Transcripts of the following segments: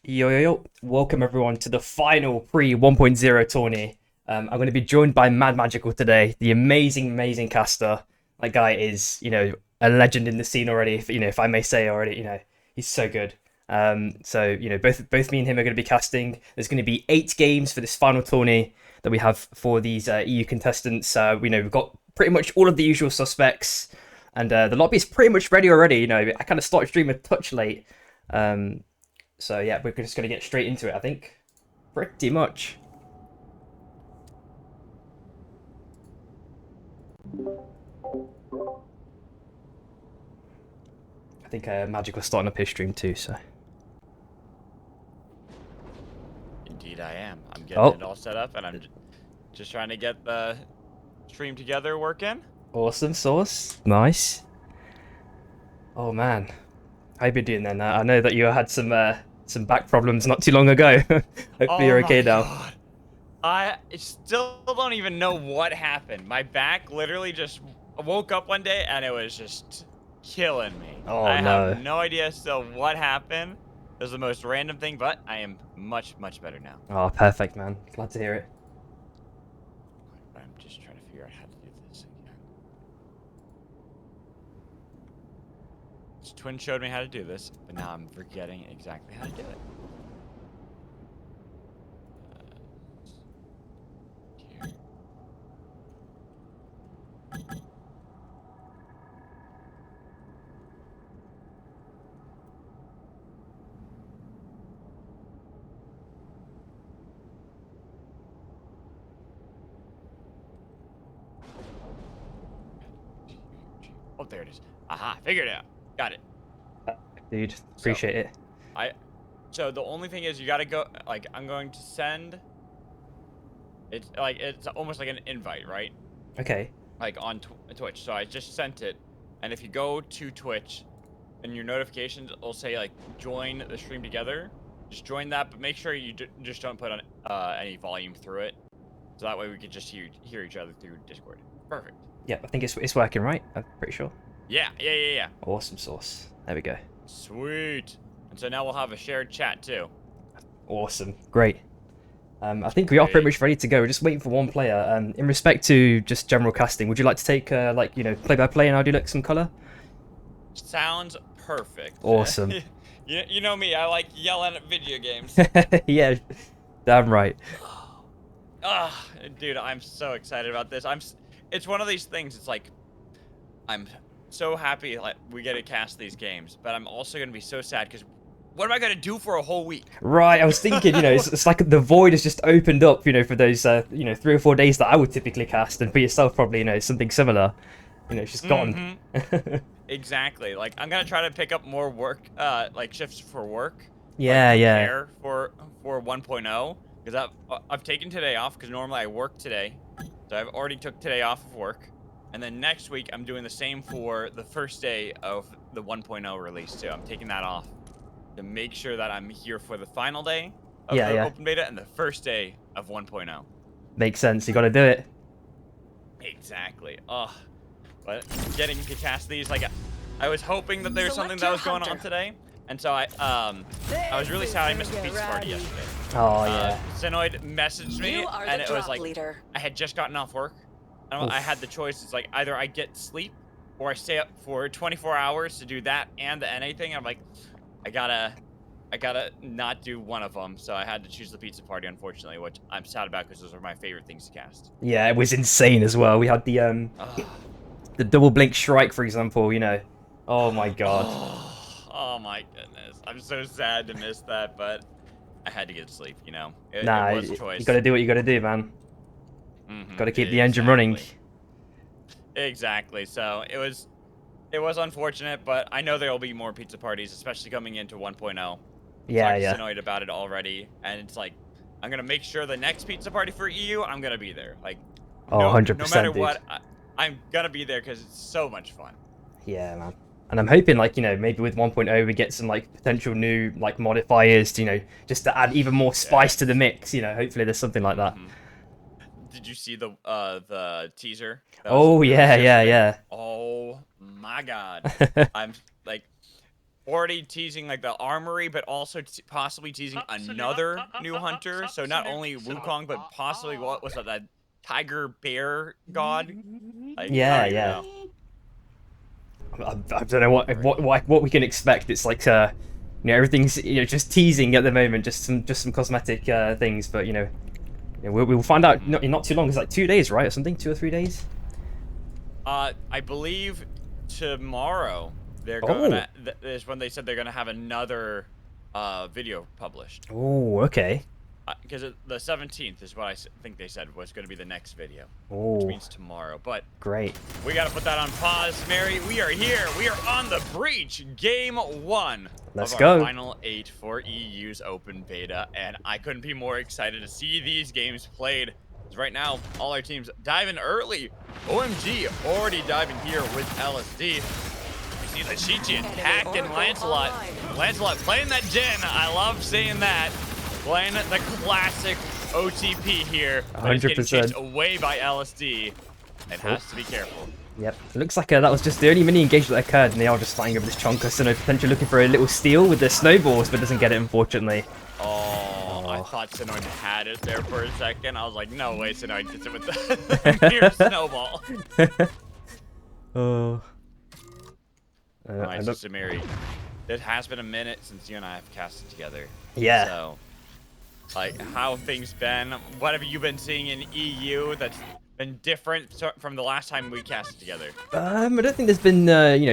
Yo, yo, yo. Welcome everyone to the final pre 1.0 tourney. I'm going to be joined by Mad Magical today, the amazing caster. That guy is, a legend in the scene already, if I may say already, he's so good. Both me and him are going to be casting. There's going to be 8 games for this final tourney that we have for these EU contestants. We've got pretty much all of the usual suspects, and the lobby is pretty much ready already. I kind of started streaming a touch late. So yeah, we're just gonna get straight into it, I think. Pretty much. I think Magic was starting up his stream too, so. Indeed, I am. I'm getting Oh, it all set up, and I'm just trying to get the stream together working. awesome sauce. Nice. Oh man, how you been doing then? I know that you had some back problems not too long ago. Hopefully Oh you're my okay now. god. I still don't even know what happened. My back literally just woke up one day and it was just killing me. Oh I have no. no idea still what happened. It was the most random thing, but I am much better now. Oh, perfect, man. Glad to hear it. I'm just trying to figure out how to do this again. Twin showed me how to do this, but now I'm forgetting exactly how to do it. Here. Oh, there it is. Aha, figured it out. Got it. Dude, appreciate it. So the only thing is you gotta go, like, I'm going to send, it's almost like an invite, right? Okay. Like on Twitch. So I just sent it, and if you go to Twitch, and your notifications will say, like, join the stream together, just join that, but make sure you just don't put on any volume through it, so that way we can just hear each other through Discord. Perfect. Yeah, I think it's working, right? I'm pretty sure. Yeah. Awesome sauce. There we go. Sweet. And so now we'll have a shared chat too. Awesome. Great. I think we are pretty much ready to go. We're just waiting for one player. In respect to just general casting, would you like to take play-by-play and I'll do like some color? Sounds perfect. Awesome. You know me, I like yelling at video games. Yeah, damn right. Ah, dude, I'm so excited about this. It's one of these things, it's like, I'm so happy like we get to cast these games, but I'm also gonna be so sad because what am I gonna do for a whole week? Right, I was thinking, it's like the void has just opened up, for those, 3 or 4 days that I would typically cast, and for yourself probably, something similar. It's just gone. Exactly. Like, I'm gonna try to pick up more work, like shifts for work. Yeah, like, yeah. prepare for 1.0, because I've taken today off because normally I work today, so I've already took today off of work, and then next week I'm doing the same for the first day of the 1.0 release too. I'm taking that off to make sure that I'm here for the final day of the open beta and the first day of 1.0. Makes sense. You got to do it. Exactly. But getting to cast these, like, I was hoping that there was something that was going on today, and so I was really sad I missed the pizza party yesterday. Oh yeah. Sinoid messaged me, and it was like, I had just gotten off work, and I had the choice. It's like, either I get sleep, or I stay up for 24 hours to do that and the NA thing. I'm like, I gotta not do one of them, so I had to choose the pizza party, unfortunately, which I'm sad about because those are my favorite things to cast. Yeah, it was insane as well. We had the double blink strike, for example. Oh my god. Oh my goodness, I'm so sad to miss that, but I had to get sleep. It was a choice. You gotta do what you gotta do, man. Gotta keep the engine running. Exactly. So it was unfortunate, but I know there will be more pizza parties, especially coming into 1.0. Yeah. Annoyed about it already, and it's like, I'm gonna make sure the next pizza party for EU, I'm gonna be there. Like, oh, 100%, no matter dude. what, I'm gonna be there because it's so much fun. Yeah, man. And I'm hoping, maybe with 1.0 we get some potential new modifiers, just to add even more spice to the mix. Hopefully there's something like that. Did you see the teaser? Oh yeah. Oh my god. I'm like, already teasing like the armory, but also possibly teasing another new hunter. So not only Wukong, but possibly what was that tiger bear god? Like, Yeah, I don't even yeah. know. I don't know what we can expect. It's like everything's just teasing at the moment, just some cosmetic things. But we'll find out not too long. It's like 2 days, right, or something, 2 or 3 days. I believe tomorrow they're gonna is when they said they're gonna have another video published. Oh, okay. Because the 17th is what I think they said was going to be the next video, Oh, which means tomorrow. But great. we got to put that on pause. Mary, we are here. We are on the breach. Game 1 Let's of go. our final 8 for EU's open beta. And I couldn't be more excited to see these games played. Right now, all our teams diving early. OMG already diving here with LSD. You see the Shichi attacking Lancelot. Lancelot playing that Jin. I love seeing that. Playing the classic OTP here. 100%. Getting chased away by LSD. And has to be careful. Yep. It looks like that was just the only mini engagement that occurred, and they are just fighting over this Chonka. So potentially looking for a little steal with their snowballs, but doesn't get it, unfortunately. Oh, I thought Sinoid had it there for a second. I was like, no way Sinoid gets it with the mere snowball. Oh. Alright, so Samiri, it has been a minute since you and I have casted together. Yeah. So, like, how have things been? What have you been seeing in EU that's been different from the last time we casted together? I don't think there's been,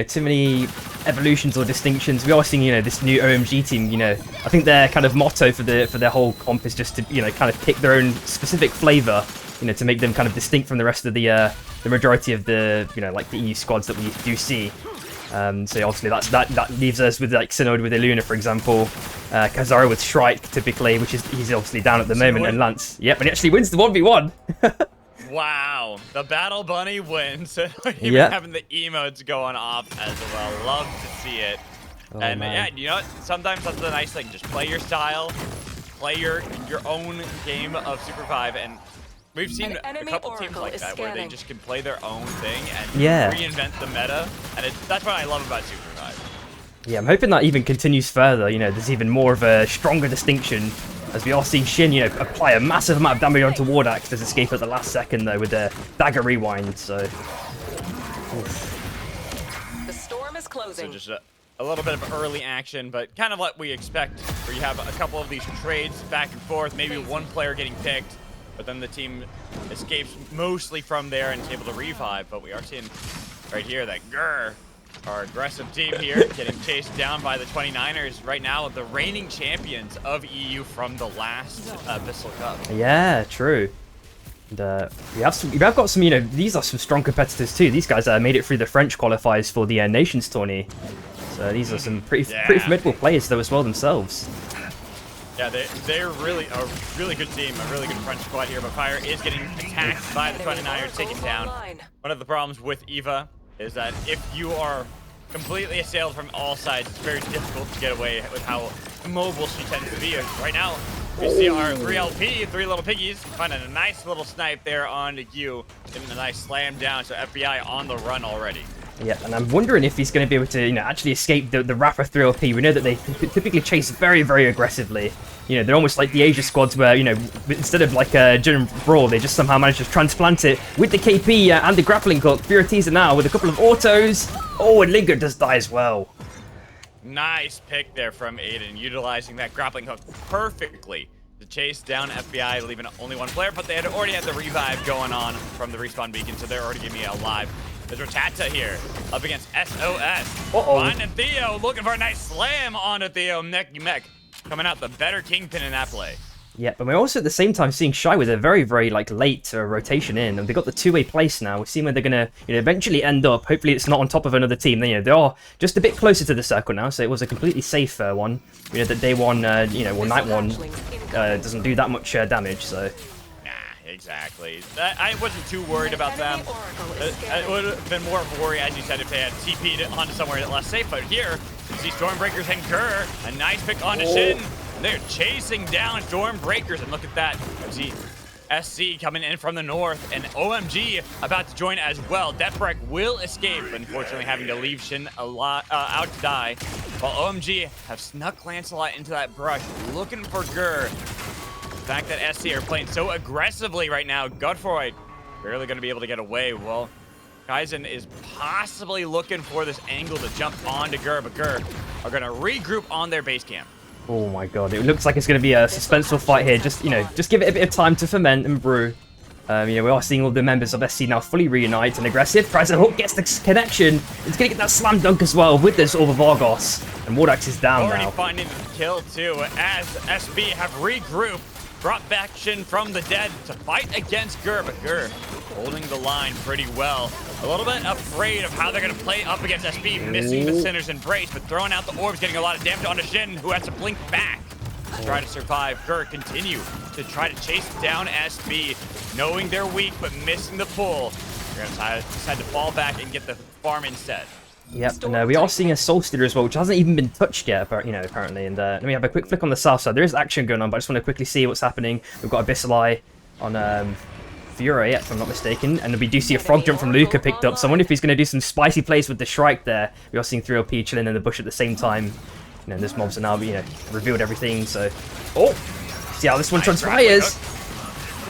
too many evolutions or distinctions. We are seeing, this new OMG team. I think their kind of motto for their whole comp is just to, kind of pick their own specific flavor, to make them kind of distinct from the rest of the majority of the, like the EU squads that we do see. So obviously that leaves us with like Synod with Izuna, for example, Kazara with Shrike typically, which is he's obviously down at the moment, and Lance. Yep, and he actually wins the 1v1. Wow, the Battle Bunny wins. Even having the emotes going off as well. Love to see it. Oh, and man. yeah, you know what? Sometimes that's the nice thing. Just play your style, play your own game of Super 5, and we've seen a couple teams like that where they just can play their own thing and reinvent the meta, and that's what I love about Super 5. Yeah, I'm hoping that even continues further. There's even more of a stronger distinction, as we are seeing Shin, apply a massive amount of damage onto Ward Axe. Does escape at the last second though with the dagger rewind. So, the storm is closing. So just a little bit of early action, but kind of what we expect, where you have a couple of these trades back and forth, maybe one player getting picked, but then the team escapes mostly from there and is able to revive. But we are seeing right here that our aggressive team here getting chased down by the 29ers right now, the reigning champions of EU from the last Bissell Cup. Yeah, true. And we have got some, these are some strong competitors too. These guys made it through the French qualifiers for the Nations Tourney. So these are some pretty formidable players though as well themselves. Yeah, they're really a really good team, a really good French squad here, but Fire is getting attacked by the 29ers, taken down. One of the problems with Eva is that if you are completely assailed from all sides, it's very difficult to get away with how mobile she tends to be. Right now, we see our 3LP, Three Little Piggies, finding a nice little snipe there on Q, getting a nice slam down, so FBI on the run already. Yeah, and I'm wondering if he's going to be able to, actually escape the Rapper 3LP. We know that they typically chase very, very aggressively. They're almost like the Asia squads where, instead of like a general brawl, they just somehow manage to transplant it with the KP and the grappling hook. Furatiza now with a couple of autos. Oh, and Linger does die as well. Nice pick there from Aiden, utilizing that grappling hook perfectly to chase down FBI, leaving only one player, but they had already had the revive going on from the respawn beacon, so they're already going to be alive. There's Ratata here, up against SOS. Finding Theo, looking for a nice slam onto Theo. Mech coming out the better Kingpin in that play. Yeah, but we're also at the same time seeing Shy with a very, very late rotation in, and they've got the two-way place now. We're seeing where they're gonna eventually end up. Hopefully, it's not on top of another team. They are just a bit closer to the circle now, so it was a completely safe one. We know that day one, or night one, doesn't do that much damage. So. Exactly. I wasn't too worried about them. It would have been more of a worry, as you said, if they had TP'd it onto somewhere less safe. But here, you see Stormbreakers and Kerr. A nice pick onto Shin. They're chasing down Stormbreakers. And look at that. You see SC coming in from the north. And OMG about to join as well. Deathbreak will escape. Unfortunately, having to leave Shin out to die. while OMG have snuck Lancelot into that brush, looking for Gur. The fact that SC are playing so aggressively right now, Godfroy barely going to be able to get away. Well, Kaizen is possibly looking for this angle to jump onto Gur, but Gur are going to regroup on their base camp. Oh my god, it looks like it's going to be a suspenseful fight here. Just, just give it a bit of time to ferment and brew. We are seeing all the members of SC now fully reunite and aggressive. Present Hook gets the connection. It's going to get that slam dunk as well with this Orb of Argos. And Wardax is down Already now. finding the kill too, as SB have regrouped, brought back Shin from the dead to fight against Gur, but Gur holding the line pretty well. A little bit afraid of how they're going to play up against SB, missing the Sinner's Embrace, but throwing out the orbs, getting a lot of damage onto Shin, who has to blink back to try to survive. Gur continue to try to chase down SB, knowing they're weak, but missing the pull. They're going to decide to fall back and get the farm instead. Yep, and we are seeing a Soul Stealer as well, which hasn't even been touched yet, apparently. And let me have a quick flick on the south side. There is action going on, but I just want to quickly see what's happening. We've got Abyssal Eye on Fury, if I'm not mistaken, and we do see a frog jump from Luca picked up, so I wonder if he's going to do some spicy plays with the Shrike there. We are seeing 3LP chilling in the bush at the same time. This mobs are now, revealed everything, so... Oh! See how this one transpires!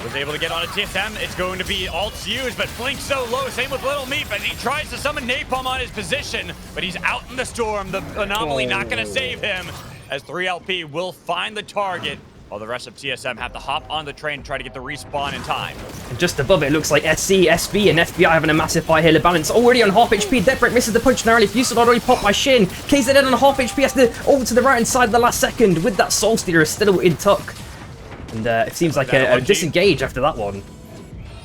Was able to get on a TSM. It's going to be ults used, but Blink so low. Same with Little Meat, but he tries to summon Napalm on his position, but he's out in the storm. The anomaly not going to save him, as 3LP will find the target, while the rest of TSM have to hop on the train and try to get the respawn in time. And just above it, looks like SC, SB, and FBI having a massive fight here. LeBalance already on half HP. Deathbreak misses the punch narrowly. Fusel already popped by Shin. KZN on half HP has to over to the right hand side at the last second with that Soul Stealer still in tuck. And it seems like a disengage after that one.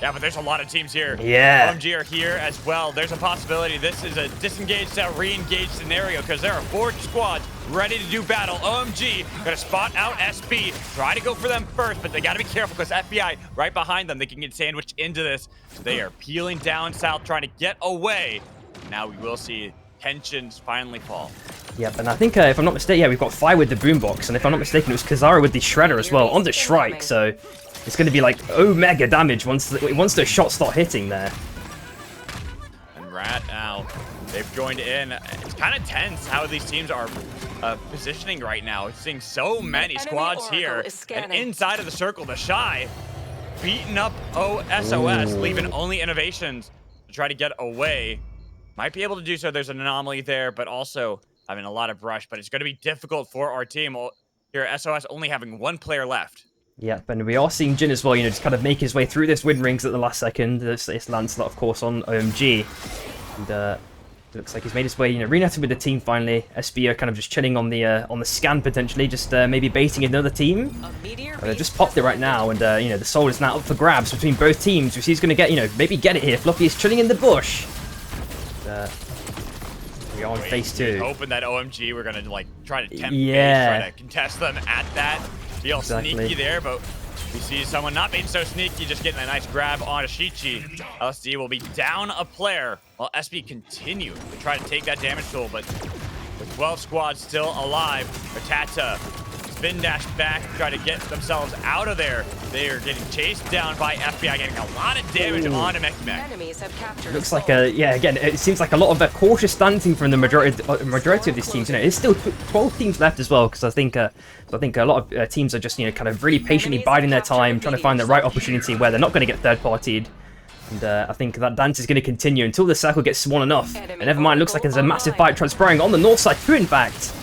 Yeah, but there's a lot of teams here. Yeah. OMG are here as well. There's a possibility this is a disengage to re-engage scenario because there are 4 squads ready to do battle. OMG gonna spot out SB, try to go for them first, but they gotta be careful because FBI right behind them. They can get sandwiched into this. So they are peeling down south, trying to get away. Now we will see tensions finally fall. Yep, and I think if I'm not mistaken, yeah, we've got Fire with the boombox, and if I'm not mistaken, it was Kazara with the Shredder as well on the Shrike. So it's going to be like omega damage once the shots start hitting there. And Rat now, they've joined in. It's kind of tense how these teams are positioning right now. It's seeing so many squads here, and inside of the circle, the Shy beating up SOS, leaving only Innovations to try to get away. Might be able to do so. There's an anomaly there, but also having a lot of brush, but it's going to be difficult for our team. Here, SOS only having 1 player left. Yep, and we are seeing Jin as well, just kind of make his way through this win rings at the last second. It's Lancelot, of course, on OMG. And it looks like he's made his way, reunited with the team finally. SB are kind of just chilling on the scan potentially, just maybe baiting another team. Just popped it right now, and the soul is now up for grabs between both teams, which he's going to get, maybe get it here. Fluffy is chilling in the bush. We are on phase 2. Hoping that OMG we're gonna try to tempt yeah. try to contest them at that. Feel sneaky there, but we see someone not being so sneaky, just getting a nice grab on Ashichi. LSD will be down a player while SB continue to try to take that damage tool, but with 12 squads still alive, Ratata spin dash back, try to get themselves out of there. They are getting chased down by FBI, getting a lot of damage onto Mech. Looks like again, it seems like a lot of cautious standing from the majority of these teams. There's still 12 teams left as well, because I think a lot of teams are just kind of really patiently biding their time, trying to find the right opportunity where they're not going to get third-partied. And I think that dance is going to continue until the circle gets small enough. And never mind, looks like there's a massive fight transpiring on the north side too, in fact.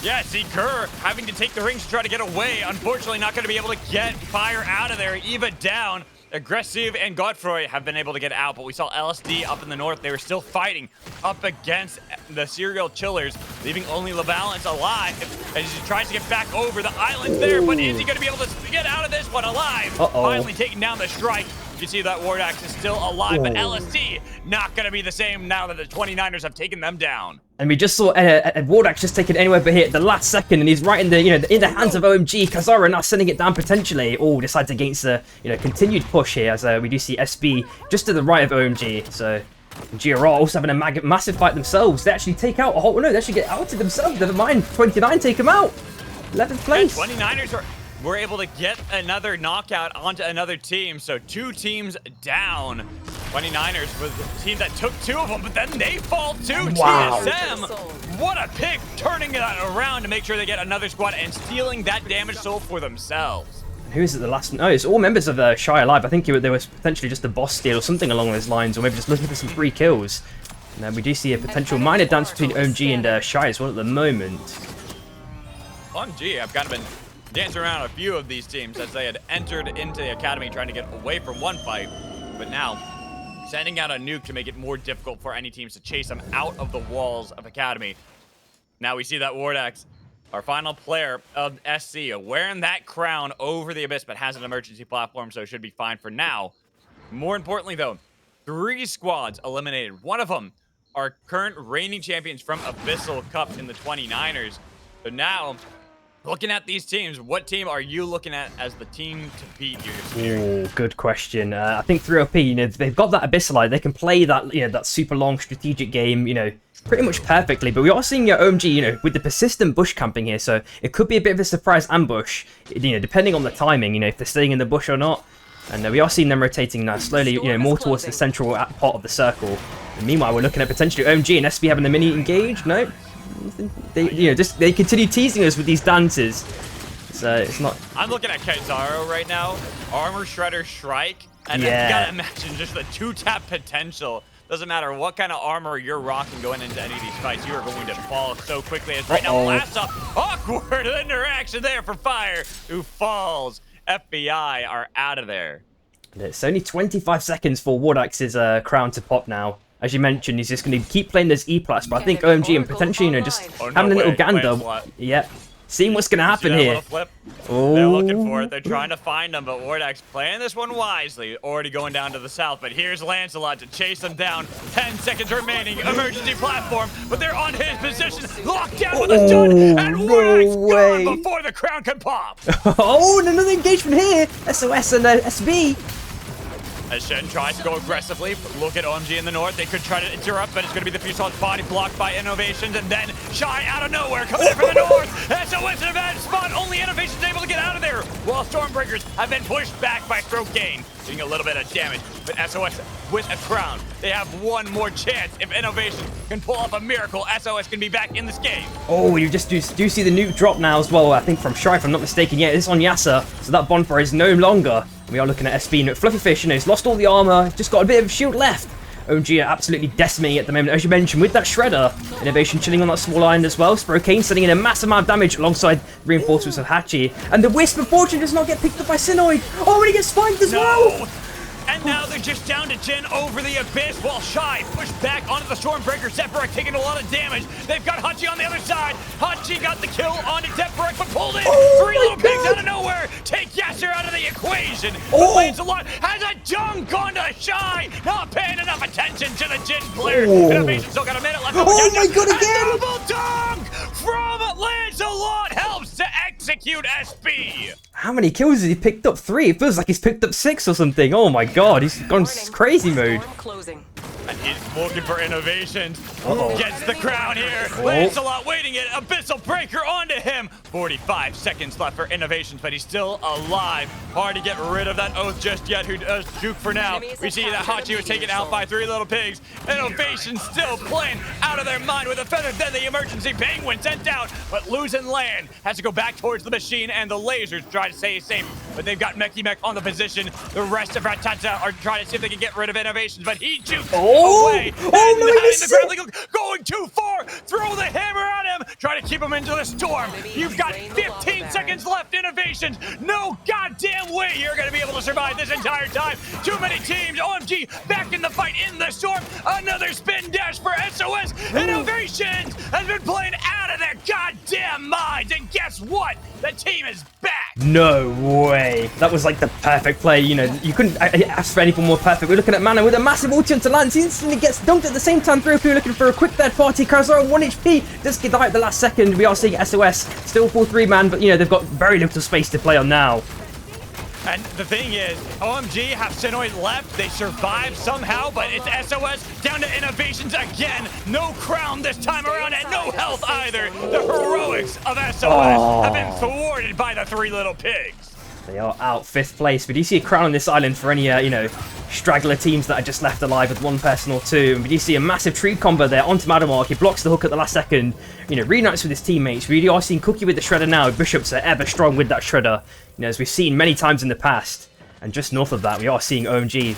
Yeah, see Kerr having to take the rings to try to get away. Unfortunately, not going to be able to get Fire out of there. Eva down. Aggressive and Godfroy have been able to get out, but we saw LSD up in the north. They were still fighting up against the serial chillers, leaving only LeBalance alive as he tries to get back over the island there. But is he going to be able to get out of this one alive? Finally taking down the Shrike. You see that Ward Axe is still alive, but LSD not going to be the same now that the 29ers have taken them down. And we just saw Ward Axe just taken anywhere but hit at the last second, and he's right in the in the hands of OMG. Kazara now sending it down potentially. Decides against the continued push here, as we do see SB just to the right of OMG. So GRR also having a massive fight themselves. They actually take out a whole they actually get outed themselves. Never mind, 29 take them out. 11th place. Yeah, 29ers were able to get another knockout onto another team, so 2 teams down. 29ers was the team that took 2 of them, but then they fall too. Wow. TSM, what a pick, turning that around to make sure they get another squad and stealing that damage soul for themselves. Who is it the last? No, it's all members of the Shy Alive. I think there was potentially just a boss steal or something along those lines, or maybe just looking for some free kills. And we do see a potential minor dance between OMG and Shy as well at the moment. OMG, I've kind of been dancing around a few of these teams as they had entered into the academy trying to get away from one fight, but now sending out a nuke to make it more difficult for any teams to chase them out of the walls of academy. Now we see that Wardax, our final player of SC, wearing that crown over the abyss, but has an emergency platform, so should be fine for now. More importantly, though, 3 squads eliminated. One of them, our current reigning champions from Abyssal Cup in the 29ers. So now, looking at these teams, what team are you looking at as the team to beat here? Oh, good question. I think 3OP, you know, they've got that Abyssal. They can play that, you know, that super long strategic game, you know, pretty much perfectly. But we are seeing OMG, you know, with the persistent bush camping here, so it could be a bit of a surprise ambush, you know, depending on the timing, you know, if they're staying in the bush or not. And we are seeing them rotating now slowly, you know, more towards the central part of the circle. And meanwhile, we're looking at potentially OMG and SB having a mini engage. No, they, you know, just they continue teasing us with these dances. So it's not. I'm looking at Kaizaro right now, Armor Shredder Shrike, and Yeah. you gotta imagine just the 2-tap potential. Doesn't matter what kind of armor you're rocking going into any of these fights, you are going to fall so quickly. As right now, last up, awkward interaction there for Fire, who falls. FBI are out of there. It's only 25 seconds for Wardax's crown to pop now. As you mentioned, he's just going to keep playing those E+, but I think OMG and potentially, you know, just having a little gander. Yep. Seeing what's going to happen here. Oh. They're looking for it. They're trying to find them, but Wardax playing this one wisely. Already going down to the south, but here's Lancelot to chase them down. 10 seconds remaining. Emergency platform, but they're on his position. Locked down with a stun, and Wardax gone before the crown can pop. Oh, and another engagement here. SOS and SB. As Shen tries to go aggressively, look at OMG in the north. They could try to interrupt, but it's going to be the Fusel's body blocked by Innovations, and then Shy out of nowhere coming in from the north. SOS in a bad spot. Only Innovations able to get out of there, while Stormbreakers have been pushed back by Sprocaine, doing a little bit of damage. But SOS with a crown, they have one more chance. If Innovations can pull off a miracle, SOS can be back in this game. Oh, you just do see the nuke drop now as well. I think from Shy, if I'm not mistaken. Yeah, it's on Yasser, so that bonfire is no longer. We are looking at SB. Fluffy Fish, you know, he's lost all the armor, just got a bit of shield left. OMG are absolutely decimating at the moment, as you mentioned, with that Shredder. Innovation chilling on that small island as well. Sprocaine sending in a massive amount of damage alongside reinforcements of Hachi. And the Wisp of Fortune does not get picked up by Synoid. Oh, and he gets spiked as well! And now they're just down to Jin over the abyss while Shy pushed back onto the Stormbreaker. Zephyrek taking a lot of damage. They've got Hachi on the other side. Hachi got the kill onto Zephyrek, but pulled in. Three little pigs out of nowhere. Take Yasser out of the equation. But Lancelot has a dunk onto Shy. Not paying enough attention to the Jin player. Innovation still got a minute left. Oh my god, again! A double dunk from Lancelot helps to execute SB. How many kills has he picked up? 3? It feels like he's picked up 6 or something. Oh my god, he's gone crazy mode. And he's looking for Innovations. Gets the crown here. Lancelot waiting it. Abyssal Breaker onto him. 45 seconds left for Innovations, but he's still alive. Hard to get rid of that oath just yet. Who does juke for now? We see that Hachi was taken out by 3 little pigs. Innovations still playing out of their mind with a feather. Then the emergency penguin sent out, but losing land. Has to go back towards the machine, and the lasers try to stay safe. But they've got Meki Mech on the position. The rest of Ratata are trying to see if they can get rid of Innovations, but he jukes away. Going too far. Throw the hammer at him. Try to keep him into the storm. You've got 15 seconds left, Innovations. No goddamn way you're going to be able to survive this entire time. Too many teams. OMG back in the fight in the storm. Another spin dash for SOS. Innovations has been playing out of their goddamn minds. And guess what? The team is back. No way. That was like the perfect play. You know, you couldn't ask for anything more perfect. We're looking at Mana with a massive ulti onto Lance. He instantly gets dunked at the same time. 3OP looking for a quick third party. Karazaro 1 HP. Just get out at the last second. We are seeing SOS still full 3-man, but you know, they've got very little space to play on now. And the thing is, OMG have Synoid left. They survived somehow, but it's SOS down to Innovations again. No crown this time around, and no health either. The heroics of SOS have been thwarted by the 3 little pigs. They are out 5th place. We do see a crown on this island for any, you know, straggler teams that are just left alive with one person or two. And we do see a massive tree combo there onto Madamark. He blocks the hook at the last second. You know, reunites with his teammates. We are seeing Cookie with the Shredder now. Bishops are ever strong with that Shredder. You know, as we've seen many times in the past. And just north of that, we are seeing OMG.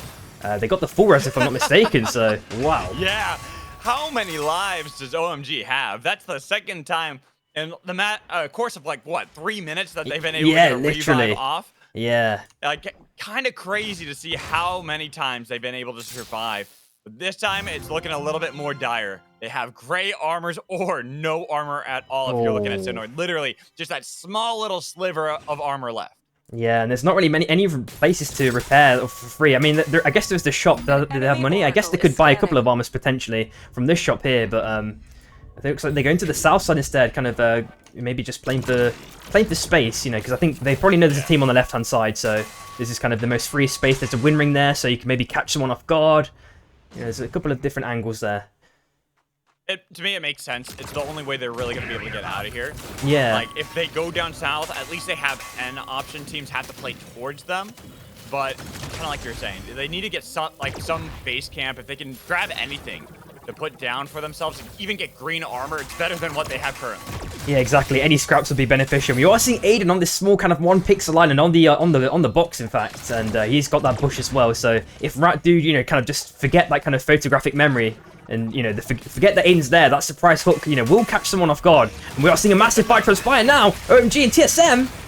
They got the full res if I'm not mistaken, so wow. Yeah. How many lives does OMG have? That's the second time in the course of, like, what, 3 minutes that they've been able to revive off? Yeah. Like, kind of crazy to see how many times they've been able to survive. But this time, it's looking a little bit more dire. They have gray armors or no armor at all if you're looking at Synoid. Literally, just that small little sliver of armor left. Yeah, and there's not really any places to repair for free. I mean, I guess there's the shop. Do they have money? I guess they could buy a couple of armors potentially from this shop here, but I think it looks like they're going to the south side instead, kind of maybe just playing for space, you know, because I think they probably know there's a team on the left-hand side, so this is kind of the most free space. There's a win ring there, so you can maybe catch someone off guard. You know, there's a couple of different angles there. To me, it makes sense. It's the only way they're really going to be able to get out of here. Yeah. Like, if they go down south, at least they have an option. Teams have to play towards them. But, kind of like you're saying, they need to get some base camp. If they can grab anything to put down for themselves, and even get green armor, it's better than what they have currently. Yeah, exactly. Any scraps would be beneficial. We are seeing Aiden on this small kind of 1 pixel island on the box, in fact, and he's got that bush as well. So if Rat do, you know, kind of just forget that kind of photographic memory, and you know, forget that Aiden's there, that surprise hook, you know, will catch someone off guard. And we are seeing a massive fight transpire now. OMG and TSM.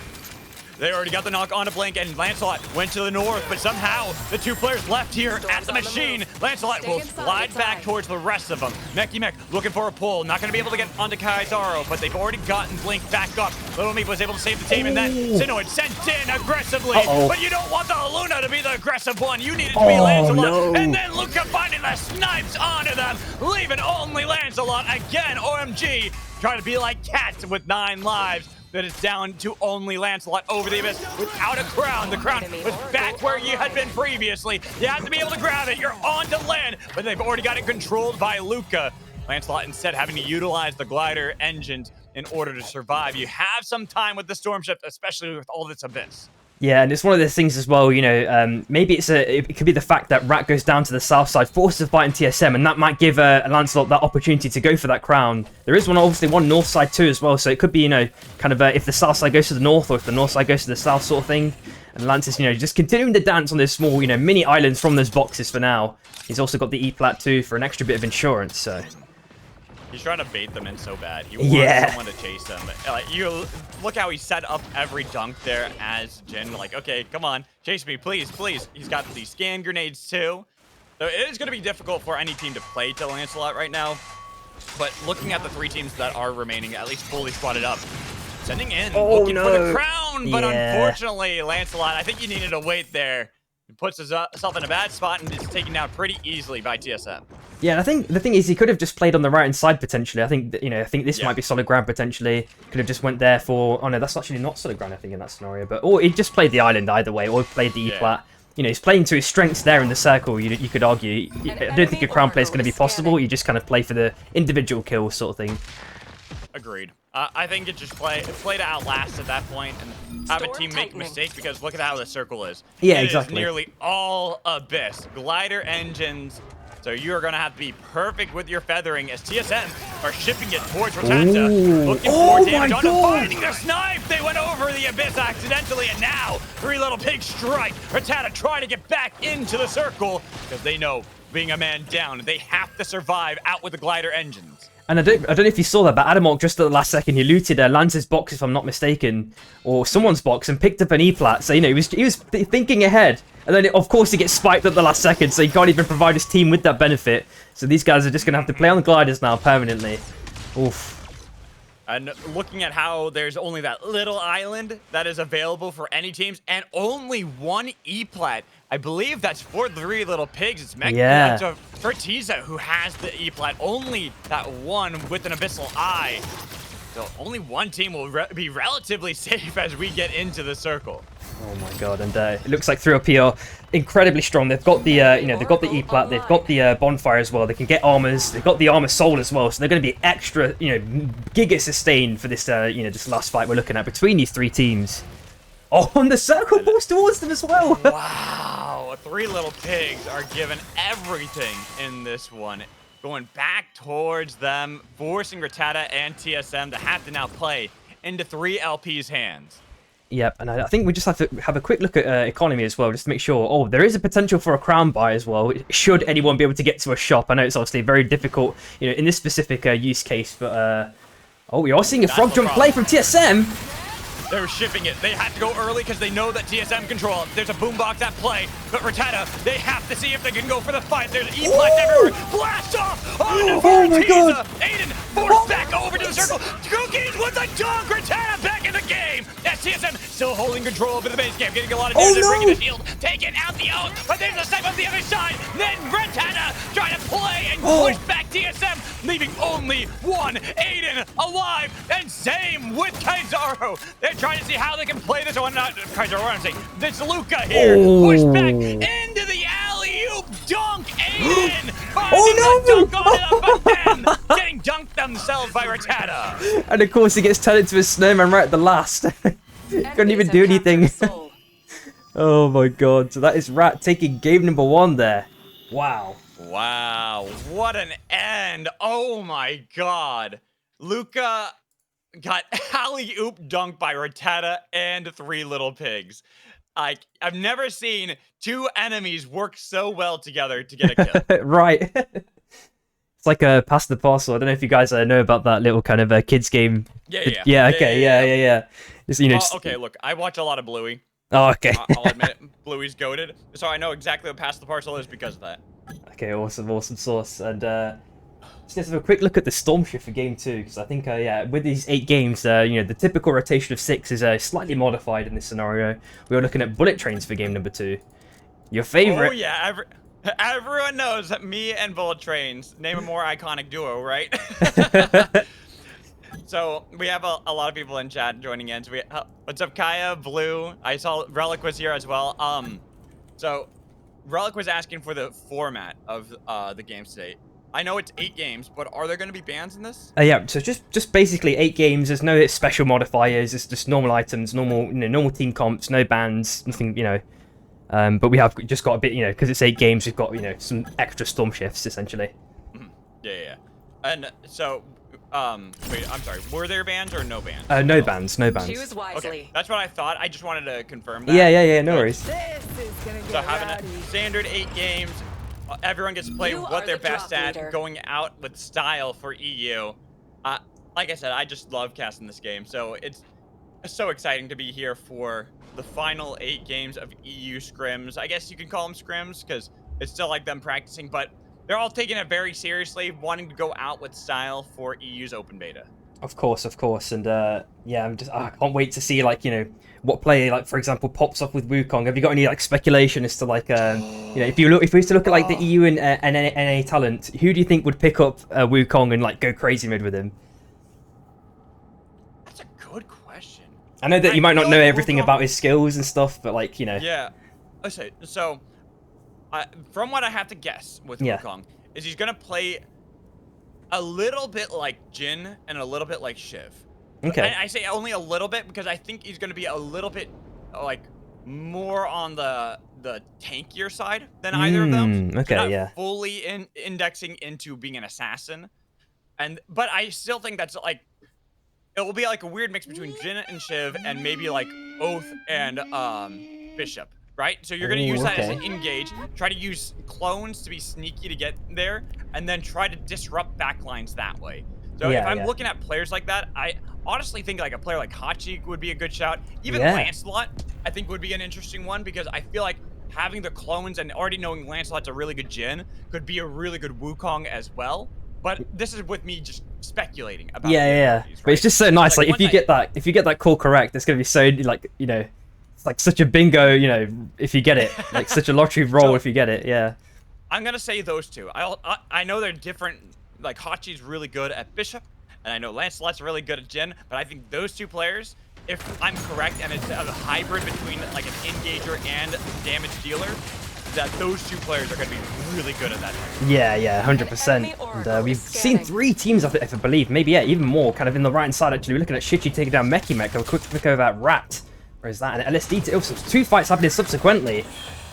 They already got the knock on a blink, and Lancelot went to the north, but somehow the two players left here at the machine. Lancelot will slide back towards the rest of them. Meki Mek looking for a pull, not going to be able to get onto Kaizaro, but they've already gotten Blink back up. Little Meep was able to save the team, and then Synoid sent in aggressively, but you don't want the Luna to be the aggressive one. You need it to be Lancelot, and then Luca finding the snipes onto them, leaving only Lancelot again. OMG trying to be like cats with 9 lives. That is down to only Lancelot over the abyss without a crown. The crown was back where you had been previously. You have to be able to grab it. You're on to land, but they've already got it controlled by Luca. Lancelot instead having to utilize the glider engines in order to survive. You have some time with the Storm Shift, especially with all this abyss. Yeah, and it's one of those things as well, you know, maybe it could be the fact that Rat goes down to the south side, forces a fight in TSM, and that might give Lancelot that opportunity to go for that crown. There is obviously one north side too as well, so it could be, you know, kind of if the south side goes to the north or if the north side goes to the south sort of thing. And Lance is, you know, just continuing to dance on those small, you know, mini islands from those boxes for now. He's also got the E-plat too for an extra bit of insurance, so... He's trying to bait them in so bad. He wants someone to chase them. Like, you look how he set up every dunk there as Jin. Like, okay, come on, chase me, please, please. He's got these scan grenades too. So it is going to be difficult for any team to play to Lancelot right now. But looking at the 3 teams that are remaining, at least fully squatted up, sending in, looking for the crown. But unfortunately, Lancelot, I think you needed to wait there. He puts himself in a bad spot and is taken down pretty easily by TSM. Yeah, and I think the thing is he could have just played on the right-hand side potentially. I think, you know, I think this might be solid ground potentially. Could have just went there for... Oh no, that's actually not solid ground, I think, in that scenario. But or he just played the island either way, or played the E-plat. You know, he's playing to his strengths there in the circle, you could argue. I don't think a crown play is going to be possible. You just kind of play for the individual kills sort of thing. Agreed. I think it just play to outlast at that point and have a team make a mistake, because look at how the circle is. Yeah, it exactly. Is nearly all abyss. Glider engines. So you're going to have to be perfect with your feathering as TSM are shipping it towards Rattata. Looking for damage on him, finding the snipe. They went over the abyss accidentally, and now 3 little pigs strike. Rattata trying to get back into the circle because they know being a man down, they have to survive out with the glider engines. And I don't know if you saw that, but Adamok just at the last second, he looted Lance's box, if I'm not mistaken, or someone's box, and picked up an E-plat. So, you know, he was thinking ahead. And then, of course, he gets spiked at the last second, so he can't even provide his team with that benefit. So these guys are just going to have to play on the gliders now permanently. Oof. And looking at how there's only that little island that is available for any teams, and only 1 E-plat. I believe that's for 3 little pigs. It's for Tiza, who has the E-plat. Only that one with an abyssal eye. So only 1 team will be relatively safe as we get into the circle. Oh my god! And it looks like 3OP are incredibly strong. They've got the you know, they've got the E-plat, they've got the bonfire as well. They can get armors. They've got the armor soul as well. So they're going to be extra, you know, giga sustained for this you know, this last fight we're looking at between these 3 teams. Oh, and the circle moves towards them as well. Wow, Three Little Pigs are given everything in this one. Going back towards them, forcing Rattata and TSM to have to now play into 3LP's hands. Yep, and I think we just have to have a quick look at economy as well, just to make sure. Oh, there is a potential for a crown buy as well, should anyone be able to get to a shop. I know it's obviously very difficult, you know, in this specific use case, but oh, we are seeing a frog jump play from TSM. They're shipping it. They have to go early because they know that TSM control it. There's a boombox at play, but Rattata, they have to see if they can go for the fight. There's E-Blast everywhere. Blast off! Oh my god! Aiden forced back over to the circle. Cookies with a dunk. Rattata back in the game. That's TSM still holding control over the base camp, getting a lot of damage, bringing the shield, taking out the ult, but there's a snipe on the other side. Then Rattata trying to play and push back TSM, leaving only one Aiden alive. And same with Kaizaro. They're trying to see how they can play this one. Not Kaizaro, I'm saying this Luca here. Push back into the alley-oop dunk. Aiden finding the dunk on it, but then getting dunked themselves by Rattata. And of course he gets turned into a snowman right at the last. Couldn't even do anything. Oh my god, so that is Rat taking game number 1 there. Wow. Wow, what an end. Oh my god. Luca got alley-oop dunked by Rattata and Three Little Pigs. I've never seen two enemies work so well together to get a kill. Right. It's like a pass the parcel. I don't know if you guys know about that little kind of kids game. Yeah. Just, you know, okay, look, I watch a lot of Bluey. Oh, okay. I'll admit it, Bluey's goated, so I know exactly what pass the parcel is because of that. Okay, awesome sauce. And just let's have a quick look at the Storm Shift for game 2, because I think, yeah, with these 8 games, you know, the typical rotation of 6 is slightly modified in this scenario. We are looking at bullet trains for game number 2. Your favorite? Oh yeah, everyone knows that me and bullet trains name a more iconic duo, right? So we have a lot of people in chat joining in. So what's up, Kaya, Blue? I saw Relic was here as well. So Relic was asking for the format of the games today. I know it's 8 games, but are there going to be bans in this? Yeah, so just basically 8 games. There's no special modifiers. It's just normal items, normal team comps, no bans, nothing, you know. But we have just got a bit, you know, because it's 8 games, we've got, you know, some extra storm shifts essentially. Yeah. And so, wait, I'm sorry. Were there bans or no bans? No bans. Choose wisely. Okay, that's what I thought. I just wanted to confirm that. Yeah. No worries. This is gonna get So having a standard 8 games, everyone gets to play what they're best at, going out with style for EU. Like I said, I just love casting this game, so it's so exciting to be here for the final 8 games of EU scrims. I guess you can call them scrims because it's still like them practicing, but they're all taking it very seriously, wanting to go out with style for EU's open beta. Of course, and yeah, I can't wait to see, like, you know, what player, like, for example, pops up with Wukong. Have you got any, like, speculation as to, like, you know, if we used to look at, like, the EU and NA talent, who do you think would pick up Wukong and, like, go crazy mode with him? That's a good question. I know that you might not know everything about his skills and stuff, but, like, you know. Yeah. Okay, so from what I have to guess with Wukong is he's gonna play a little bit like Jin and a little bit like Shiv. Okay. I say only a little bit because I think he's gonna be a little bit like more on the tankier side than either of them. Okay, not yeah. Fully indexing into being an assassin, but I still think that's like it will be like a weird mix between Jin and Shiv and maybe like Oath and Bishop. Right? So you're going to use that as an engage, try to use clones to be sneaky to get there, and then try to disrupt backlines that way. So if I'm looking at players like that, I honestly think like a player like Hachi would be a good shout. Even Lancelot, I think, would be an interesting one because I feel like having the clones and already knowing Lancelot's a really good Jin could be a really good Wukong as well. But this is with me just speculating about right? But it's just so nice. Like if you get that call correct, it's going to be so, like, you know, like such a bingo, you know, if you get it, like such a lottery roll if you get it. I'm gonna say those two. I know they're different. Like Hachi's really good at Bishop, and I know Lancelot's really good at Jin. But I think those two players, if I'm correct, and it's a hybrid between like an engager and damage dealer, that those two players are gonna be really good at that. Yeah, 100%. And we've seen 3 teams, if I believe, maybe even more, kind of in the right hand side actually. We're looking at Shichi taking down Mekimech. A quick look over at Rat Or is that an LSD? Also, 2 fights happening subsequently.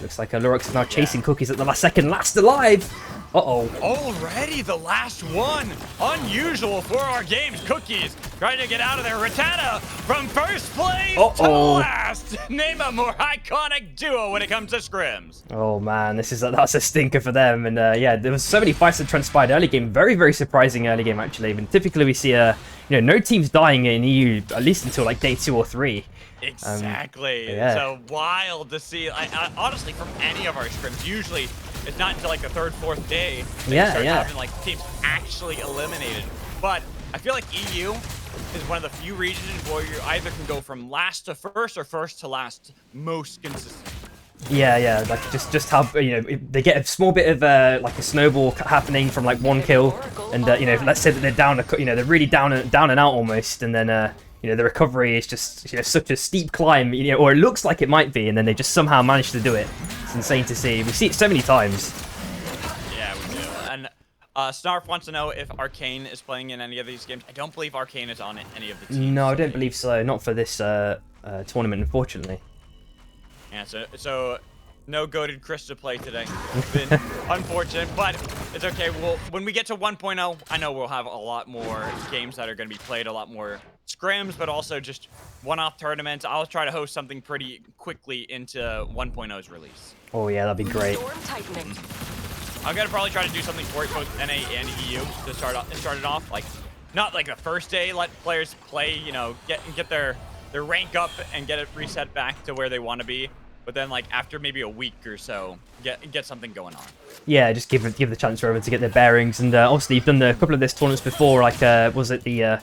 Looks like Lurox is now chasing Cookies at the last second. Last alive! Uh-oh. Already the last one. Unusual for our games. Cookies trying to get out of there. Rattata from first place to last. Name a more iconic duo when it comes to scrims. Oh man, that's a stinker for them. And yeah, there was so many fights that transpired early game. Very, very surprising early game actually. I mean, typically we see no teams dying in EU at least until like day 2 or 3. Exactly. Yeah. So wild to see. Honestly, from any of our scrims, usually it's not until like the 3rd, 4th day that you start having like teams actually eliminated. But I feel like EU is one of the few regions where you either can go from last to first or first to last most consistent. Yeah, like just how they get a small bit of like a snowball happening from like 1 kill, and let's say that they're down, they're really down and out almost, and then the recovery is just such a steep climb, or it looks like it might be, and then they just somehow manage to do it. It's insane to see. We see it so many times. Yeah, we do. And Snarf wants to know if Arcane is playing in any of these games. I don't believe Arcane is on any of the teams. No, I don't believe so. Not for this tournament, unfortunately. Yeah, so no goated Chris to play today. It's been unfortunate, but it's okay. When we get to 1.0, I know we'll have a lot more games that are going to be played, a lot more scrims, but also just one-off tournaments. I'll try to host something pretty quickly into 1.0's release. Oh yeah, that'd be great. Storm tightening. I'm gonna probably try to do something for both NA and EU to start it off. Like, not like the first day, let players play, get their rank up and get it reset back to where they want to be. But then, like, after maybe a week or so, get something going on. Yeah, just give the chance for everyone to get their bearings. And obviously, you've done a couple of this tournaments before. Like, was it the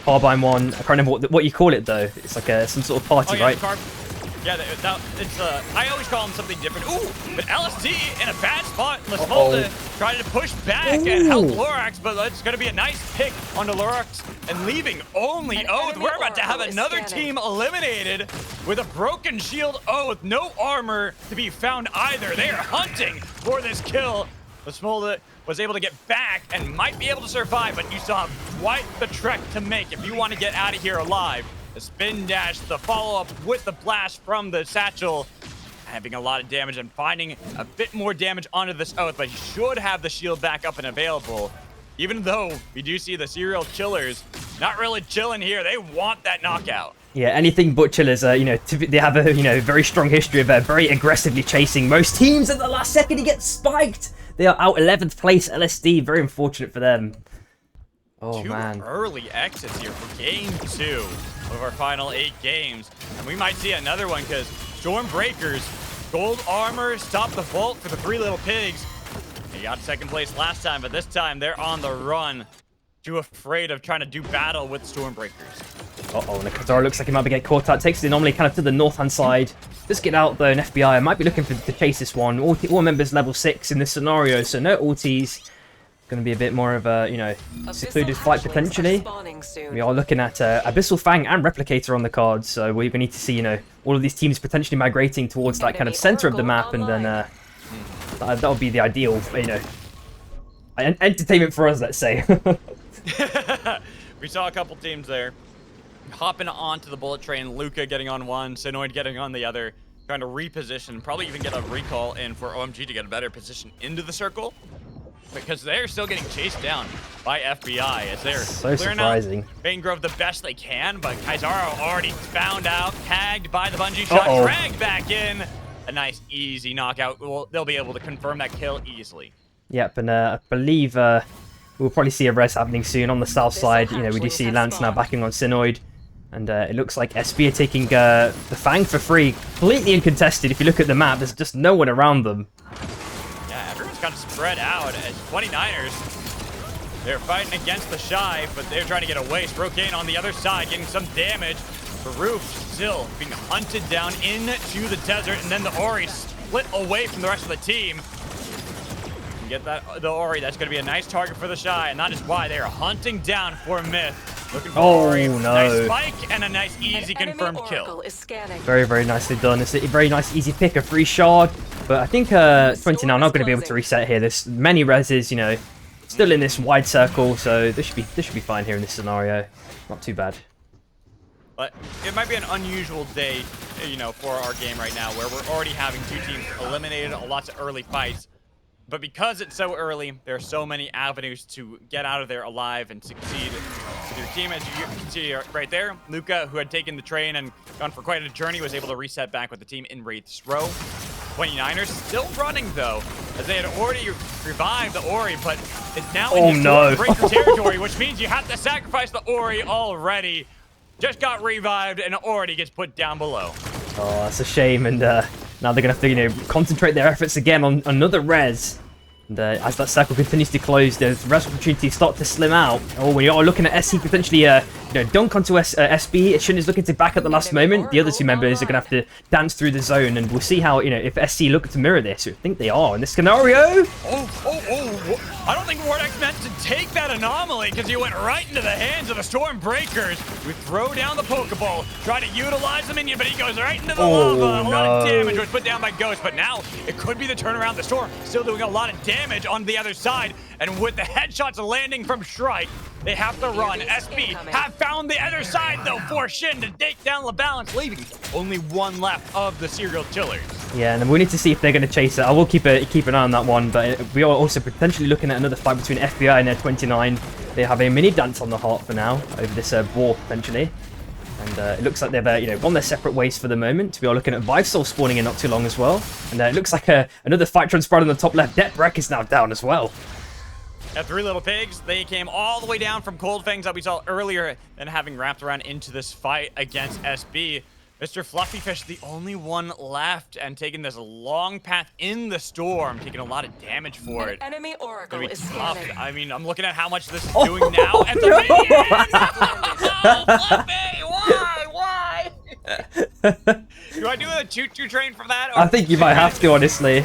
Carbine one? I can't remember what you call it though. It's like some sort of party, right? Yeah, it's I always call them something different. Ooh, but LSD in a bad spot. Lasmolta trying to push back and help Lorax, but it's going to be a nice pick onto Lorax and leaving only Oath. We're about to have another team eliminated with a broken shield Oath. No armor to be found either. They are hunting for this kill. Lasmolta was able to get back and might be able to survive, but you still have quite the trek to make if you want to get out of here alive. The spin dash, the follow-up with the blast from the satchel, having a lot of damage and finding a bit more damage onto this Oath, but he should have the shield back up and available. Even though we do see the serial killers not really chilling here, they want that knockout. Yeah, anything but chillers. They have a very strong history of very aggressively chasing most teams. At the last second, he gets spiked. They are out 11th place. LSD, very unfortunate for them. Oh, man. Early exits here for game 2 of our final 8 games. And we might see another one because Stormbreakers, gold armor, stop the vault for the 3 little pigs. They got 2nd place last time, but this time they're on the run. Too afraid of trying to do battle with Stormbreakers. Uh-oh, and Katara looks like he might be getting caught out. Takes the anomaly kind of to the north-hand side. Just get out, though, and FBI might be looking to chase this one. All members level 6 in this scenario, so no ultis. Going to be a bit more of a, secluded fight potentially. We are looking at Abyssal Fang and Replicator on the cards, so we're going to need to see, all of these teams potentially migrating towards that kind of center of the map, and then that would be the ideal, entertainment for us, let's say. We saw a couple teams there hopping onto the bullet train. Luca getting on one, Sinoid getting on the other, trying to reposition, probably even get a recall in for OMG to get a better position into the circle. Because they're still getting chased down by FBI as they're clearing out Bane Grove the best they can, but Kaizaro already found out, tagged by the bungee shot, dragged back in. A nice, easy knockout. They'll be able to confirm that kill easily. Yep, and I believe we'll probably see a res happening soon on the south side. We do see Lance now backing on Sinoid, and it looks like SB are taking the Fang for free, completely uncontested. If you look at the map, there's just no one around them. Kind of spread out as 29ers. They're fighting against the Shy, but they're trying to get away. Sprocaine on the other side, getting some damage. The Roof still being hunted down into the desert, and then the Ori split away from the rest of the team. And get the Ori, that's going to be a nice target for the Shy, and that is why they are hunting down for Myth. Looking for Ori. No. Nice spike and a nice easy confirmed kill. Very, very nicely done. It's a very nice easy pick, a free shard. But I think 20 now are not going to be able to reset here. There's many reses, still in this wide circle, so this should be fine here in this scenario. Not too bad. But it might be an unusual day you know, for our game right now, where we're already having 2 teams eliminated, lots of early fights. But because it's so early, there are so many avenues to get out of there alive and succeed with your team. As you can see right there, Luca, who had taken the train and gone for quite a journey, was able to reset back with the team in Wraith's Row. 29ers still running, though, as they had already revived the Ori, but it's now in Breaker territory, which means you have to sacrifice the Ori already. Just got revived, and already gets put down below. Oh, that's a shame, and now they're gonna have to, you know, concentrate their efforts again on another res. And as that circle continues to close, those res opportunities start to slim out. Oh, when you're looking at SC potentially, you know, dunk onto SB. Shin is looking to back at the last moment. The other 2 members are gonna have to dance through the zone, and we'll see how, you know, if SC look to mirror this. I think they are in this scenario. Oh! I don't think Vortex meant to take that anomaly because he went right into the hands of the Stormbreakers. We throw down the Pokeball, try to utilize the minion, but he goes right into the lava. A lot of damage was put down by Ghost, but now it could be the turnaround. The Storm still doing a lot of damage on the other side, and with the headshots landing from Shrike, they have to run. SB have found the other side, though, for Shin to take down the balance, leaving only 1 left of the serial killers. Yeah, and we need to see if they're going to chase it. I will keep an eye on that one, but we are also potentially looking at another fight between FBI and their 29. They have a mini dance on the heart for now over this war potentially, and it looks like they've you know, gone their separate ways for the moment. We are looking at Vivesoul spawning in not too long as well, and it looks like another fight transpired on the top left. Deathbreak is now down as well. At 3 Little Pigs, they came all the way down from Cold Fangs that we saw earlier, and having wrapped around into this fight against SB. Mr. Fluffyfish, the only one left, and taking this long path in the storm, taking a lot of damage for it. Enemy Oracle is tough. scanning. I mean, I'm looking at how much this is doing now, and the minion! Fluffy, why? Do I do a choo-choo train from that? I think you might have to, honestly.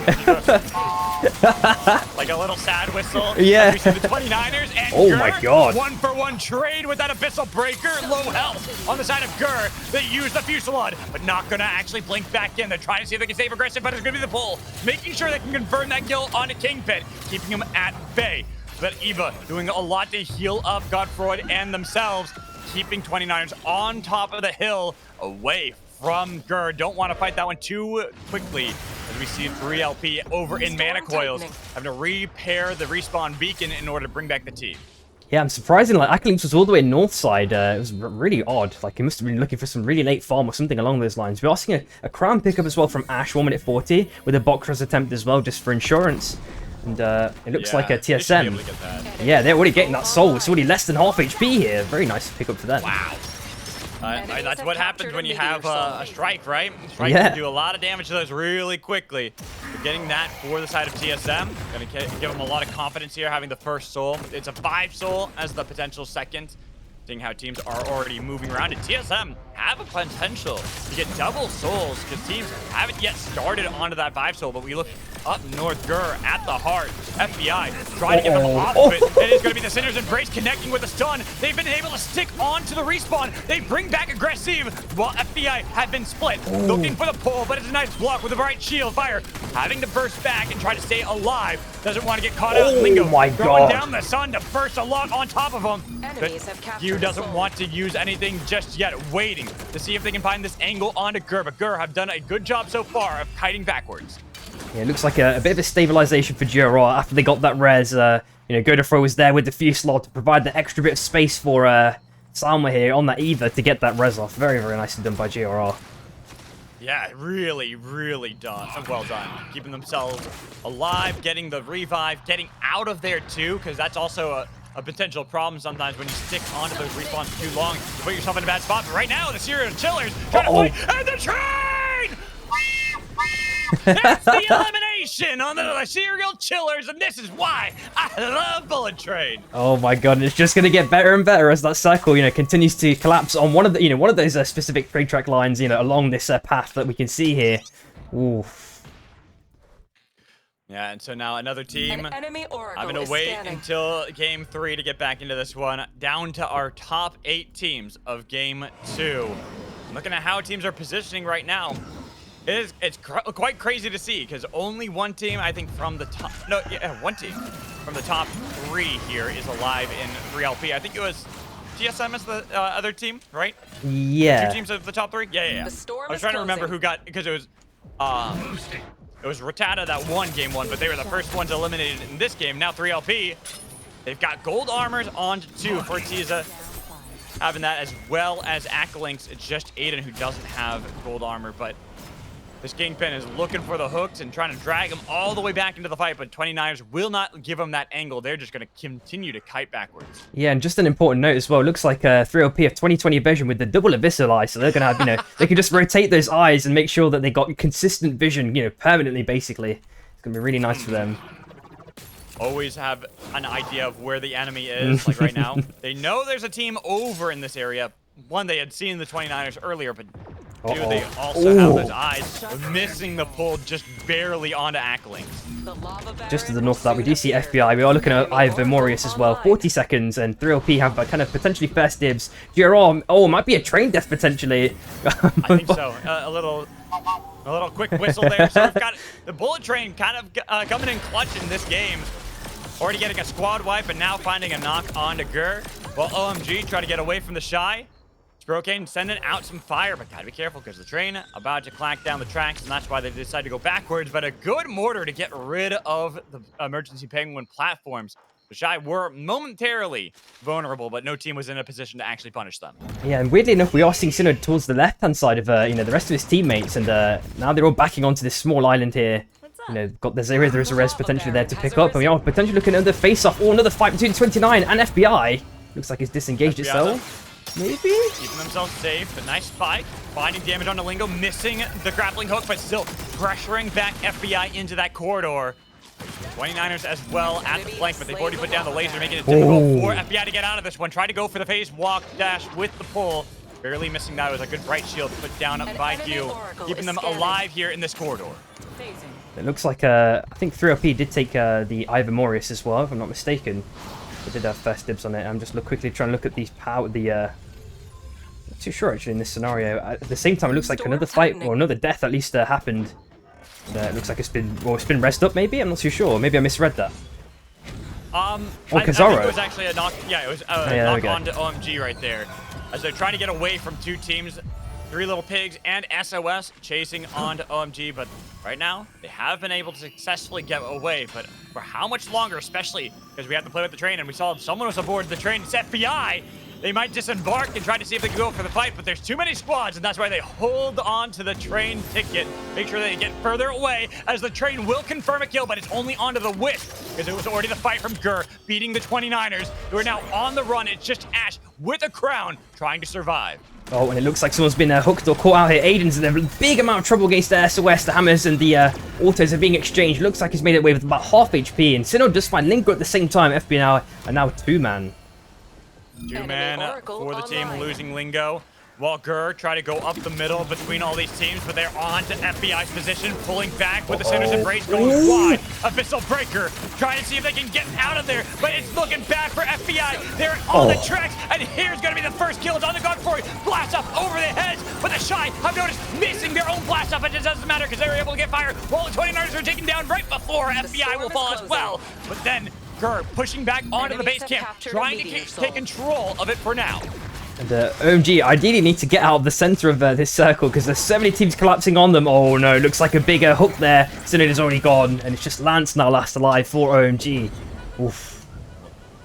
Like a little sad whistle. Yeah. We see the 29ers and Oh Gur, my god. 1-for-1 trade with that Abyssal Breaker. Low health on the side of Gur. They use the Fusillade, but not gonna actually blink back in. They're trying to see if they can stay aggressive, but it's gonna be the pull. Making sure they can confirm that kill onto Kingpin, keeping him at bay. But Eva doing a lot to heal up Godfroy and themselves, keeping 29ers on top of the hill, away from Gur. Don't want to fight that one too quickly, as we see 3LP over in Mana Coils, having to repair the respawn beacon in order to bring back the team. Yeah, I'm surprised. Like, Akalinks was all the way north side. It was really odd. Like, he must have been looking for some really late farm or something along those lines. We are seeing a crown pickup as well from Ash, 1 minute 40, with a box attempt as well, just for insurance. And it looks like a TSM. Yeah, they're already getting that soul. It's already less than half HP here. Very nice pickup for them. Wow. That's what happens when you have a strike, right? Strike can do a lot of damage to those really quickly. But getting that for the side of TSM, gonna give them a lot of confidence here, having the first soul. It's a 5 soul as the potential second. Seeing how teams are already moving around, and TSM have a potential to get double souls, because teams haven't yet started onto that 5 soul, but we look up north, Gur at the heart. FBI trying to get them off of it. It is going to be the Sinner's Embrace connecting with the stun. They've been able to stick onto the respawn. They bring back aggressive while FBI have been split. Looking for the pull, but it's a nice block with a bright shield fire. Having to burst back and try to stay alive. Doesn't want to get caught out. Lingo throwing down the sun to burst a lot on top of him. But Q doesn't want to use anything just yet, waiting to see if they can find this angle onto Gur. But Gur have done a good job so far of kiting backwards. Yeah, it looks like a bit of a stabilization for Jura after they got that res. You know, Godofro was there with the Fusillade to provide the extra bit of space for Salma here on that Eva to get that res off. Very, very nicely done by GRR. Yeah, really, really done. Well done. Keeping themselves alive, getting the revive, getting out of there too, because that's also a potential problem sometimes when you stick onto those respawns for too long. You put yourself in a bad spot. But right now, the serial killers trying to fight, and the train! That's the elimination on the serial killers, and this is why I love Bullet Train. Oh my god, and it's just going to get better and better as that cycle, you know, continues to collapse on one of the, one of those specific trade track lines, along this path that we can see here. Oof. Yeah, and so now another team having to wait scanning until game 3 to get back into this one. Down to our top 8 teams of game 2. Looking at how teams are positioning right now. It's quite crazy to see, because only one team, I think, from the top... No, yeah, one team from the top 3 here is alive in 3LP. I think it was TSM as the other team, right? Yeah. Two teams of the top 3? Yeah. The storm I was is trying to remember closing. who got, because it was Rattata that won game 1, but they were the first ones eliminated in this game. Now 3LP, they've got gold armors on 2 for Tiza. Having that as well as Akalinks. It's just Aiden who doesn't have gold armor, but this Kingpin is looking for the hooks and trying to drag him all the way back into the fight, but 29ers will not give him that angle. They're just going to continue to kite backwards. Yeah, and just an important note as well. Looks like 3LP have 20/20 vision with the double abyssal eye, so they're gonna have, they can just rotate those eyes and make sure that they got consistent vision, permanently. Basically, it's gonna be really nice for them. Always have an idea of where the enemy is. Like right now, they know there's a team over in this area. One, they had seen the 29ers earlier, but two, they also have those eyes missing the pull just barely onto Akalinks. Just to the north of that, we do see FBI. We are looking at Ivor Morius as well. 40 seconds, and 3LP have kind of potentially first dibs. Jerome, might be a train death potentially. I think so. A little quick whistle there. So we've got the bullet train kind of coming in clutch in this game. Already getting a squad wipe, and now finding a knock onto Gur. While OMG try to get away from the Shy. Sprocaine sending out some fire, but gotta be careful because the train about to clack down the tracks, and that's why they decided to go backwards. But a good mortar to get rid of the emergency penguin platforms. The Shy were momentarily vulnerable, but no team was in a position to actually punish them. Yeah, and weirdly enough, we are seeing Synod towards the left-hand side of the rest of his teammates, and now they're all backing onto this small island here. Got the Zero, there is a res potentially there to pick up, and we are potentially looking at another face-off or another fight between 29 and FBI. Looks like it's disengaged itself. Maybe? Keeping themselves safe. A nice spike. Finding damage on the Lingo. Missing the grappling hook, but still pressuring back FBI into that corridor. 29ers as well at the flank, but they've already put down the laser, making it difficult for FBI to get out of this one. Try to go for the phase walk dash with the pull. Barely missing that. It was a good bright shield put down by Q. Keeping them alive here in this corridor. It looks like, I think 3LP did take the Ivor Morius as well, if I'm not mistaken. They did have first dibs on it. I'm just quickly trying to look at these not too sure actually in this scenario. At the same time, it looks like another fight or another death at least happened. It looks like it's been rezzed up. Maybe I'm not too sure. Maybe I misread that. I Kazaro. think it was actually a knock. Yeah, it was a knock onto OMG right there, as they're trying to get away from two teams. 3 Little Pigs and SOS chasing onto OMG, but right now they have been able to successfully get away. But for how much longer, especially because we have to play with the train, and we saw someone was aboard the train. It's FBI. They might disembark and try to see if they can go for the fight, but there's too many squads, and that's why they hold on to the train ticket. Make sure they get further away, as the train will confirm a kill, but it's only onto the Wisp, because it was already the fight from Gur, beating the 29ers, who are now on the run. It's just Ash with a crown, trying to survive. Oh, and it looks like someone's been hooked or caught out here. Aiden's in a big amount of trouble against the SOS. The hammers and the autos are being exchanged. Looks like he's made it away with about half HP, and Sinnoh does find Lingo at the same time. FBI are now 2-man. 2-man for the team, losing Lingo. While Gur try to go up the middle between all these teams, but they're on to FBI's position, pulling back with the Sinner's Embrace going wide. Abyssal Breaker trying to see if they can get out of there, but it's looking bad for FBI. They're on the tracks, and here's going to be the first kill. It's on the guard for it. Blast up over their heads, but the Shy have noticed missing their own blast up, and it doesn't matter because they were able to get fire while the 29ers are taken down right before FBI will fall as well. But then Gur pushing back onto the base camp, trying to take control of it for now. And OMG ideally need to get out of the center of this circle because there's so many teams collapsing on them. Oh no, looks like a bigger hook there. Synod is already gone, and it's just Lance now last alive for OMG. Oof.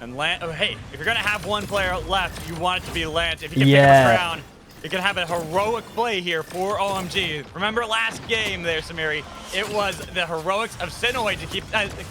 And hey, if you're gonna have one player left, you want it to be Lance. If you can pick up a crown, you can have a heroic play here for OMG. Remember last game there, Samiri? It was the heroics of Sinoid to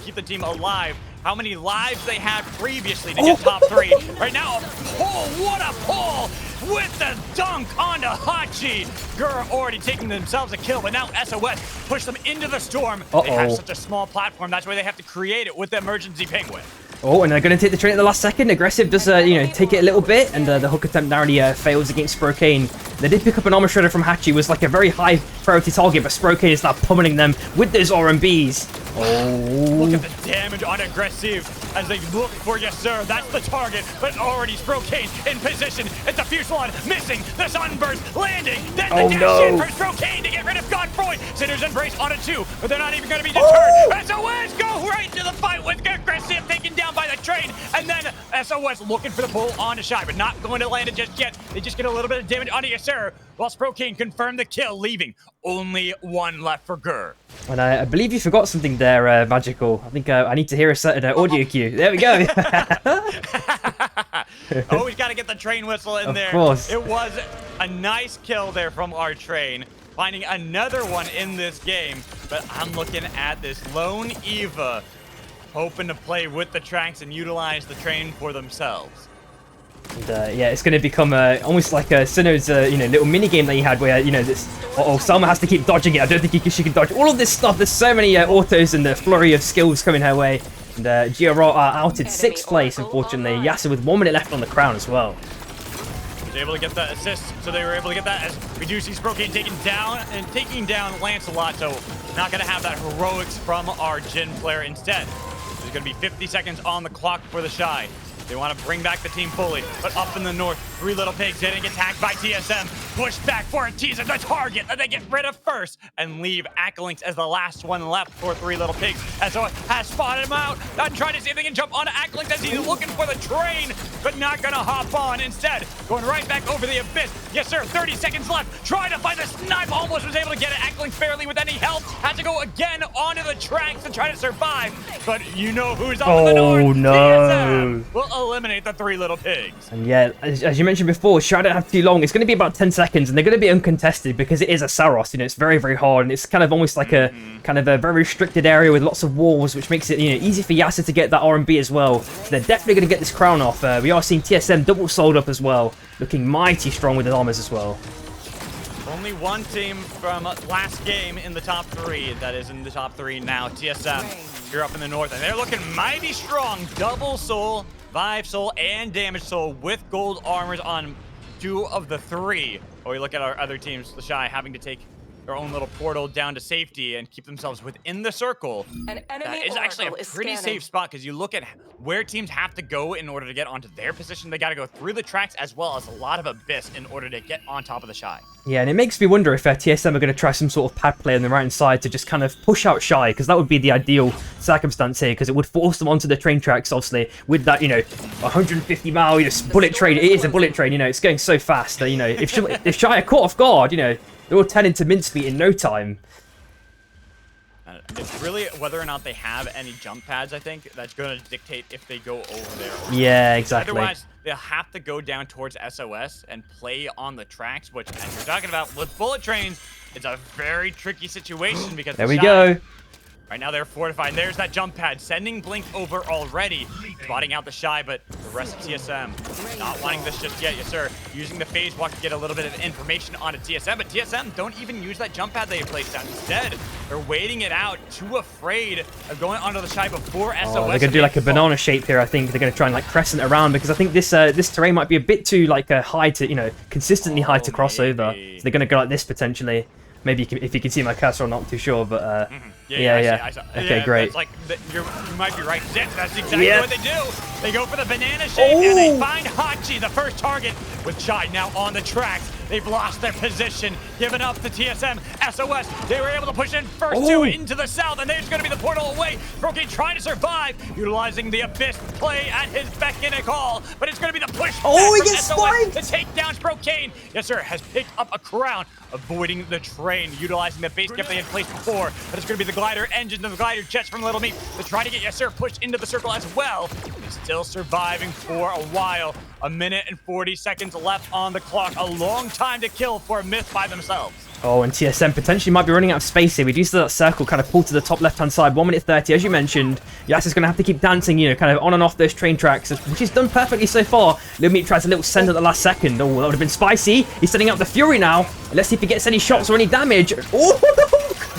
keep the team alive. How many lives they had previously to get top 3. Right now, a pull, what a pull! With the dunk onto Hachi. Gur already taking themselves a kill, but now SOS push them into the storm. They have such a small platform, that's why they have to create it with the emergency penguin. Oh, and they're going to take the train at the last second. Aggressive does, take it a little bit, and the hook attempt narrowly fails against Sprocaine. They did pick up an armor shredder from Hachi, was like a very high priority target, but Sprocaine is now pummeling them with those RMBs. Oh. Look at the damage on Aggressive as they look for Yes Sir. That's the target, but already Sprocaine in position. It's a Fuselon missing. The Sunburst landing. Then the dash in for Sprocaine to get rid of Godfroy. Sinner's Embrace on a 2, but they're not even going to be deterred. SOS go right into the fight with Aggressive taken down by the train. And then SOS looking for the pull onto Shy, but not going to land it just yet. They just get a little bit of damage onto Yes Sir, while Sprocaine confirmed the kill, leaving only one left for Gur. And I believe you forgot something there, Magical. I think I need to hear a certain audio cue. There we go. Always got to get the train whistle in there. Of course. It was a nice kill there from our train, finding another one in this game. But I'm looking at this lone Eva, hoping to play with the tracks and utilize the train for themselves. And, yeah, it's going to become almost like Sinnoh's little mini game that he had where this. Salma has to keep dodging it. I don't think she can dodge all of this stuff. There's so many autos and the flurry of skills coming her way. And GRR are out in 6th place, unfortunately. Yasser with 1 minute left on the crown as well. Was able to get the assist, so they were able to get that as we do see Sprocaine taking down Lancelot. So not going to have that heroics from our Jhin player. Instead, there's going to be 50 seconds on the clock for the Shy. They want to bring back the team fully, but up in the north, 3 Little Pigs getting attacked by TSM. Push back for a teaser, the target that they get rid of first and leave Akalinks as the last one left for 3 Little Pigs. SOS has spotted him out. Not trying to see if they can jump onto Akalinks as he's looking for the train, but not going to hop on. Instead, going right back over the abyss. Yes, sir, 30 seconds left. Trying to find the snipe, almost was able to get it. Akalinks barely with any help. Has to go again onto the tracks to try to survive, but you know who's up in the north. Oh, no. TSM will eliminate the 3 Little Pigs. And yeah, as you mentioned before, Shy don't have too long. It's going to be about 10 seconds, and they're going to be uncontested because it is a Saros. It's very, very hard, and it's kind of almost like a very restricted area with lots of walls, which makes it easy for Yasser to get that R&B as well. So they're definitely going to get this crown off. We are seeing TSM double sold up as well, looking mighty strong with his armors as well. Only one team from last game in the top 3 that is in the top 3 now. TSM here up in the north, and they're looking mighty strong. Double soul, Vive soul, and damage soul with gold armors on 2 of the 3. Or we look at our other teams, the Shy having to take their own little portal down to safety and keep themselves within the circle. An enemy That is actually a pretty safe spot because you look at where teams have to go in order to get onto their position. They got to go through the tracks as well as a lot of abyss in order to get on top of the Shy. Yeah, and it makes me wonder if TSM are going to try some sort of pad play on the right-hand side to just kind of push out Shy, because that would be the ideal circumstance here, because it would force them onto the train tracks, obviously, with that, 150-mile bullet train. It is a bullet train, it's going so fast that, if Shy are caught off guard, they're all turn into mincemeat in no time. It's really whether or not they have any jump pads, I think, that's going to dictate if they go over there. Yeah, exactly. Otherwise, they'll have to go down towards SOS and play on the tracks, which, as you're talking about, with bullet trains, it's a very tricky situation because there we go. Right now they're fortified. There's that jump pad, sending Blink over already, spotting out the Shy, but the rest of TSM not wanting this just yet. Yes, sir. Using the phase walk to get a little bit of information onto TSM, but TSM don't even use that jump pad they placed down. Instead, they're waiting it out, too afraid of going onto the Shy before SOS. They're gonna do like a banana shape here. I think they're gonna try and crescent around because I think this terrain might be a bit too high to consistently high to cross over. So they're gonna go like this potentially. Maybe if you can see my cursor, I'm not too sure, but yeah. I saw. Okay, great. That's you might be right. That's exactly what they do. They go for the banana shape and they find Hachi, the first target, with Chai now on the tracks. They've lost their position, given up to TSM. SOS, they were able to push in first 2 into the south, and there's going to be the portal away. Sprocaine trying to survive, utilizing the Abyss play at his beck and a call, but it's going to be the push he back gets from SOS sniped! to take down Sprocaine. Yes, sir, has picked up a crown, avoiding the train, utilizing the base camp they had placed before, but it's going to be the glider engine and the glider jets from Little Meat to try to get Yes, sir, pushed into the circle as well. He's still surviving for a while. 1 minute and 40 seconds left on the clock. A long time to kill for a Myth by themselves. Oh, and TSM potentially might be running out of space here. We do see that circle kind of pull to the top left-hand side. 1 minute 30, as you mentioned. Yas is going to have to keep dancing, kind of on and off those train tracks, which he's done perfectly so far. Little Meat tries a little send at the last second. Oh, that would have been spicy. He's setting up the Fury now. Let's see if he gets any shots or any damage. Oh,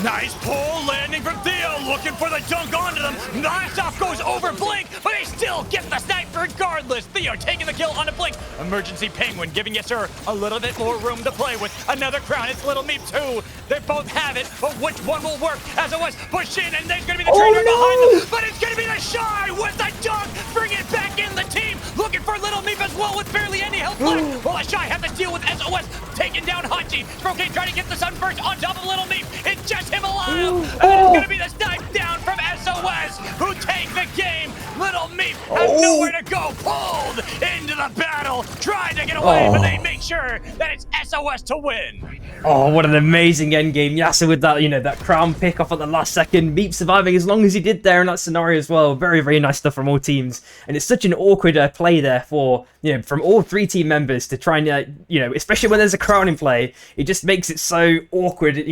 Nice pull, landing from Theo, looking for the dunk onto them. Blast off goes over Blink, but he still gets the snipe regardless. Theo taking the kill onto Blink. Emergency Penguin giving Yasser a little bit more room to play with. Another crown, it's Little Meep too. They both have it, but which one will work? As it was pushed in, and there's gonna be the trainer behind them, but it's gonna be the Shy with the dunk. Bring it back in the team, looking for Little Meep as well with barely any health left. Well, the Shy have to deal with SOS, taking down Hachi. Sprocaine trying to get the Sunburst on top of Little Meep. It's just him alive, and it's gonna be the snipe down from SOS, who take the game. Little Meep has nowhere to go, pulled into the battle, trying to get away, but they make sure that it's SOS to win. Oh, what an amazing endgame. Yasser with that, that crown pick off at the last second. Meep surviving as long as he did there in that scenario as well. Very, very nice stuff from all teams. And it's such an awkward play there for, from all three team members to try and, especially when there's a crown in play. It just makes it so awkward,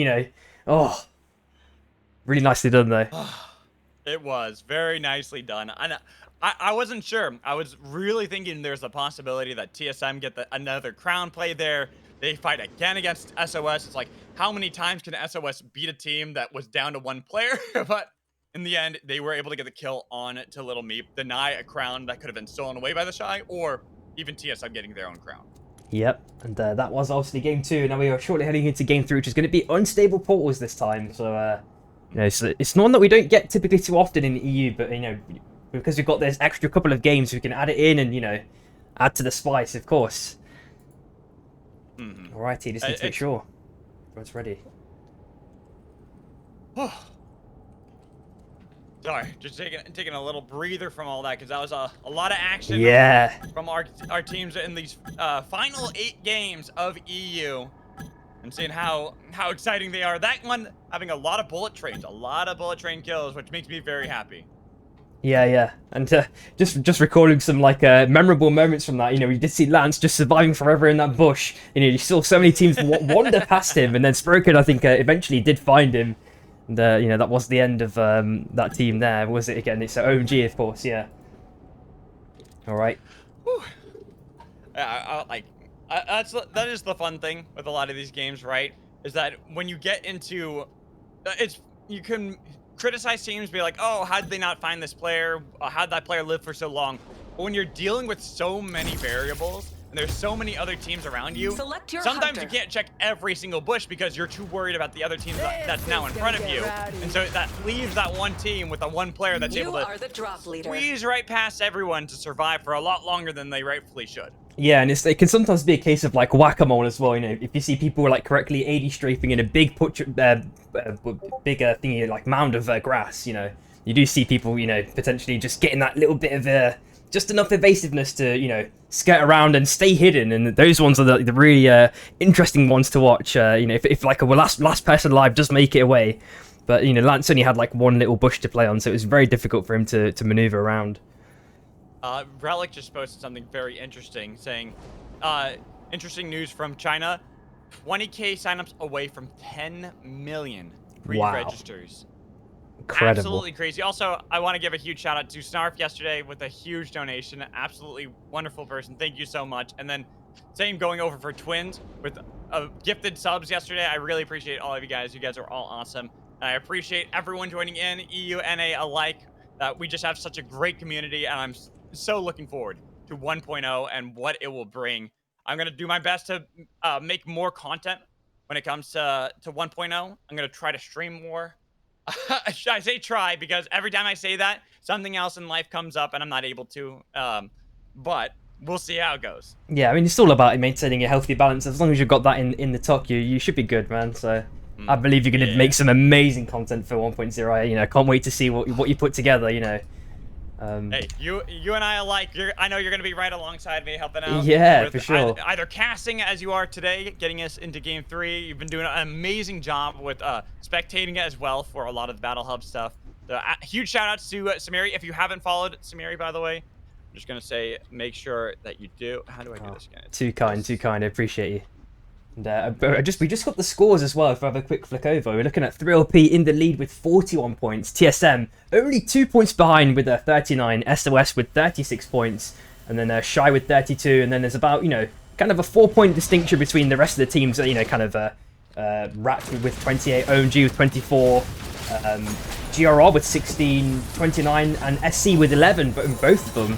Oh, really nicely done though. It was very nicely done. And I wasn't sure. I was really thinking there's a possibility that TSM get another crown play there. They fight again against SOS. It's like, how many times can SOS beat a team that was down to one player? But in the end, they were able to get the kill on to Little Meep, deny a crown that could have been stolen away by the Shy, or even TSM getting their own crown. Yep, and that was obviously game 2. Now we are shortly heading into game 3, which is going to be unstable portals this time. So, it's one that we don't get typically too often in the EU, but, because we've got this extra couple of games, we can add it in and, add to the spice, of course. Alrighty, just need to make sure everyone's ready. Sorry, just taking a little breather from all that, because that was a lot of action from our teams in these final 8 games of EU. And seeing how exciting they are. That one having a lot of bullet train kills, which makes me very happy. Yeah, and just recalling some memorable moments from that. We did see Lance just surviving forever in that bush. You saw so many teams wander past him, and then Sprocaine, I think, eventually did find him. And that was the end of that team there. Was it again? It's OMG, of course. Yeah. All right. That is the fun thing with a lot of these games, right? Is that when you get into you can criticize teams, be like, oh, how did they not find this player? How did that player live for so long? But when you're dealing with so many variables and there's so many other teams around you, sometimes you can't check every single bush because you're too worried about the other team that's now in front of you. And so that leaves that one team with the one player that's able to squeeze right past everyone to survive for a lot longer than they rightfully should. Yeah, and it can sometimes be a case of whack-a-mole as well. If you see people correctly AD strafing in a big bigger thingy mound of grass, you do see people potentially just getting that little bit of just enough evasiveness to skirt around and stay hidden, and those ones are the really interesting ones to watch. If a last person alive does make it away, but Lance only had one little bush to play on, so it was very difficult for him to maneuver around. Relic just posted something very interesting, saying, interesting news from China, 20K signups away from 10 million pre-registers. Incredible. Absolutely crazy. Also, I want to give a huge shout out to Snarf yesterday with a huge donation. Absolutely wonderful person. Thank you so much. And then same going over for Twins with gifted subs yesterday. I really appreciate all of you guys. You guys are all awesome. And I appreciate everyone joining in, EU, NA alike. We just have such a great community, and I'm so looking forward to 1.0 and what it will bring. I'm going to do my best to make more content when it comes to 1.0. I'm going to try to stream more. I say try because every time I say that, something else in life comes up and I'm not able to. But we'll see how it goes. Yeah, I mean, it's all about maintaining a healthy balance. As long as you've got that in the tuck, you should be good, man. So I believe you're going to make some amazing content for 1.0. I can't wait to see what you put together, Hey, you and I alike. I know you're going to be right alongside me, helping out. Yeah, for sure. Either casting as you are today, getting us into Game 3. You've been doing an amazing job with spectating it as well for a lot of the Battle Hub stuff. So, huge shout outs to Samiri. If you haven't followed Samiri, by the way, I'm just going to say make sure that you do. How do I do this again? Too kind. I appreciate you. And we just got the scores as well. If I have a quick flick over, we're looking at 3LP in the lead with 41 points. TSM only 2 points behind with 39. SOS with 36 points, and then Shy with 32. And then there's about kind of a 4-point distinction between the rest of the teams. Rat with 28, OMG with 24, GRR with 16, 29, and SC with 11, but in both of them.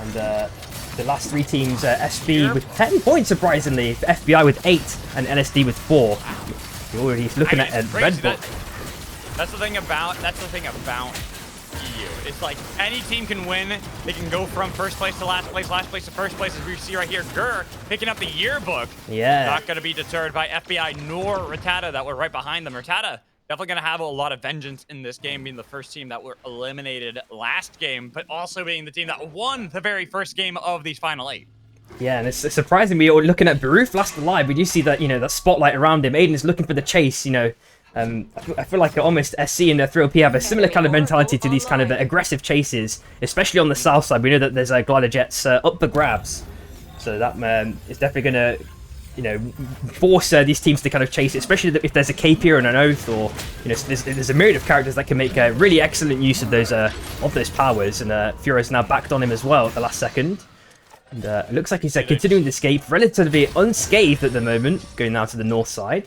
And the last three teams, SB with 10 points, surprisingly, FBI with 8, and NSD with 4. You're already looking at a red book. That's the thing about EU. It's like any team can win. They can go from first place to last place to first place, as we see right here. Gur picking up the yearbook. Yeah. Not going to be deterred by FBI nor Rattata that were right behind them. Rattata definitely going to have a lot of vengeance in this game, being the first team that were eliminated last game, but also being the team that won the very first game of these final 8. Yeah, and it's surprising. We were looking at Baruf last alive. We do see that, that spotlight around him. Aiden is looking for the chase, I feel like almost SC and 3LP have a similar kind of mentality to these kind of aggressive chases, especially on the south side. We know that there's glider jets up for grabs, so that is definitely going to, force these teams to kind of chase it, especially if there's a Capier and an Oath, or there's a myriad of characters that can make really excellent use of those powers. And Furo's now backed on him as well at the last second. And it looks like he's continuing to escape relatively unscathed at the moment, going now to the north side.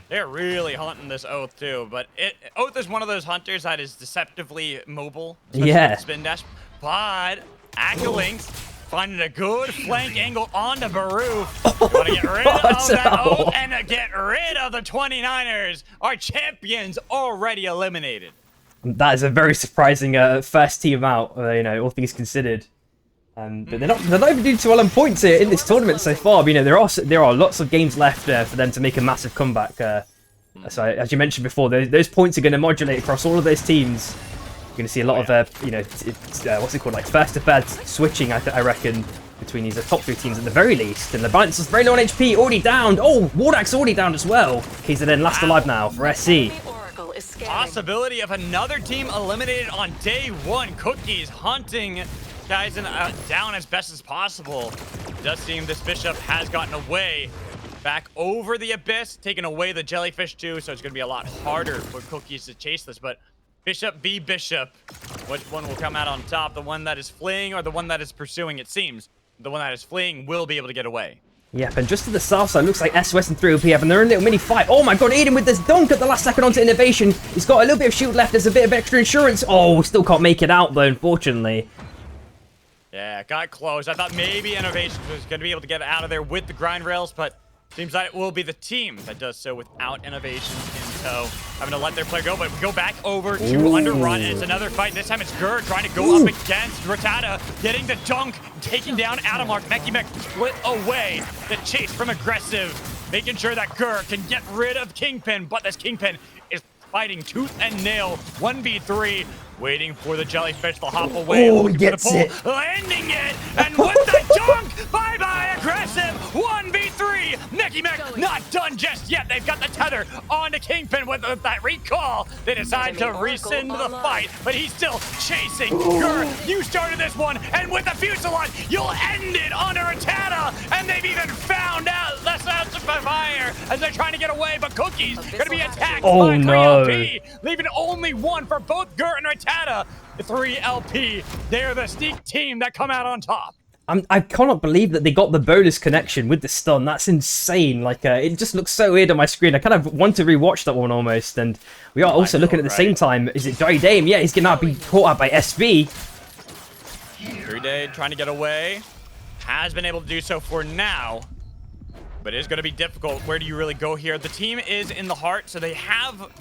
They're really hunting this Oath too, but Oath is one of those hunters that is deceptively mobile, especially with spin dash. But Akalinks finding a good flank angle onto Baruf. You want to get rid of that Oath and get rid of the 29ers. Our champions already eliminated. That is a very surprising first team out, all things considered. But they're not even doing too well on points here in this tournament so far. But, there are lots of games left for them to make a massive comeback. So as you mentioned before, those points are going to modulate across all of those teams. You're going to see a lot of what's it called, like first to third switching. I reckon between these top 3 teams at the very least. And the balance is very low on HP, already downed. Oh, Wardak's already downed as well. He's then last alive now for SC. Possibility of another team eliminated on day 1. Cookies hunting guys down as best as possible. It does seem this Bishop has gotten away back over the abyss, taking away the jellyfish too, so it's going to be a lot harder for Cookies to chase this. But Bishop v Bishop, which one will come out on top? The one that is fleeing or the one that is pursuing? It seems the one that is fleeing will be able to get away. Yep, and just to the south side, looks like SOS and 3OP have, and they're in a little mini fight. Oh my god, Aiden with this dunk at the last second onto Innovation. He's got a little bit of shield left. There's a bit of extra insurance. Oh, still can't make it out though, unfortunately. Yeah, got close. I thought maybe Innovation was going to be able to get out of there with the grind rails, but seems like it will be the team that does so without Innovation in tow. Having to let their player go, but we go back over to Underrun, and it's another fight. This time it's Gur trying to go up against Rattata, getting the dunk, taking down Adamark. Meki Mek split away the chase from Aggressive, making sure that Gur can get rid of Kingpin, but this Kingpin is fighting tooth and nail. 1v3. Waiting for the jellyfish to hop away. Oh, he gets it. Landing it, and with the dunk, bye-bye Aggressive. 1v3. Meki Mek not done just yet. They've got the tether onto Kingpin with that recall. They decide to rescind the fight, but he's still chasing. Gur, you started this one, and with the Fusillade, you'll end it on a Rattata, and they've even found out the sounds of fire as they're trying to get away, but Cookie's gonna be attacked by 3LP, leaving only one for both Gur and Rattata. The 3LP, they're the sneak team that come out on top. I cannot believe that they got the bonus connection with the stun. That's insane. Like, it just looks so weird on my screen. I kind of want to rewatch that one almost. And we are also looking at the same time. Is it Dirty Dame? Yeah, he's going to be caught out by SV. Dirty Dame trying to get away. Has been able to do so for now. But it is going to be difficult. Where do you really go here? The team is in the heart, so they have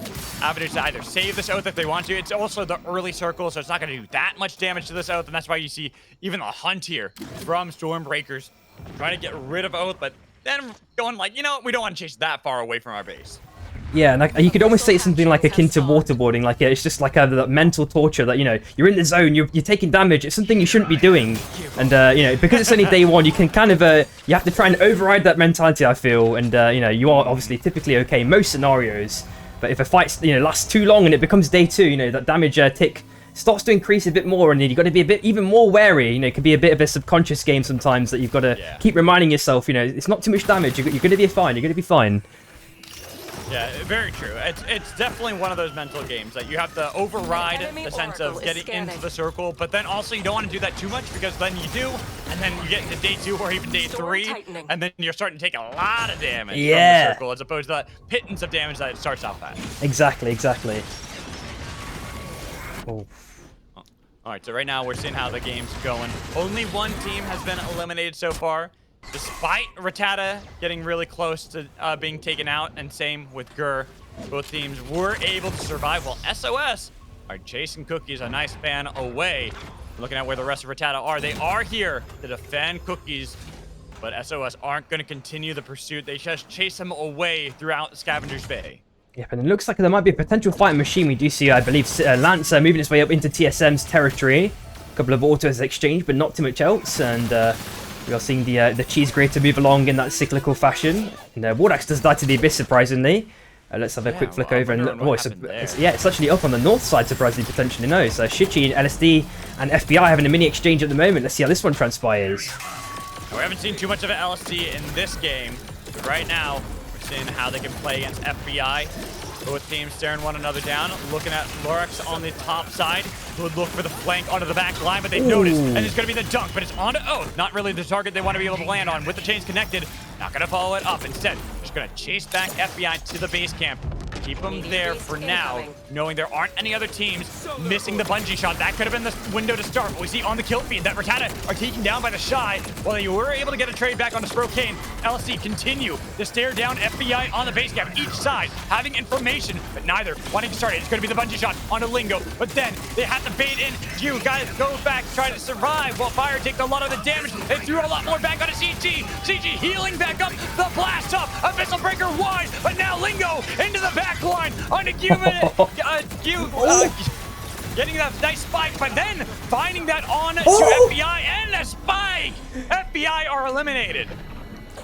avenues to either save this Oath if they want to. It's also the early circle, so it's not going to do that much damage to this Oath, and that's why you see even the hunt here from Stormbreakers trying to get rid of Oath, but then going like, we don't want to chase that far away from our base. Yeah, and you could almost say something like akin to waterboarding. Like, it's just like the mental torture that, you're in the zone, you're taking damage. It's something you shouldn't be doing. And, because it's only day 1, you can kind of, you have to try and override that mentality, I feel. And, you are obviously typically okay in most scenarios. But if a fight, lasts too long and it becomes day 2, that damage tick starts to increase a bit more. And then you've got to be a bit even more wary. It can be a bit of a subconscious game sometimes that you've got to keep reminding yourself, it's not too much damage. You're going to be fine. You're going to be fine. Yeah, very true. It's definitely one of those mental games that you have to override Enemy the sense of oracle is getting scanning. into the circle, but then also you don't want to do that too much because then you do, and then you get into day 2 or even day Storm 3, tightening. and then you're starting to take a lot of damage from Yeah. the circle as opposed to the pittance of damage that it starts off at. Exactly. Oh. All right, so right now we're seeing how the game's going. Only one team has been eliminated so far, despite Rattata getting really close to being taken out, and same with Gur. Both teams were able to survive while SOS are chasing Cookies a nice span away. Looking at where the rest of Rattata are, they are here to defend Cookies, but SOS aren't going to continue the pursuit. They just chase them away throughout Scavenger's Bay. Yep, and it looks like there might be a potential fighting machine. We do see, I believe, Lancer moving its way up into TSM's territory. A couple of autos exchanged, but not too much else. And we are seeing the cheese grater move along in that cyclical fashion. And Wardax does die to the Abyss, surprisingly. Let's have a quick flick over and look. Oh, it's actually up on the north side, surprisingly, potentially. No, so Shichi, LSD, and FBI having a mini exchange at the moment. Let's see how this one transpires. We haven't seen too much of an LSD in this game, but right now we're seeing how they can play against FBI. Both teams staring one another down, looking at Lorax on the top side, who would look for the flank onto the back line, but they've noticed, and it's going to be the dunk, but it's onto Oath. Not really the target they want to be able to land on. With the chains connected, not going to follow it up. Instead, just going to chase back FBI to the base camp. Keep them there for now, knowing there aren't any other teams missing the bungee shot. That could have been the window to start. But we see on the kill feed that Rattata are taken down by the Shy. While they were able to get a trade back onto Sprocaine, LSD continue to stare down FBI on the base camp. Each side having information, but neither wanting to start it. It's going to be the bungee shot onto Lingo. But then they have to bait in. You guys go back, try to survive while Fire takes a lot of the damage. They threw a lot more back onto CG. CG healing back up. The blast up. Abyssal Breaker wide. But now Lingo into the back line onto getting that nice spike, but then finding that on to FBI and a spike. FBI are eliminated.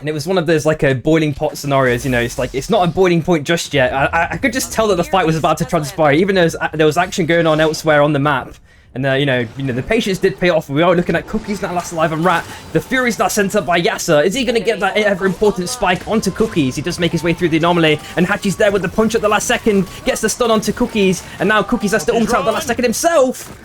And it was one of those like a boiling pot scenarios, you know. It's like it's not a boiling point just yet. I could just tell that the fight was about to transpire, even though there was action going on elsewhere on the map. And you know, the patience did pay off. We are looking at Cookies now last alive and Rat. The Fury's now sent up by Yasser. Is he going to get that ever-important spike onto Cookies? He does make his way through the anomaly, and Hachi's there with the punch at the last second. Gets the stun onto Cookies, and now Cookies has to ult out the last second himself.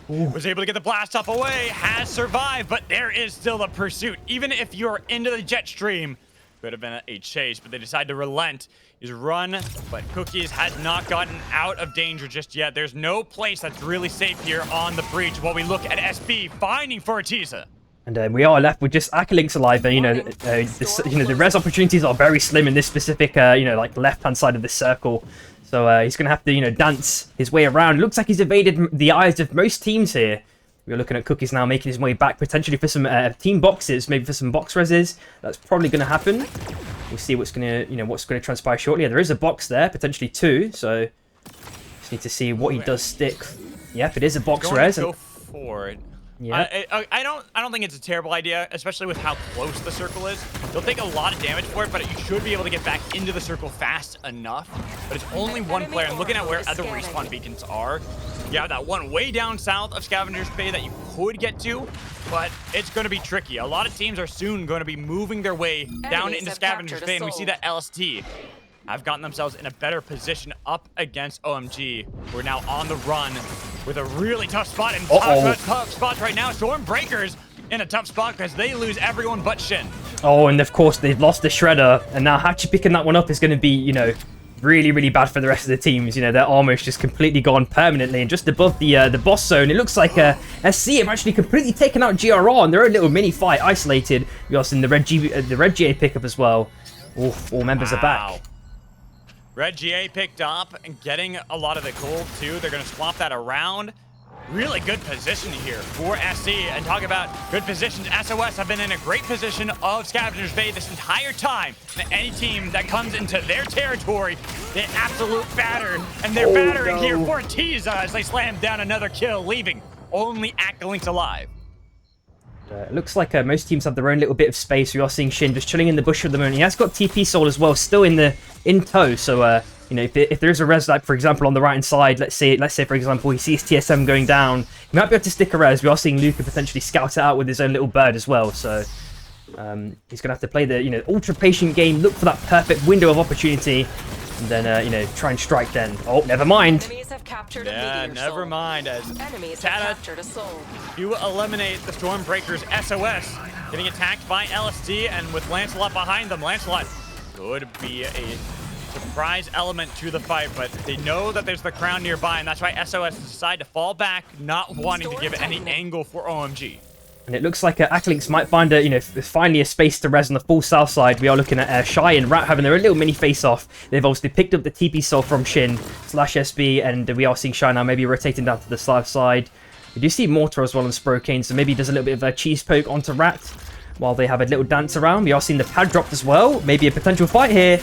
Was able to get the blast up away, has survived, but there is still the pursuit. Even if you're into the jet stream, could have been a chase, but they decide to relent. He's run, but Cookies has not gotten out of danger just yet. There's no place that's really safe here on the breach while we look at SB finding Fortiza. And we are left with just Akalinks alive. And, the res opportunities are very slim in this specific, like left-hand side of the circle. So he's going to have to, dance his way around. Looks like he's evaded the eyes of most teams here. We're looking at Cookies now making his way back, potentially for some team boxes, maybe for some box reses. That's probably going to happen. We'll see what's going to transpire shortly. Yeah, there is a box there, potentially 2. So just need to see what he does stick. Yep, it is a box res. Go for it. Yeah. I don't think it's a terrible idea, especially with how close the circle is. You'll take a lot of damage for it, but you should be able to get back into the circle fast enough. But it's only one player. And looking at where other respawn beacons are, you have that one way down south of Scavenger's Bay that you could get to, but it's going to be tricky. A lot of teams are soon going to be moving their way down into Scavenger's Bay, and we see that LST have gotten themselves in a better position up against OMG. We're now on the run with a really tough spot, and tough spots right now. Stormbreakers in a tough spot because they lose everyone but Shin. Oh, and of course they've lost the Shredder, and now Hachi picking that one up is going to be, really, really bad for the rest of the teams. Their armor's just completely gone permanently, and just above the boss zone, it looks like SC have actually completely taken out GRR, and their own little mini fight isolated. We also in the red GA pickup as well. All members are back. Red GA picked up and getting a lot of the gold too. They're going to swap that around. Really good position here for SC. And talk about good positions. SOS have been in a great position of Scavenger's Bay this entire time. And any team that comes into their territory, they absolute batter. And they're battering here for Tiza as they slam down another kill, leaving only Akalinks alive. It looks like most teams have their own little bit of space. We are seeing Shin just chilling in the bush at the moment. He has got TP Soul as well, still in tow. So if there is a res, like for example on the right hand side, let's say for example he sees TSM going down, he might be able to stick a res. We are seeing Luca potentially scout it out with his own little bird as well. So he's gonna have to play the ultra patient game, look for that perfect window of opportunity. and then, you know, try and strike then. Oh, never mind. Enemies have captured a Yeah, meteor never soul. mind. As Enemies have Tata, captured a soul. you eliminate the Stormbreaker's SOS, getting attacked by LSD, and with Lancelot behind them, Lancelot could be a surprise element to the fight, but they know that there's the crown nearby, and that's why SOS decide to fall back, not wanting to give it any angle for OMG. And it looks like Acklinks might find a, you know, finally a space to res on the full south side. We are looking at Shy and Rat having their little mini face-off. They've obviously picked up the TP soul from Shin / SB, and we are seeing Shy now maybe rotating down to the south side. We do see Mortar as well on Sprocaine, so maybe he does a little bit of a cheese poke onto Rat while they have a little dance around. We are seeing the pad dropped as well. Maybe a potential fight here.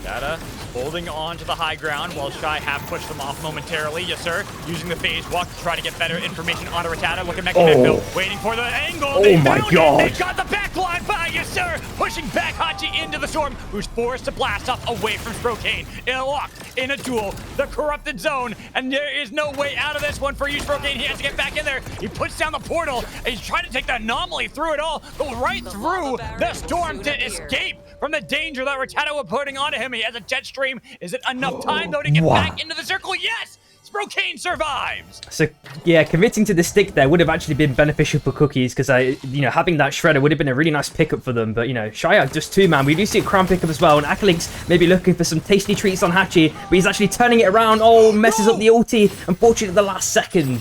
Tata holding on to the high ground while Shy have pushed them off momentarily. Yes, sir. Using the phase walk to try to get better information on Ratata. Looking back at Midfield, waiting for the angle. Oh my God. They got the backline by, yes, sir. Pushing back Hachi into the storm, who's forced to blast off away from Sprocaine. Locked in a duel, the corrupted zone, and there is no way out of this one for you, Sprocaine. He has to get back in there. He puts down the portal, and he's trying to take the anomaly through it all, go right through the storm to escape from the danger that Ratata was putting onto him. He has a jet stream. Is it enough time, though, to get back into the circle? Yes! Sprocaine survives! So, yeah, committing to the stick there would have actually been beneficial for Cookies, because, you know, having that shredder would have been a really nice pickup for them. But, you know, Shy out just 2 man. We do see a crown pickup as well, and Acklinks maybe looking for some tasty treats on Hachi, but he's actually turning it around. Oh, messes up the ulti, unfortunately at the last second.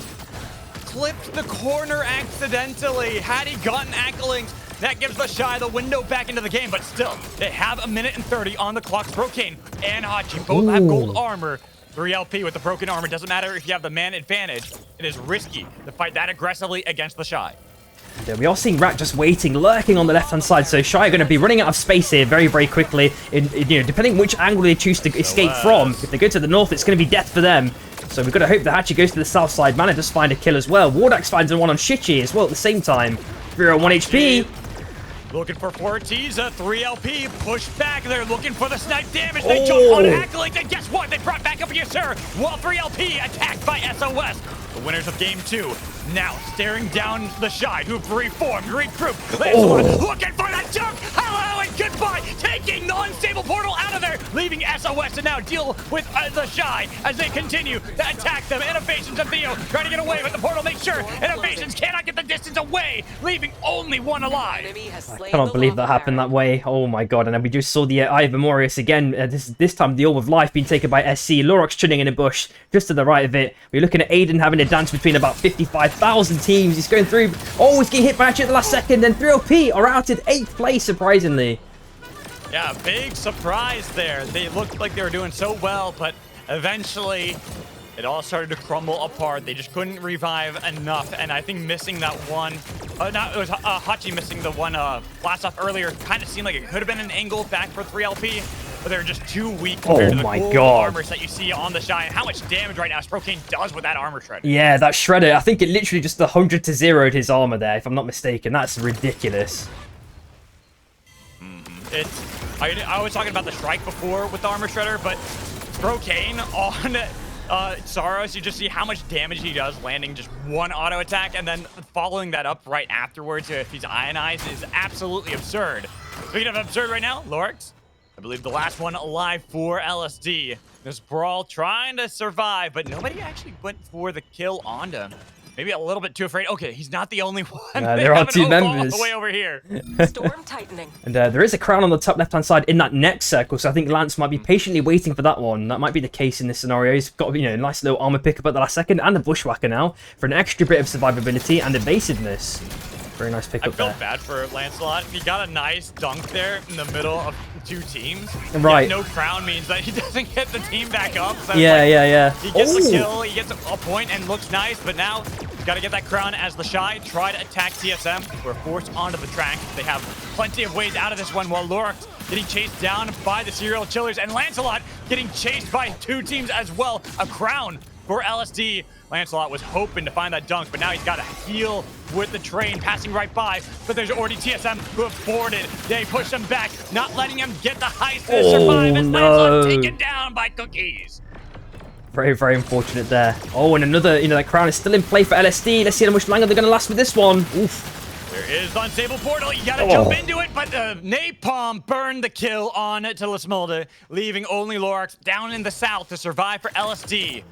Clipped the corner accidentally. Had he gotten Acklinks, that gives the Shy the window back into the game, but still, they have 1:30 on the clock. Sprocaine and Hachi both have gold armor. 3 LP with the broken armor. Doesn't matter if you have the man advantage. It is risky to fight that aggressively against the Shy. And, we are seeing Rat just waiting, lurking on the left-hand side, so Shy are going to be running out of space here very, very quickly. You know, depending which angle they choose to escape from. If they go to the north, it's going to be death for them. So we've got to hope that Hachi goes to the south side. Mana does find a kill as well. Wardax finds one on Shichi as well at the same time. 301 HP. Looking for Fortiza, 3 LP, push back. They're looking for the snipe damage. They jump on Acklinks, and guess what? They brought back up, yes, sir. While 3 LP attacked by SOS. The winners of game 2 now staring down the Shy, who've reformed, regrouped. Looking for that jump. Hello and goodbye. Taking the unstable portal out of there, leaving SOS to now deal with the Shy as they continue to attack them. Innovations of Theo trying to get away, but the portal makes sure Innovations cannot get the distance away, leaving only one alive. I cannot believe that happened that way. Oh my god. And then we just saw the Eye of Memorius again. This time the Orb of Life being taken by SC. Lorox chilling in a bush just to the right of it. We're looking at Aiden having a dance between about 55,000 teams. He's going through. Oh, he's getting hit by Hatchet at the last second. Then 3OP are out in 8th place, surprisingly. Yeah, big surprise there. They looked like they were doing so well, but eventually it all started to crumble apart. They just couldn't revive enough, and I think missing that one, it was Hachi missing the one blast off earlier. Kind of seemed like it could have been an angle back for 3LP, but they're just too weak compared to the cool armors that you see on the Shy. And how much damage right now Sprocaine does with that armor shred. Yeah, that shredder, I think it literally just 100 to 0'd his armor there, if I'm not mistaken. That's ridiculous. I was talking about the strike before with the armor shredder, but Sprocaine on Saros, you just see how much damage he does landing just one auto attack, and then following that up right afterwards if he's ionized is absolutely absurd. Speaking of absurd right now, Lorix, I believe the last one alive for LSD. This Brawl trying to survive, but nobody actually went for the kill on him. Maybe a little bit too afraid. Okay, he's not the only one. There are 2 members. All the way over here. Storm tightening. And there is a crown on the top left-hand side in that next circle, so I think Lance might be patiently waiting for that one. That might be the case in this scenario. He's got, you know, a nice little armor pickup at the last second, and a Bushwhacker now for an extra bit of survivability and evasiveness. Very nice pickup there. I felt bad for Lancelot. He got a nice dunk there in the middle of 2 teams. Right. No crown means that he doesn't get the team back up. So yeah. He gets the kill, he gets a point and looks nice, but now he's got to get that crown as the Shy try to attack TSM. We're forced onto the track. They have plenty of ways out of this one while Lorox getting chased down by the serial killers and Lancelot getting chased by 2 teams as well. A crown for LSD. Lancelot was hoping to find that dunk, but now he's got to heal with the train passing right by. But there's already TSM who have boarded. They push him back, not letting him get the heist to survive as Lancelot taken down by Cookies. Very, very unfortunate there. Oh, and another, you know, that crown is still in play for LSD. Let's see how much longer they're going to last with this one. Oof. There is the unstable portal. You gotta jump into it, but Napalm burned the kill on to Lasmolda, leaving only Lorax down in the south to survive for LSD.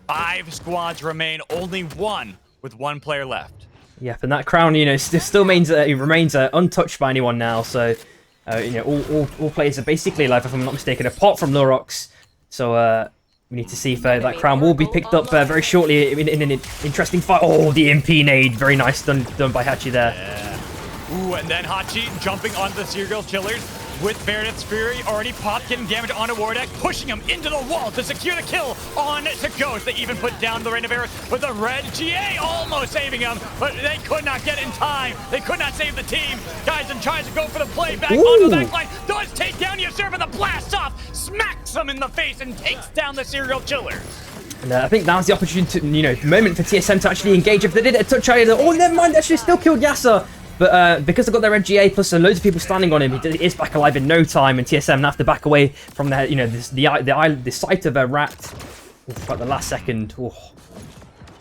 5 squads remain, only 1 with 1 player left. Yep, and that crown, still remains untouched by anyone now. So, all players are basically alive, if I'm not mistaken, apart from Lurox. So, we need to see if that crown will be picked up very shortly in an interesting fight. Oh, the MP nade, very nice done by Hachi there. Yeah. Ooh, and then Hachi jumping onto the serial killers with Meredith's Fury already popped, getting damage onto Wardek, pushing him into the wall to secure the kill on to Ghost. They even put down the Rain of Arrows with the red GA almost saving him, but they could not get in time. They could not save the team. Gaijin tries to go for the playback onto the back line, does take down Usurper, the blast off, smacks him in the face and takes down the serial killers. And I think that was the opportunity, moment for TSM to actually engage. If they did it a touch earlier, oh, never mind, they actually still killed Yasser. But because they've got their red GA plus loads of people standing on him, he is back alive in no time, and TSM have to back away from the the sight of a rat at the last second. Oh.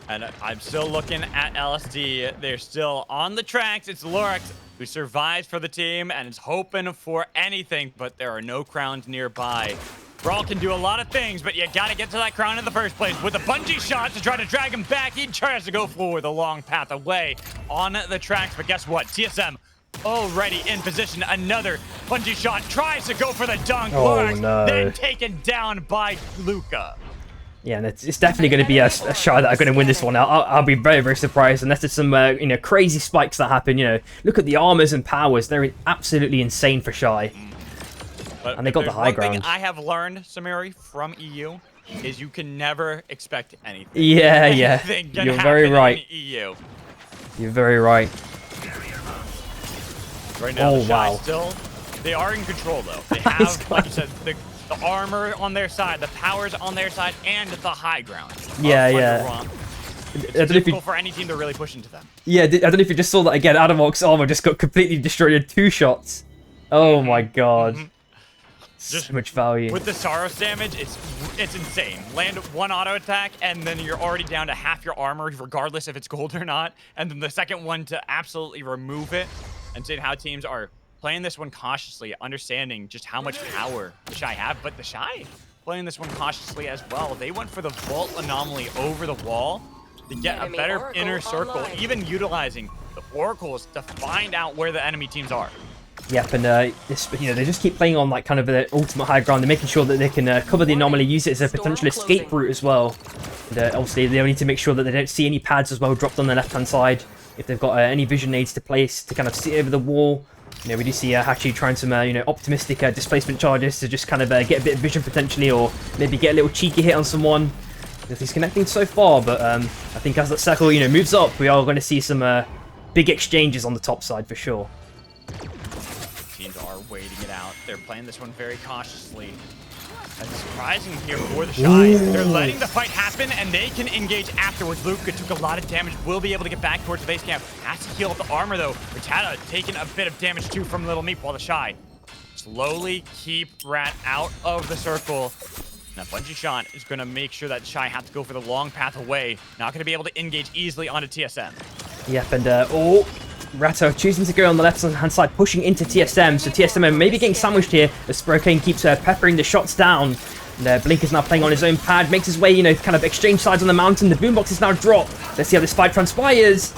And I'm still looking at LSD. They're still on the tracks. It's Lorax who survives for the team and is hoping for anything, but there are no crowns nearby. Brawl can do a lot of things, but you gotta get to that crown in the first place. With a bungee shot to try to drag him back, he tries to go for the long path away on the tracks, but guess what? TSM already in position. Another bungee shot, tries to go for the dunk. Lorax, no. then taken down by Luca. Yeah, and it's definitely going to be a Shy that are going to win this one. I'll be very, very surprised unless there's some crazy spikes that happen. Look at the armors and powers; they're absolutely insane for Shy. But and they got the high ground. One thing I have learned, Samiri, from EU is you can never expect anything. Yeah. You're very right. In EU. You're very right. Right now, oh, wow. They are in control, though. They have, like you said, the armor on their side, the powers on their side, and the high ground. Yeah. It's difficult for any team to really push into them. Yeah, I don't know if you just saw that again. Adamok's armor just got completely destroyed in 2 shots. Oh my god. So much value. With the Saros damage, it's insane. Land 1 auto attack, and then you're already down to half your armor, regardless if it's gold or not. And then the second one to absolutely remove it. And seeing how teams are playing this one cautiously, understanding just how much power the Shy have. But the Shy playing this one cautiously as well. They went for the Vault Anomaly over the wall to get a better inner circle, even utilizing the Oracles to find out where the enemy teams are. Yep, and they just keep playing on like kind of the ultimate high ground. They're making sure that they can cover the anomaly, use it as a potential escape route as well. And, obviously, they need to make sure that they don't see any pads as well dropped on the left-hand side. If they've got any vision aids to place to kind of see over the wall. We do see Hachi trying some optimistic displacement charges to just kind of get a bit of vision potentially, or maybe get a little cheeky hit on someone. He's connecting so far, but I think as that circle moves up, we are going to see some big exchanges on the top side for sure. Teams are waiting it out. They're playing this one very cautiously. And surprising here for the Shy. They're letting the fight happen, and they can engage afterwards. Luca took a lot of damage, will be able to get back towards the base camp. Has to heal up the armor, though. Rattata taking a bit of damage, too, from Little Meep, while the Shy slowly keep Rat out of the circle. Now, Bungee Shot is going to make sure that Shy have to go for the long path away. Not going to be able to engage easily onto TSM. Yep, and Ratto choosing to go on the left-hand side, pushing into TSM. So TSM are maybe getting sandwiched here as Sprocaine keeps peppering the shots down. And, Blink is now playing on his own pad, makes his way, kind of exchange sides on the mountain. The boombox is now dropped. Let's see how this fight transpires.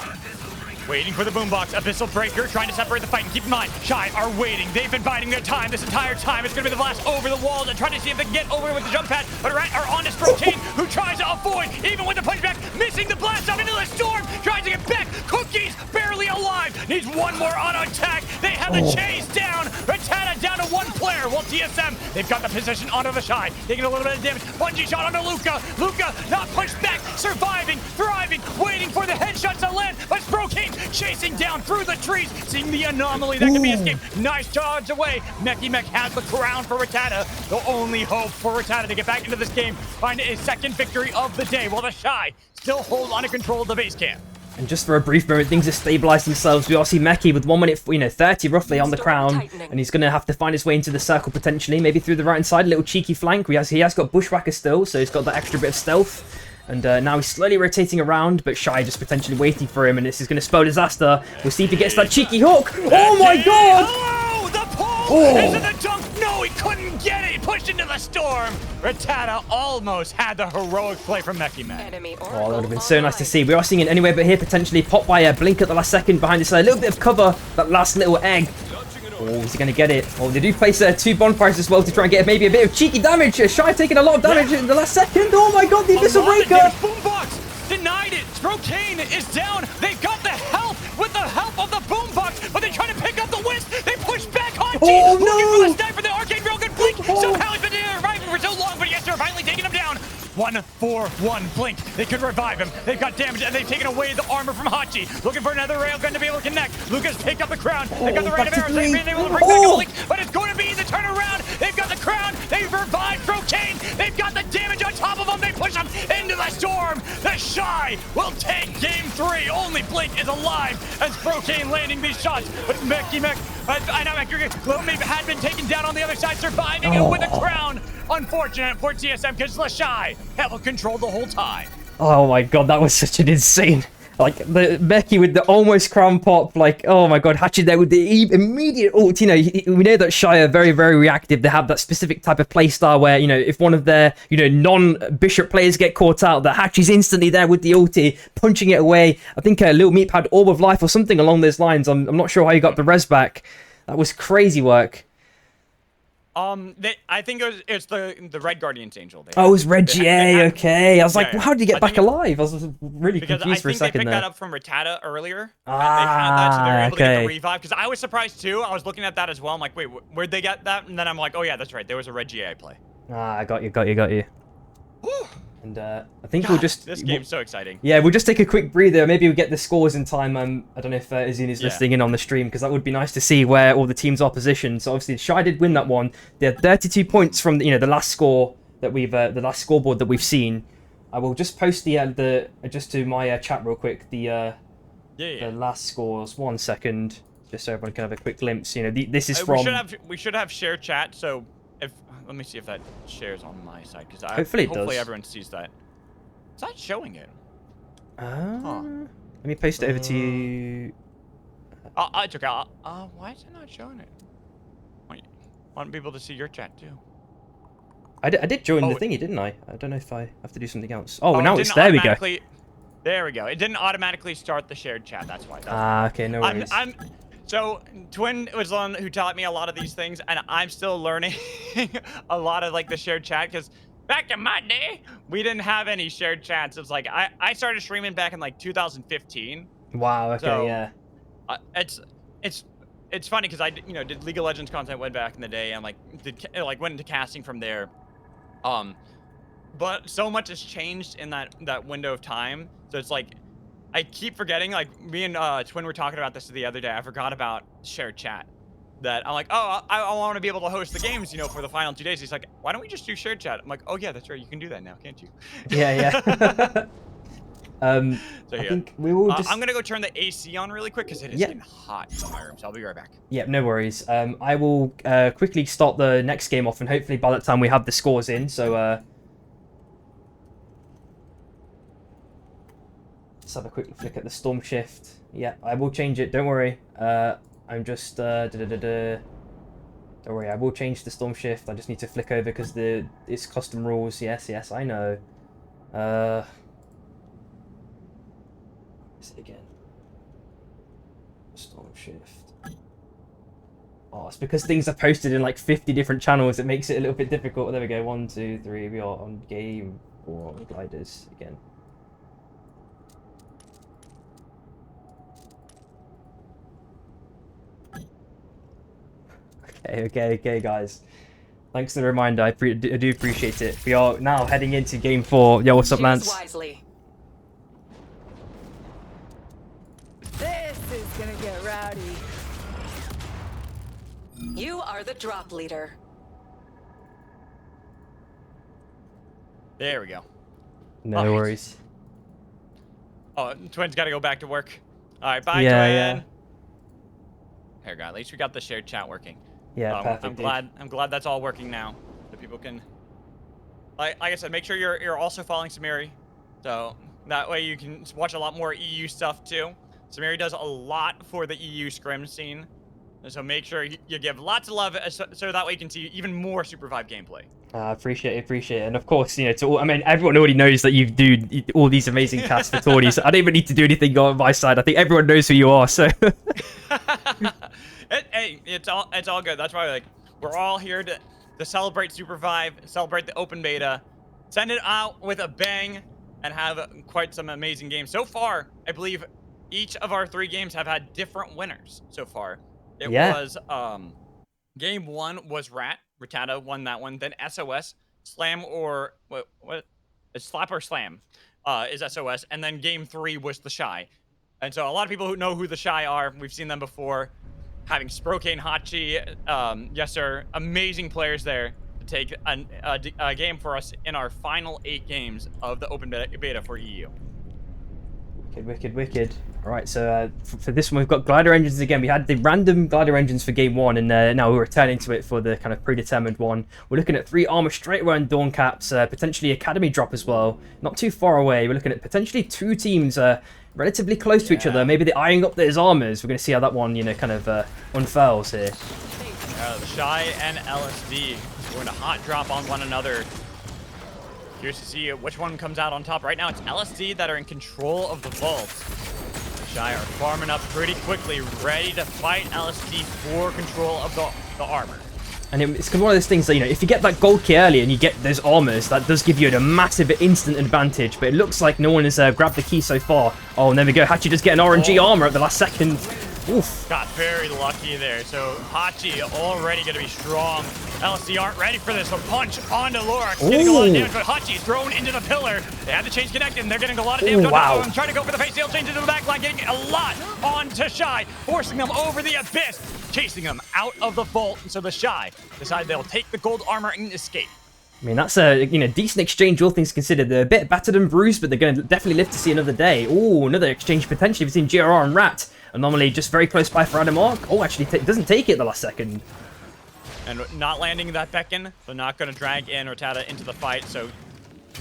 Waiting for the boombox. Abyssal Breaker trying to separate the fight. And keep in mind, Shy are waiting. They've been biding their time this entire time. It's going to be the blast over the walls and trying to see if they can get over with the jump pad. But Rat are on to Sprocaine, who tries to avoid, even with the punchback, missing the blast up into the storm. Tries to get back. Cookies barely alive. Needs one more auto attack. They have the chase down. Rattata down to 1 player. While TSM, they've got the position onto the Shy. Taking a little bit of damage. Bungee shot onto Luca. Luca not punched back. Surviving, thriving, waiting for the headshots to land. But Sprocaine chasing down through the trees, seeing the anomaly that can be escaped. Nice dodge away. Mech has the crown for Rattata. The only hope for Rattata to get back into this game, find his second victory of the day, while the Shy still hold on to control of the base camp. And just for a brief moment, things have stabilized themselves. We all see Meki with 1 minute, 30 roughly on the crown, and he's going to have to find his way into the circle potentially, maybe through the right hand side, a little cheeky flank. He has got Bushwhacker still, so he's got that extra bit of stealth. And now he's slowly rotating around, but Shy just potentially waiting for him, and this is going to spell disaster. We'll see if he gets that cheeky hook. Oh my god! Oh, the pull into the dunk. No, he couldn't get it. He pushed into the storm. Rattata almost had the heroic play from Meki Mek. Enemy Oh, that would have been so nice to see. We are seeing it anywhere but here, potentially popped by a Blink at the last second behind this. A little bit of cover, that last little egg. Oh, is he going to get it? Oh, they do place 2 bonfires as well to try and get maybe a bit of cheeky damage. Shy taking a lot of damage in the last second. Oh my god, the Abyssal Breaker. Boombox denied it. Sprocaine is down. They got the help with the help of the Boombox, but they try to pick up the Wisp. They push back Hachi. Oh, looking no. for the sniper. The Arcane Rail good Blink. Somehow he's been reviving for so long, but yes, they're finally taking him down. 1-4-1 Blink. They could revive him. They've got damage, and they've taken away the armor from Hachi. Looking for another railgun to be able to connect. Lucas picked up the crown. They've got the rate of arrows. They've been able to bring back a Blink, but it's going to be the turnaround. They've got the crown. They've revived Sprocaine. They've got the damage on top of them. They push him into the storm. The Shy will take game 3. Only Blink is alive as Sprocaine landing these shots. But Meki Mek, I know Little Meep had been taken down on the other side, surviving it with a crown. Unfortunate for TSM because the Shy held control the whole time. Oh my god, that was such an insane... Like, the Meki with the almost crown pop, like, oh my god, Hachi there with the immediate ult. You know, we know that Shy are very, very reactive. They have that specific type of playstyle where, you know, if one of their, you know, non-Bishop players get caught out, that Hachi's instantly there with the ulti, punching it away. I think Little Meep had Orb of Life or something along those lines. I'm not sure how he got the res back. That was crazy work. I think it's the Red Guardian's Angel. Oh, it was Red GA, okay. I was like, yeah. how did he get back alive? I was really because confused for a second there. they picked that up from Rattata earlier. Ah, and they had that, so they were able to get okay. the revive. Because I was surprised too. I was looking at that as well. I'm like, wait, where'd they get that? And then I'm like, oh yeah, that's right. There was a Red GA play. Ah, I got you. Whew. And I think God, we'll just... This game's so exciting. Yeah, we'll just take a quick breather. Maybe we'll get the scores in time. I don't know if Izuna's Yeah. listening in on the stream, because that would be nice to see where all the teams are positioned. So obviously, Shy did win that one. They had 32 points from the last score that we've the last scoreboard that we've seen. I will just post the just to my chat real quick the last scores. 1 second, just so everyone can have a quick glimpse. You know, this is from. We should have share chat. So let me see if that shares on my side, because Hopefully hopefully does. everyone sees that. It's not showing it. Let me post it over to you. It's okay. Why is it not showing it? I want people to see your chat too. I did join the thingy, didn't I? I don't know if I have to do something else. Oh, now it's there. We go. There we go. It didn't automatically start the shared chat. That's why. Okay, no worries. So Twin was the one who taught me a lot of these things, and I'm still learning a lot of like the shared chat, because back in my day, we didn't have any shared chats. It's like I started streaming back in like 2015. Wow. Okay. So, yeah. It's funny because I did League of Legends content way back in the day, and went into casting from there. But so much has changed in that window of time. So it's like I keep forgetting. Like me and Twin were talking about this the other day. I forgot about shared chat. That I'm like, oh, I want to be able to host the games, for the final 2 days. He's like, why don't we just do shared chat? I'm like, oh yeah, that's right. You can do that now, can't you? Yeah. I think we will just... I'm gonna go turn the AC on really quick because it is getting hot in my room. So I'll be right back. Yeah, no worries. I will quickly start the next game off, and hopefully by that time we have the scores in. So let's have a quick flick at the Storm Shift. Yeah, I will change it. Don't worry. I'm just don't worry, I will change the Storm Shift. I just need to flick over because it's custom rules. Yes, I know. Is it again? Storm Shift. Oh, it's because things are posted in like 50 different channels. It makes it a little bit difficult. There we go. 1, 2, 3. We are on game 4 on gliders again. Okay, guys. Thanks for the reminder. I do appreciate it. We are now heading into game 4. Yo, what's up, Lance? Wisely. This is gonna get rowdy. You are the drop leader. There we go. No worries. Oh, Twin's got to go back to work. All right, bye, Twin. Yeah. Here, God. At least we got the shared chat working. Yeah, perfect. I'm glad that's all working now, so people can. Like I said, make sure you're also following Samiri. So that way you can watch a lot more EU stuff too. Samiri does a lot for the EU scrim scene. So make sure you give lots of love so that way you can see even more Super Vibe gameplay. Appreciate it. And of course, you know, to all, I mean, everyone already knows that you do all these amazing casts for Tourney, so I don't even need to do anything on my side. I think everyone knows who you are, so. Hey, it's all good. That's why we're all here to celebrate Super Vibe, celebrate the open beta, send it out with a bang, and have quite some amazing games. So far, I believe each of our 3 games have had different winners so far. It was game 1 was Rattata won that one. Then SOS, Slam or what? Slap or Slam is SOS, and then game 3 was the Shy. And so a lot of people who know who the Shy are, we've seen them before. Having Sprocaine, Hachi, yes sir, amazing players there to take a game for us in our final 8 games of the open beta for EU. Wicked. All right, so for this one, we've got glider engines again. We had the random glider engines for game 1, and now we're returning to it for the kind of predetermined one. We're looking at 3 armor straight away and dawn caps, potentially academy drop as well. Not too far away. We're looking at potentially 2 teams relatively close to each other. Maybe they're eyeing up those armors. We're going to see how that one, you know, kind of unfurls here. The Shy and LSD going to hot drop on one another. Curious to see which one comes out on top. Right now, it's LSD that are in control of the vault. The Shy are farming up pretty quickly, ready to fight LSD for control of the armor. And it's one of those things that, you know, if you get that gold key early and you get those armors, that does give you a massive instant advantage. But it looks like no one has grabbed the key so far. Oh, and there we go. Hachi just getting RNG armor at the last second. Oof. Got very lucky there. So Hachi already going to be strong. LSD aren't ready for this. A punch onto Lorax, getting a lot of damage, but Hachi's thrown into the pillar. They had the chains connected, and they're getting a lot of damage. Wow. I'm trying to go for the face sail change into the back line, getting a lot onto Shy, forcing them over the abyss, chasing them out of the vault. And so the Shy decide they'll take the gold armor and escape. I mean, that's a decent exchange, all things considered. They're a bit battered and bruised, but they're going to definitely live to see another day. Oh, another exchange potentially between GRR and Rat. Anomaly just very close by for Adamark. Oh, actually doesn't take it at the last second. And not landing that beacon, so not going to drag in Rattata into the fight. So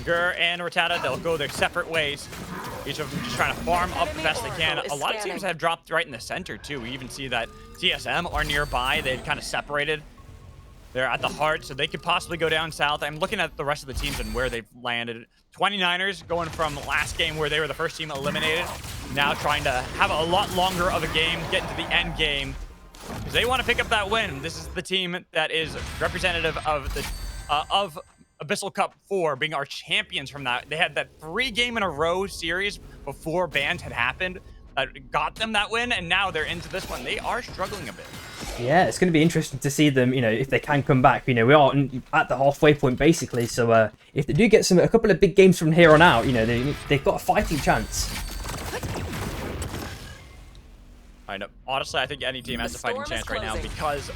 Gur and Rattata, they'll go their separate ways. Each of them just trying to farm up the best they can. A lot of teams have dropped right in the center, too. We even see that TSM are nearby. They've kind of separated. They're at the heart, so they could possibly go down south. I'm looking at the rest of the teams and where they've landed. 29ers going from last game where they were the first team eliminated, now trying to have a lot longer of a game, get into the end game, because they want to pick up that win. This is the team that is representative of the of Abyssal Cup 4, being our champions from that. They had that 3-game-in-a-row series before bans had happened that got them that win, and now they're into this one. They are struggling a bit. Yeah, it's going to be interesting to see them, you know, if they can come back. You know, we are at the halfway point, basically, so if they do get a couple of big games from here on out, you know, they've got a fighting chance. I know. Honestly, I think any team has a fighting chance right now because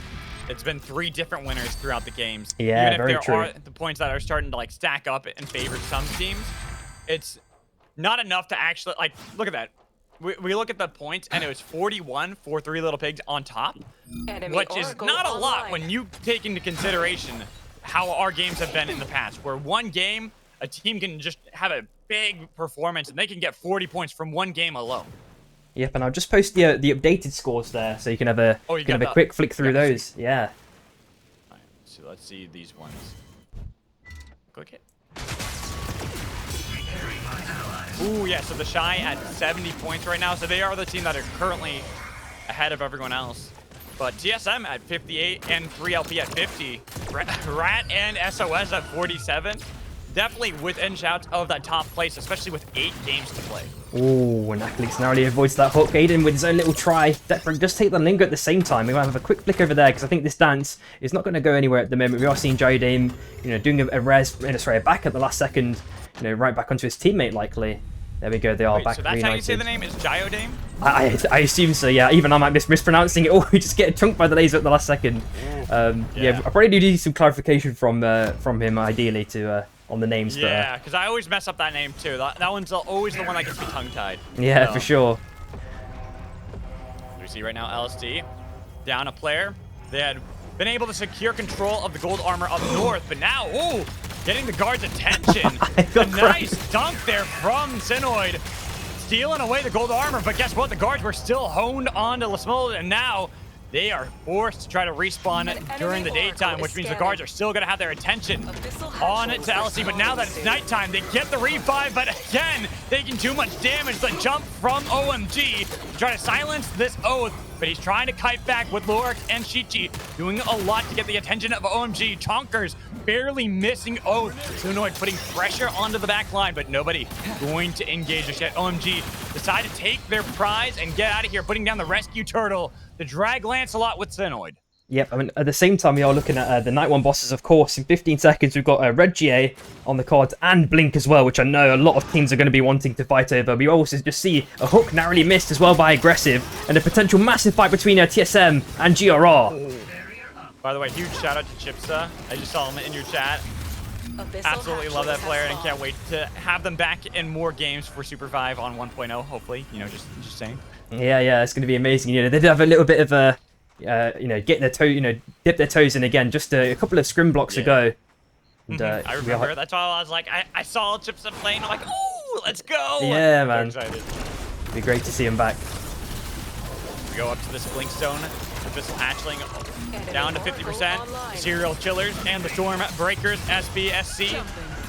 it's been 3 different winners throughout the games. Yeah, even if very there true. are the points that are starting to, like, stack up in favor of some teams, it's not enough to actually, like, look at that. We look at the points, and it was 41 for 3 Little Pigs on top, which is not a lot when you take into consideration how our games have been in the past, where one game, a team can just have a big performance, and they can get 40 points from one game alone. Yep, and I'll just post the updated scores there, so you can have a quick flick through those. Yeah. All right, so let's see these ones. Click it. Ooh, yeah, so the Shy at 70 points right now. So they are the team that are currently ahead of everyone else. But TSM at 58 and 3LP at 50. Rat and SOS at 47. Definitely within shouts of that top place, especially with 8 games to play. Ooh, and Acklix narrowly avoids that hook. Aiden with his own little try. Deathbrook does take the Lingo at the same time. We might have a quick flick over there because I think this dance is not going to go anywhere at the moment. We are seeing Gyodame, you know, doing a back at the last second, you know, right back onto his teammate likely. There we go, they are Wait, back so that's reunited. how you say the name? Is Gyodame? I assume so, yeah. Even I might be mispronouncing it. Oh, we just get chunked by the laser at the last second. Yeah, I probably do need some clarification from him, ideally, to on the names. Yeah, because I always mess up that name, too. That one's always the one that gets me tongue-tied. Yeah, so. for sure. We see right now LSD down a player. They had been able to secure control of the gold armor up north, but now, ooh, getting the guard's attention. A nice dunk there from Sinoid, stealing away the gold armor, but guess what? The guards were still honed onto Lasmolda, and now they are forced to try to respawn during the daytime, which means the guards are still going to have their attention on it to LSD. But now that it's nighttime, they get the revive, but again, taking too much damage. The jump from OMG to try to silence this Oath, but he's trying to kite back with Lorax and Shichi, doing a lot to get the attention of OMG. Chonkers barely missing Oath. Sunoid putting pressure onto the back line, but nobody going to engage just yet. OMG decide to take their prize and get out of here, putting down the rescue turtle to drag Lancelot with Sinoid. Yep, I mean, at the same time, we are looking at the Night 1 bosses, of course. In 15 seconds, we've got Red GA on the cards and Blink as well, which I know a lot of teams are going to be wanting to fight over. We also just see a hook narrowly missed as well by Aggressive, and a potential massive fight between TSM and GRR. By the way, huge shout out to Chipsa. I just saw him in your chat. Absolutely love that player and can't wait to have them back in more games for Super 5 on 1.0, hopefully. You know, just saying. Yeah, it's going to be amazing. You know, they did have a little bit of a, you know, get their toe, you know, dip their toes in again just a couple of scrim blocks ago. And, I remember. That's why I was like, I saw Chipsa playing. I'm like, oh, let's go. Yeah, man. I'm excited. It'd be great to see him back. We go up to this Blinkstone. The Bissell Hatchling down to 50%. Serial Killers and the Storm Breakers, SB, SC.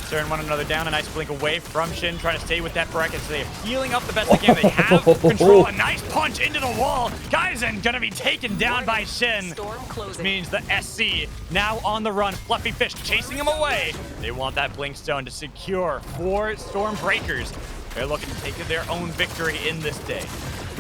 Staring one another down, a nice blink away from Shin, trying to stay with that bracket, so they are healing up the best they can. They have control, a nice punch into the wall. Gaizen gonna be taken down by Shin, which means the SC now on the run. Fluffy Fish chasing him away. They want that Blinkstone to secure 4 Storm Breakers. They're looking to take their own victory in this day.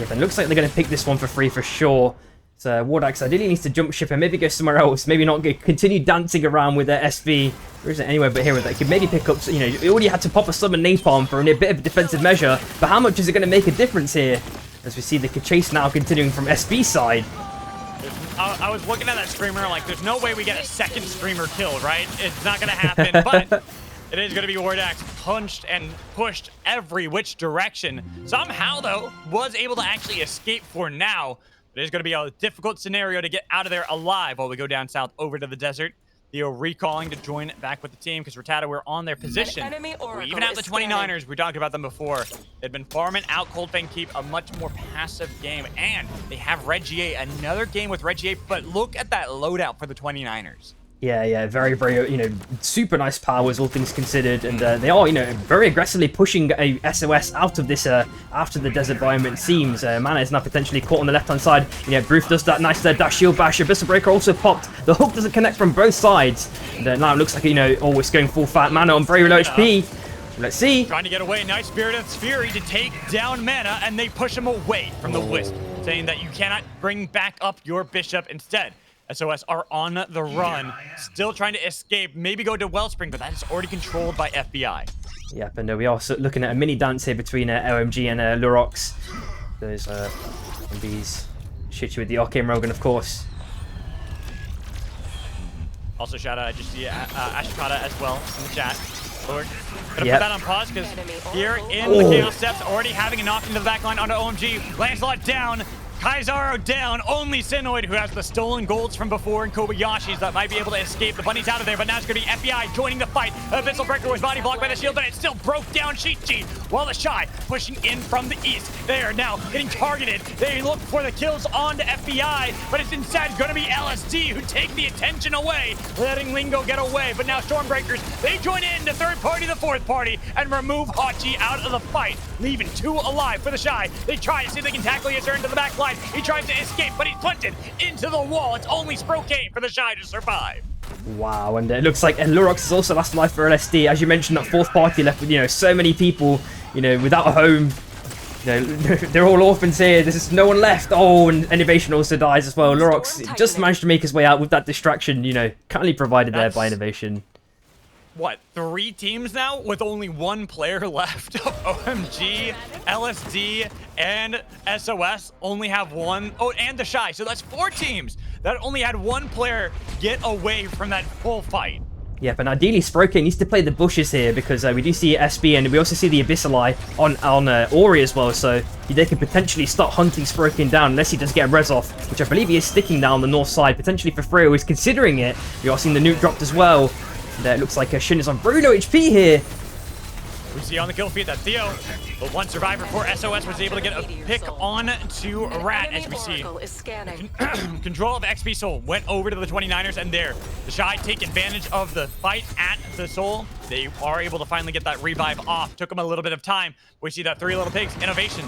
Yep, and looks like they're gonna pick this one for free for sure. So Wardax ideally needs to jump ship and maybe go somewhere else. Maybe not continue dancing around with their SV. There isn't anywhere but here where they could maybe pick up, you know, you already had to pop a summon napalm for a bit of a defensive measure. But how much is it going to make a difference here? As we see the chase now continuing from SB side. I was looking at that Screamer like, there's no way we get a second Screamer kill, right? It's not going to happen, but it is going to be Wardax punched and pushed every which direction. Somehow, though, was able to actually escape for now. It is going to be a difficult scenario to get out of there alive while we go down south over to the desert. Theo recalling to join back with the team because Rattata were on their position. We even have the 29ers. We talked about them before. They've been farming out Cold Fang Keep, a much more passive game. And they have Red GA, another game with Red GA. But look at that loadout for the 29ers. Yeah, very, you know, super nice powers, all things considered, and they are, you know, very aggressively pushing a SOS out of this, after the desert biome, it seems. Mana is now potentially caught on the left-hand side. You know, Bruce does that nice dash shield bash. Abyssal Breaker also popped. The hook doesn't connect from both sides. And now it looks like, you know, it's going full fat. Mana on very low HP. Let's see. Trying to get away. Nice Spirit of Fury to take down Mana, and they push him away from the Wisp, saying that you cannot bring back up your Bishop instead. SOS are on the run, still trying to escape, maybe go to Wellspring, but that is already controlled by FBI. Yep, and we are looking at a mini dance here between OMG and Lurox. Those zombies shit you with the Arcane Rogan, of course. Also, shout out, I just see Ashikata as well in the chat. Lord. Gonna put that on pause because here in the Chaos Steps, already having a knock into the back line onto OMG. Lancelot down. Kaizaro down, only Sinoid who has the stolen golds from before and Kobayashi's that might be able to escape. The bunny's out of there, but now it's going to be FBI joining the fight. Abyssal Breaker was body blocked by the shield, but it still broke down Shichi. While the Shy pushing in from the east. They are now getting targeted. They look for the kills onto FBI, but it's instead going to be LSD who take the attention away, letting Lingo get away. But now Stormbreakers, they join in the third party, the fourth party, and remove Hachi out of the fight, leaving 2 alive for the Shy. They try to see if they can tackle Yasser into the back line. He tries to escape, but he's punted into the wall. It's only Sprocaine for the Shy to survive. Wow, and it looks like Lurox is also last alive for LSD. As you mentioned, that fourth party left with, you know, so many people, you know, without a home. You know, they're all orphans here. There's no one left. Oh, and Innovation also dies as well. Lurox just managed to make his way out with that distraction, you know, kindly provided there by Innovation. What, 3 teams now with only 1 player left? OMG, LSD, and SOS only have 1. Oh, and the Shy. So that's 4 teams that only had 1 player get away from that full fight. Yep, and ideally Sprocaine needs to play the bushes here because we do see SB and we also see the Abyssal Eye on Ori as well, so they could potentially start hunting Sprocaine down unless he does get a res off, which I believe he is sticking down the north side, potentially for free, or is considering it. We are seeing the nuke dropped as well. And it looks like Shin is on Bruno HP here. We see on the kill feed that Theo, the one survivor for SOS, was able to get a pick on to Rat, as we see. Control of XP Soul went over to the 29ers, and there, the Shy take advantage of the fight at the Soul. They are able to finally get that revive off. Took them a little bit of time. We see that Three Little Pigs innovation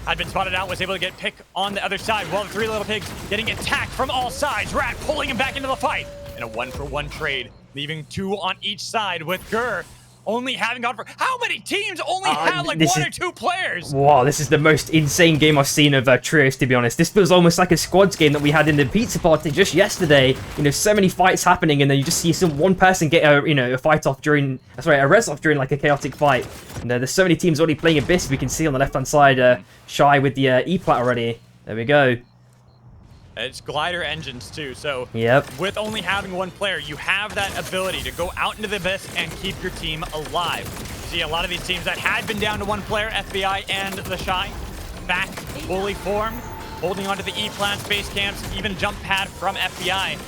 had been spotted out, was able to get pick on the other side, while the Three Little Pigs getting attacked from all sides. Rat pulling him back into the fight in a 1-for-1 trade, leaving 2 on each side, with Gur only having gone for how many teams only have like 1 or 2 players? Wow, this is the most insane game I've seen of trios, to be honest. This feels almost like a squads game that we had in the pizza party just yesterday. You know, so many fights happening, and then you just see one person get a fight off during, a res off during like a chaotic fight. And there's so many teams already playing Abyss. We can see on the left hand side, Shy with the E-plat already. There we go. It's glider engines too, so yep. With only having 1 player, you have that ability to go out into the abyss and keep your team alive. See, a lot of these teams that had been down to 1 player, FBI and the Shy, back fully formed, holding onto the E-plants, base camps, even jump pad from FBI.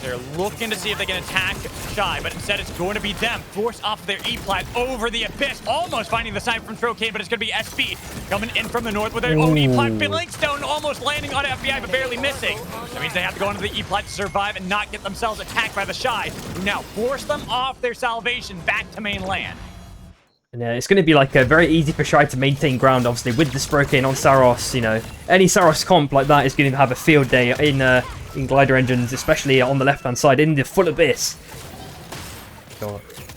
They're looking to see if they can attack Shy, but instead it's going to be them. Force off their E-plat over the abyss, almost finding the snipe from Sprocaine, but it's going to be SB coming in from the north with their own E-plat. Blink-stone almost landing on FBI, but barely missing. That means they have to go into the E-plat to survive and not get themselves attacked by the Shy, who now force them off their salvation back to mainland. And it's going to be like very easy for Shy to maintain ground, obviously, with the Sprocaine on Saros. You know, any Saros comp like that is going to have a field day in glider engines, especially on the left-hand side in the full abyss.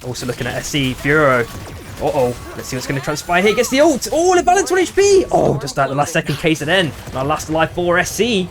Also looking at SC Bureau. Let's see what's going to transpire here. Gets the ult. Oh, the balance 1 HP. Oh, just at the last second case it in. Now last alive for SC.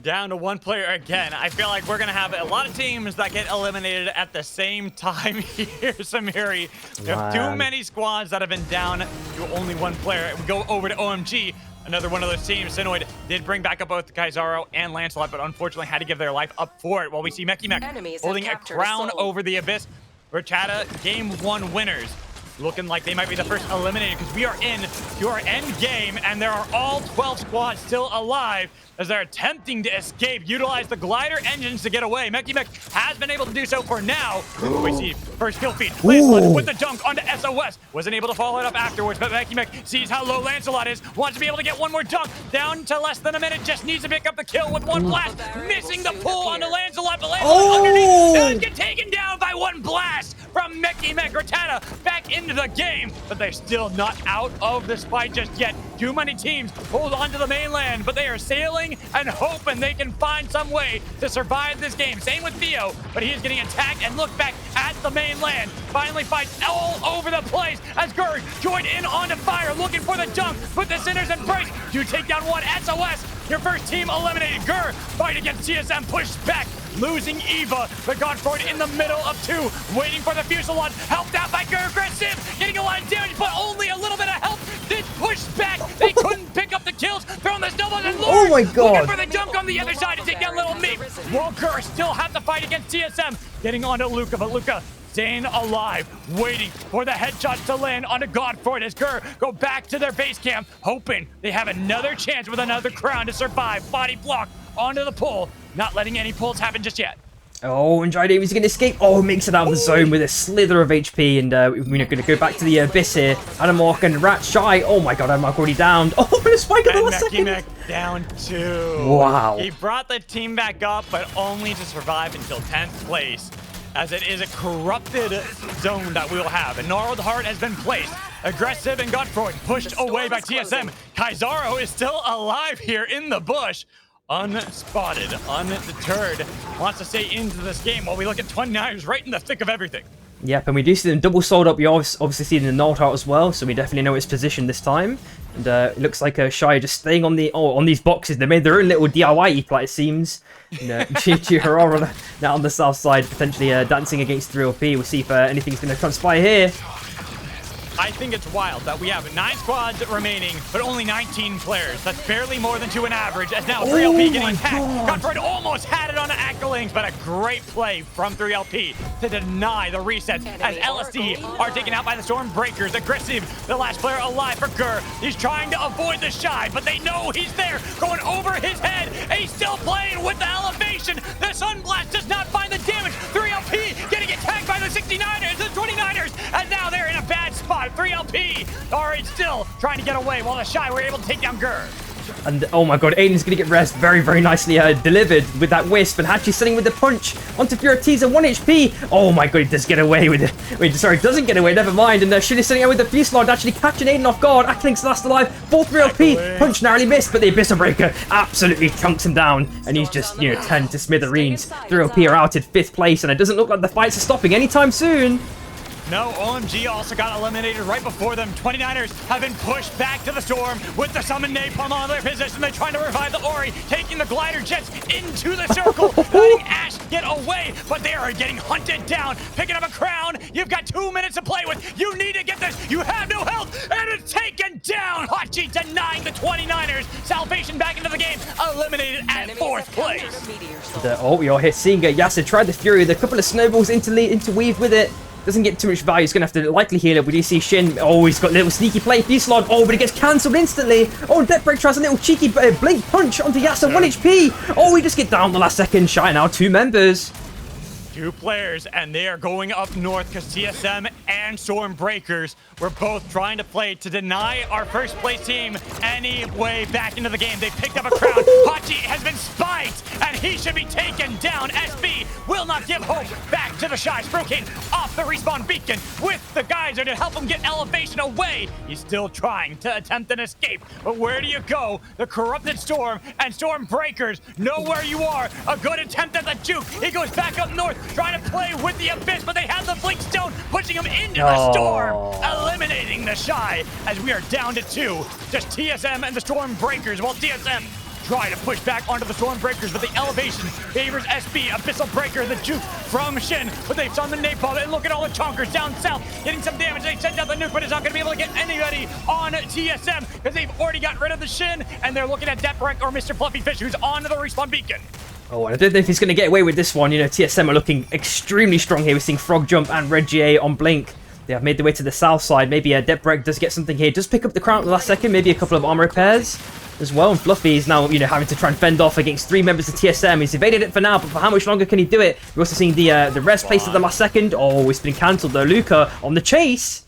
Down to 1 player again. I feel like we're going to have a lot of teams that get eliminated at the same time here, Samiri. We have too many squads that have been down to only 1 player. We go over to OMG. Another one of those teams. Sinoid did bring back up both Kaizaro and Lancelot, but unfortunately had to give their life up for it. While we see Meki Mek holding a crown over the Abyss. Rachata, game 1 winners. Looking like they might be the first eliminated, because we are in to our end game, and there are all 12 squads still alive as they're attempting to escape, utilize the glider engines to get away. Meki Mek has been able to do so for now. We see first kill feed. Lancelot with the dunk onto SOS. Wasn't able to follow it up afterwards, but Meki Mek sees how low Lancelot is, wants to be able to get 1 more dunk. Down to less than a minute, just needs to pick up the kill with 1 blast. Missing the pull onto Lancelot, but Lancelot underneath does get taken down by 1 blast from Meki Mek. Ratata back into the game, but they're still not out of this fight just yet. Too many teams hold on to the mainland, but they are sailing and hoping they can find some way to survive this game. Same with Theo, but he is getting attacked, and look back at the mainland. Finally fights all over the place as Gur joined in onto fire, looking for the dunk, but the Sinners embrace. You take down 1 SOS. Your first team eliminated. Gur fight against TSM, pushed back, losing Eva. The Godfroid in the middle of 2, waiting for the Fuselage. Helped out by Gur. Aggressive, getting a lot of damage, but only a little bit of help. Did push back. They couldn't pick up the kills. Throwing the snowballs and Lord. Oh my god. Looking for the dunk on the other side to take down Little Meat. Gur still have to fight against TSM. Getting onto Luca, but Luca staying alive, waiting for the headshots to land onto Godfroid as Gur go back to their base camp, hoping they have another chance with another crown to survive. Body block onto the pole, not letting any pulls happen just yet. Oh, and Dry Davies going to escape. Oh, makes it out of the zone with a slither of HP, and we're going to go back to the Abyss here. Adamork and Rat Shy. Oh my god, Adamork already downed. Oh, but a spike at the last second. Meki Mek down 2. Wow. He brought the team back up, but only to survive until 10th place, as it is a corrupted zone that we will have. A Gnarled Heart has been placed. Aggressive and Godfroid pushed away by TSM. Kaizaro is still alive here in the bush. Unspotted, undeterred. Wants to stay into this game while we look at 29ers right in the thick of everything. Yep, and we do see them double sold up. You obviously see the Gnarled Heart as well, so we definitely know its position this time. And it looks like Shy just staying on the on these boxes. They made their own little DIY E-plat, it seems. Chi Harara now on the south side, potentially dancing against 3LP. We'll see if anything's going to transpire here. I think it's wild that we have 9 squads remaining, but only 19 players. That's barely more than 2 in average, as now 3LP getting attacked. Godfroid almost had it on the Accolings, but a great play from 3LP to deny the resets, as LSD are taken out by the Stormbreakers. Aggressive, the last player alive for Gur. He's trying to avoid the Shy, but they know he's there, going over his head, and he's still playing with the elevation. The Sunblast does not find the damage. 3LP getting attacked Ori still trying to get away while the Shy were able to take down Gur. And oh my god, Aiden's going to get rest very, very nicely delivered with that wisp. And Hachi's sitting with the punch onto Furatiza, 1 HP. Oh my god, he does get away with it. Wait, sorry, doesn't get away, never mind. And Shin is sitting out with the Fusillade, actually catching Aiden off guard. Aklink's last alive, 4-3 LP. Punch narrowly missed, but the Abyssal Breaker absolutely chunks him down. And he's just, you know, 10 to smithereens. 3 LP are out in 5th place, and it doesn't look like the fights are stopping anytime soon. No, OMG also got eliminated right before them. 29ers have been pushed back to the storm with the summon napalm on their position. They're trying to revive the Ori, taking the glider jets into the circle, letting Ash get away, but they are getting hunted down, picking up a crown. You've got 2 minutes to play with. You need to get this. You have no health, and it's taken down. Hachi denying the 29ers. Salvation back into the game, eliminated at 4th place. Oh, you're here seeing Yasser try the Fury with a couple of snowballs interweave with it. Doesn't get too much value. He's going to have to likely heal it. We do see Shin. Oh, he's got a little sneaky play. Fusillade. Oh, but it gets cancelled instantly. Oh, Deathbreak tries a little cheeky blink punch onto Yasser. 1 HP. Oh, we just get down the last second. Shy now 2 members. 2 players, and they are going up north because TSM and Stormbreakers were both trying to play to deny our first place team any way back into the game. They picked up a crown. Hachi has been spiked, and he should be taken down. SB will not give hope back to the Shy. Sprocaine off the respawn beacon with the geyser to help him get elevation away. He's still trying to attempt an escape, but where do you go? The Corrupted Storm and Stormbreakers know where you are. A good attempt at the juke. He goes back up north, trying to play with the Abyss, but they have the Blink Stone, pushing him into the storm, eliminating the Shy as we are down to 2. Just TSM and the Stormbreakers, while TSM try to push back onto the Stormbreakers, but the elevation favors SB. Abyssal Breaker, the juke from Shin, but they've done the napalm, and look at all the chonkers down south, getting some damage. They sent out the nuke, but it's not going to be able to get anybody on TSM, because they've already got rid of the Shin, and they're looking at Deathbreak or Mr. Fluffy Fish, who's on the respawn beacon. Oh, I don't know if he's going to get away with this one. You know, TSM are looking extremely strong here. We're seeing Frog Jump and Red GA on Blink. They have made their way to the south side. Maybe Deathbreak does get something here. Does pick up the crown at the last second. Maybe a couple of armor repairs as well. And Fluffy is now, you know, having to try and fend off against 3 members of TSM. He's evaded it for now, but for how much longer can he do it? We're also seeing the rest placed at the last second. Oh, it's been cancelled though. Luca on the chase.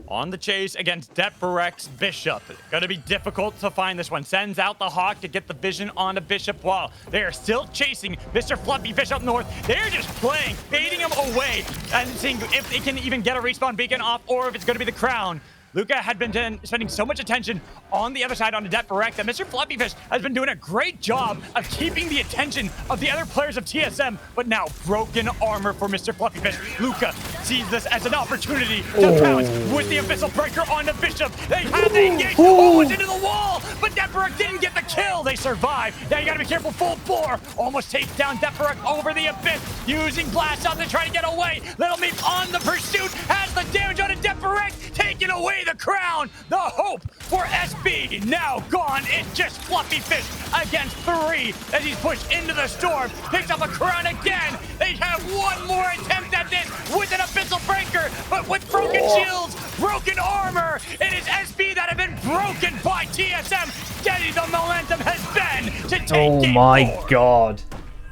On the chase against Deathbreak's Bishop. Gonna be difficult to find this one. Sends out the Hawk to get the vision on a Bishop while they are still chasing Mr. Fluffy Fish up north. They're just playing, baiting him away, and seeing if they can even get a respawn beacon off or if it's gonna be the crown. Luca had been spending so much attention on the other side on the Deathbreak that Mr. Fluffy Fish has been doing a great job of keeping the attention of the other players of TSM, but now broken armor for Mr. Fluffy Fish. Luca sees this as an opportunity to pounce with the Abyssal Breaker on the Bishop. They have the engage almost into the wall, but Deathbreak didn't get the kill. They survive. Now you gotta be careful. Full bore almost takes down Deathbreak over the Abyss, using Blast Out to try to get away. Little Meep on the pursuit has the damage on a Deathbreak, taking away the crown. The hope for SB now gone. It's just Fluffy Fish against 3 as he's pushed into the storm. Picks up a crown again. They have one more attempt at this with an Abyssal Breaker, but with broken shields, broken armor. It is SB that have been broken by TSM. Steady the momentum has been to take game 4. God.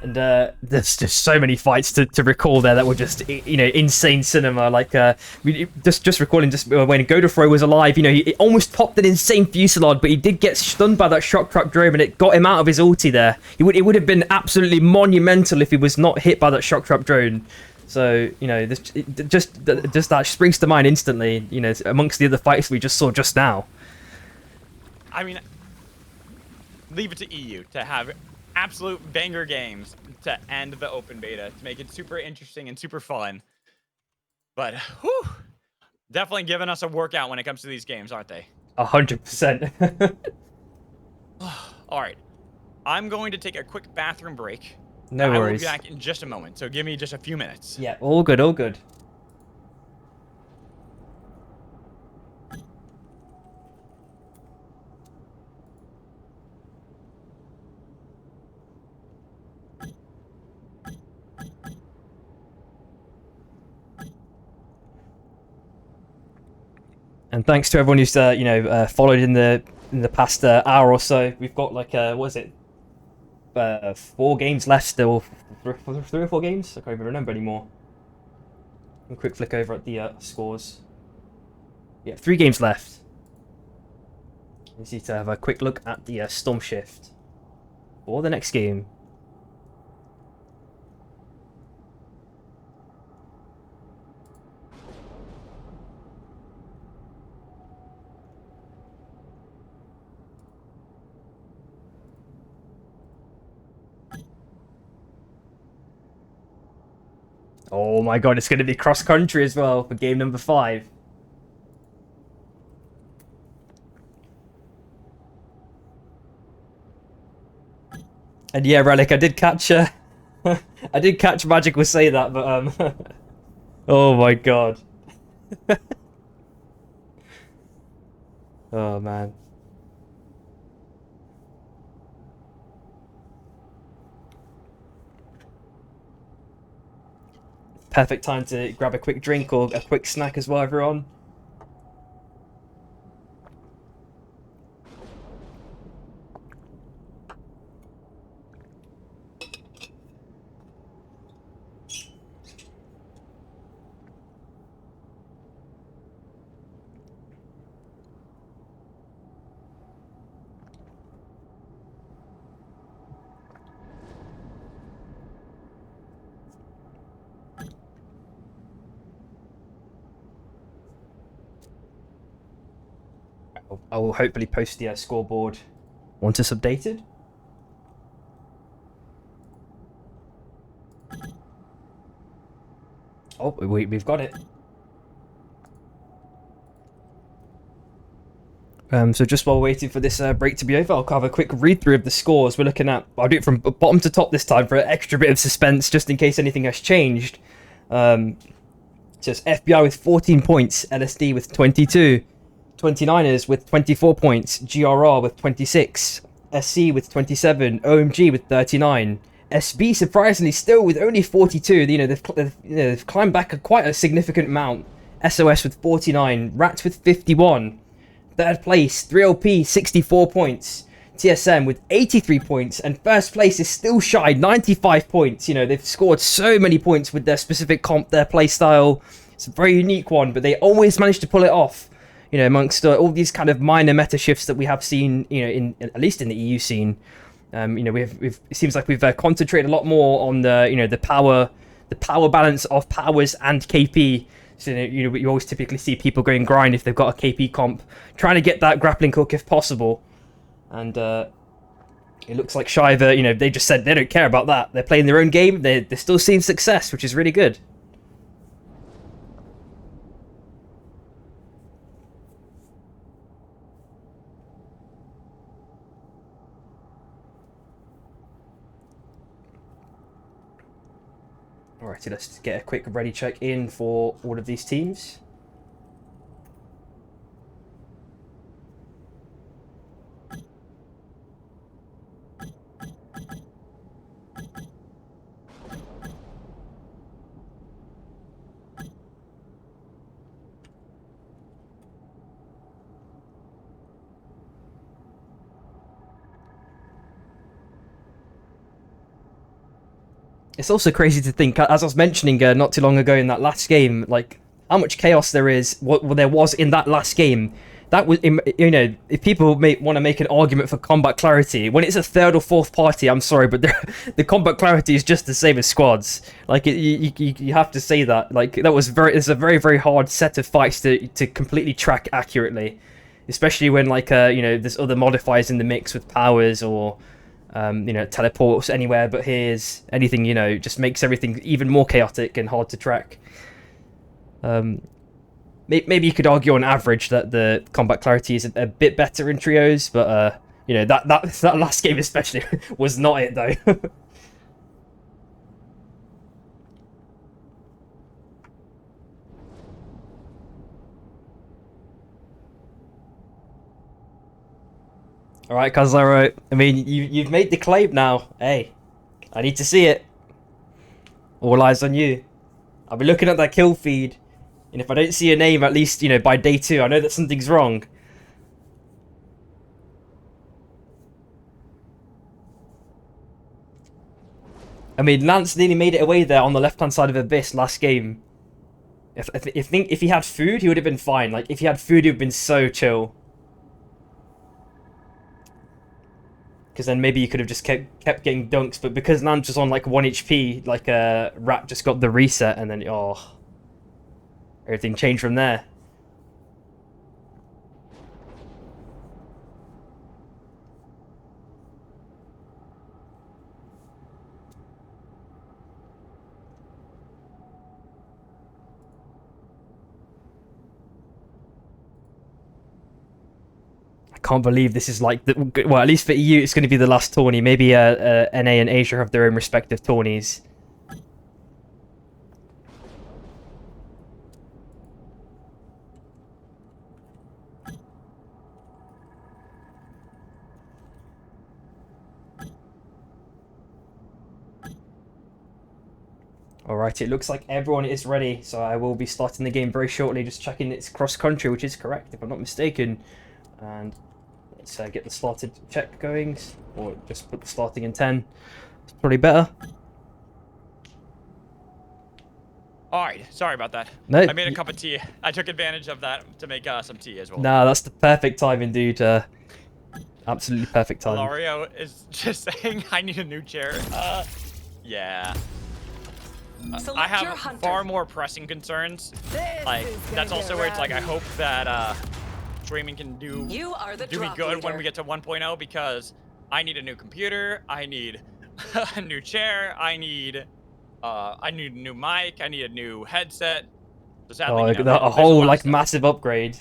And there's just so many fights to recall there that were just, you know, insane cinema. Like, just recalling just when Godofro was alive, you know, he almost popped an insane Fusillade, but he did get stunned by that shock trap drone, and it got him out of his ulti there. It would have been absolutely monumental if he was not hit by that shock trap drone. So, you know, just that springs to mind instantly, you know, amongst the other fights we just saw just now. I mean, leave it to EU to have absolute banger games to end the open beta, to make it super interesting and super fun. But whew, definitely giving us a workout when it comes to these games, aren't they? 100%. All right, I'm going to take a quick bathroom break. No worries. I will be back in just a moment, so give me just a few minutes. Yeah, all good, all good. And thanks to everyone who's you know, followed in the past hour or so. We've got like what is it? 4 games left still. 3 or 4 games? I can't even remember anymore. A quick flick over at the scores. Yeah, 3 games left. Let's need to have a quick look at the Storm Shift for the next game. Oh my god, it's going to be cross-country as well for game number 5. And yeah, Relic, I did catch I did catch Magical say that, but oh my god. Oh man. Perfect time to grab a quick drink or a quick snack as well, everyone. I will hopefully post the scoreboard once it's updated. Oh, we've got it. So just while waiting for this break to be over, I'll have a quick read through of the scores. We're looking at, I'll do it from bottom to top this time for an extra bit of suspense, just in case anything has changed. So it's FBI with 14 points, LSD with 22. 29ers with 24 points, GRR with 26, SC with 27, OMG with 39, SB surprisingly still with only 42. You know, they've climbed back quite a significant amount. SOS with 49, Rats with 51, third place 3LP 64 points, TSM with 83 points, and first place is still shy 95 points. You know, they've scored so many points with their specific comp, their playstyle. It's a very unique one, but they always manage to pull it off. You know, amongst all these kind of minor meta shifts that we have seen, you know, in at least in the EU scene, you know, it seems like we've concentrated a lot more on the, you know, the power balance of powers and KP. So you know, you always typically see people going grind if they've got a KP comp, trying to get that grappling hook if possible, and it looks like Shiva, you know, they just said they don't care about that. They're playing their own game. They're still seeing success, which is really good. Alrighty, let's get a quick ready check in for all of these teams. It's also crazy to think, as I was mentioning not too long ago in that last game, like how much chaos there is, what there was in that last game. That was, you know, if people want to make an argument for combat clarity, when it's a third or fourth party, I'm sorry, but the combat clarity is just the same as squads. Like you have to say that. Like that was it's a very, very hard set of fights to completely track accurately, especially when like you know, there's other modifiers in the mix with powers or you know, teleports anywhere but here's anything, you know, just makes everything even more chaotic and hard to track. Maybe you could argue on average that the combat clarity is a bit better in trios, but you know, that last game especially was not it though. Alright, Kazaro, I mean, you've made the claim now. Hey, I need to see it. All eyes on you. I'll be looking at that kill feed, and if I don't see your name at least, you know, by day 2, I know that something's wrong. I mean, Lance nearly made it away there on the left-hand side of Abyss last game. If he had food, he would have been fine. Like, if he had food, he would have been so chill. Because then maybe you could have just kept getting dunks, but because Nan's just on like 1 HP, like Rat just got the reset, and then everything changed from there. Can't believe this is like well, at least for EU it's going to be the last tourney. Maybe NA and Asia have their own respective tourneys. Alright, it looks like everyone is ready, so I will be starting the game very shortly. Just checking it's cross country, which is correct if I'm not mistaken. And let's get the started check going, or just put the starting in 10. It's probably better. Alright, sorry about that. No, I made a cup of tea. I took advantage of that to make some tea as well. Nah, that's the perfect timing, dude. Absolutely perfect timing. Lario is just saying, I need a new chair. Yeah. I have far more pressing concerns. Like, that's also where it's like, I hope that streaming can do me good when we get to 1.0, because I need a new computer, I need a new chair, I need a new mic, I need a new headset. So sadly, a whole like massive upgrade.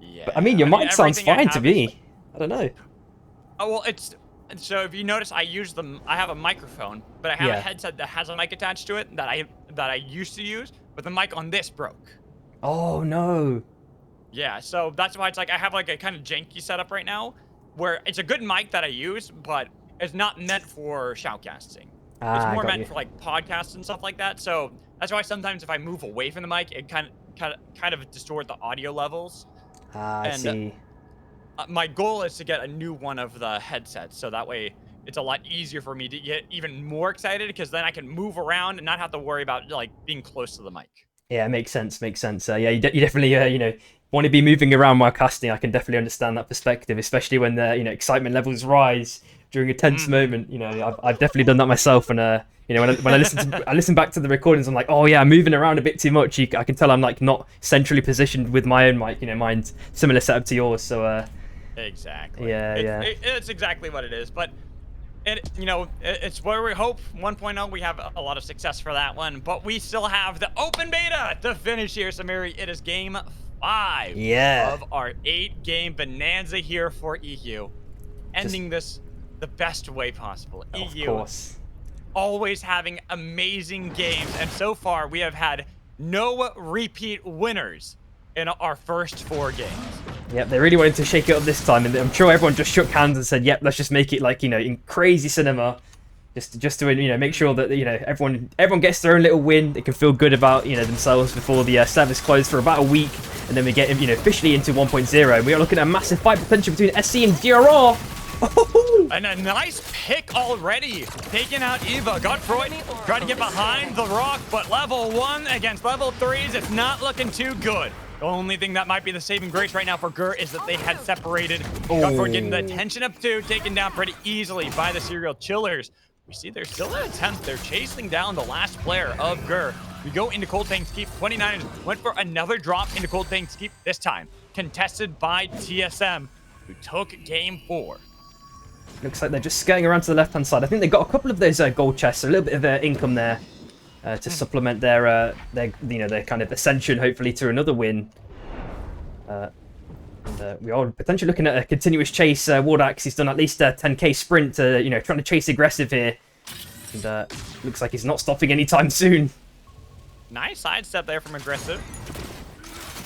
Yeah. But, I mean, your mic sounds fine to me. I don't know. Oh well, so if you notice, I have a microphone, but I have a headset that has a mic attached to it that I used to use, but the mic on this broke. Oh no. Yeah, so that's why it's like I have like a kind of janky setup right now, where it's a good mic that I use, but it's not meant for shoutcasting. It's more meant for like podcasts and stuff like that. So that's why sometimes if I move away from the mic, it kind of distort the audio levels. I see. My goal is to get a new one of the headsets, so that way it's a lot easier for me to get even more excited, because then I can move around and not have to worry about like being close to the mic. Yeah, it makes sense. Yeah, you definitely want to be moving around while casting. I can definitely understand that perspective, especially when the excitement levels rise during a tense moment. I've definitely done that myself, and when I listen back to the recordings, I'm like, oh yeah, I'm moving around a bit too much. I can tell I'm like not centrally positioned with my own mic. Mine's similar setup to yours, so exactly. Yeah, it's exactly what it is, but it's where we hope 1.0 we have a lot of success for that one, but we still have the open beta to finish here, Samiri. It is game 5 of our 8-game bonanza here for EU, ending this the best way possible. EU, of course, always having amazing games, and so far we have had no repeat winners in our first 4 games. Yep, they really wanted to shake it up this time, and I'm sure everyone just shook hands and said, "Yep, let's just make it like in crazy cinema, just to make sure that everyone gets their own little win. They can feel good about themselves before the service closed for about a week, and then we get officially into 1.0. We are looking at a massive fight potential between SC and DRR. And a nice pick already, taking out Eva. Godfroy trying to get behind the rock, but level 1 against level 3s, it's not looking too good. The only thing that might be the saving grace right now for Gur is that they had separated. Godfroy getting the attention of 2, taken down pretty easily by the serial chillers. We see there's still an attempt. They're chasing down the last player of Gur. We go into Cold Tank's Keep. 29ers went for another drop into Cold Tank's Keep, this time contested by TSM, who took game 4. Looks like they're just skirting around to the left-hand side. I think they got a couple of those gold chests, a little bit of income there to supplement their kind of ascension, hopefully, to another win. We are potentially looking at a continuous chase. Wardax, he's done at least a 10k sprint, trying to chase aggressive here. And looks like he's not stopping anytime soon. Nice sidestep there from aggressive.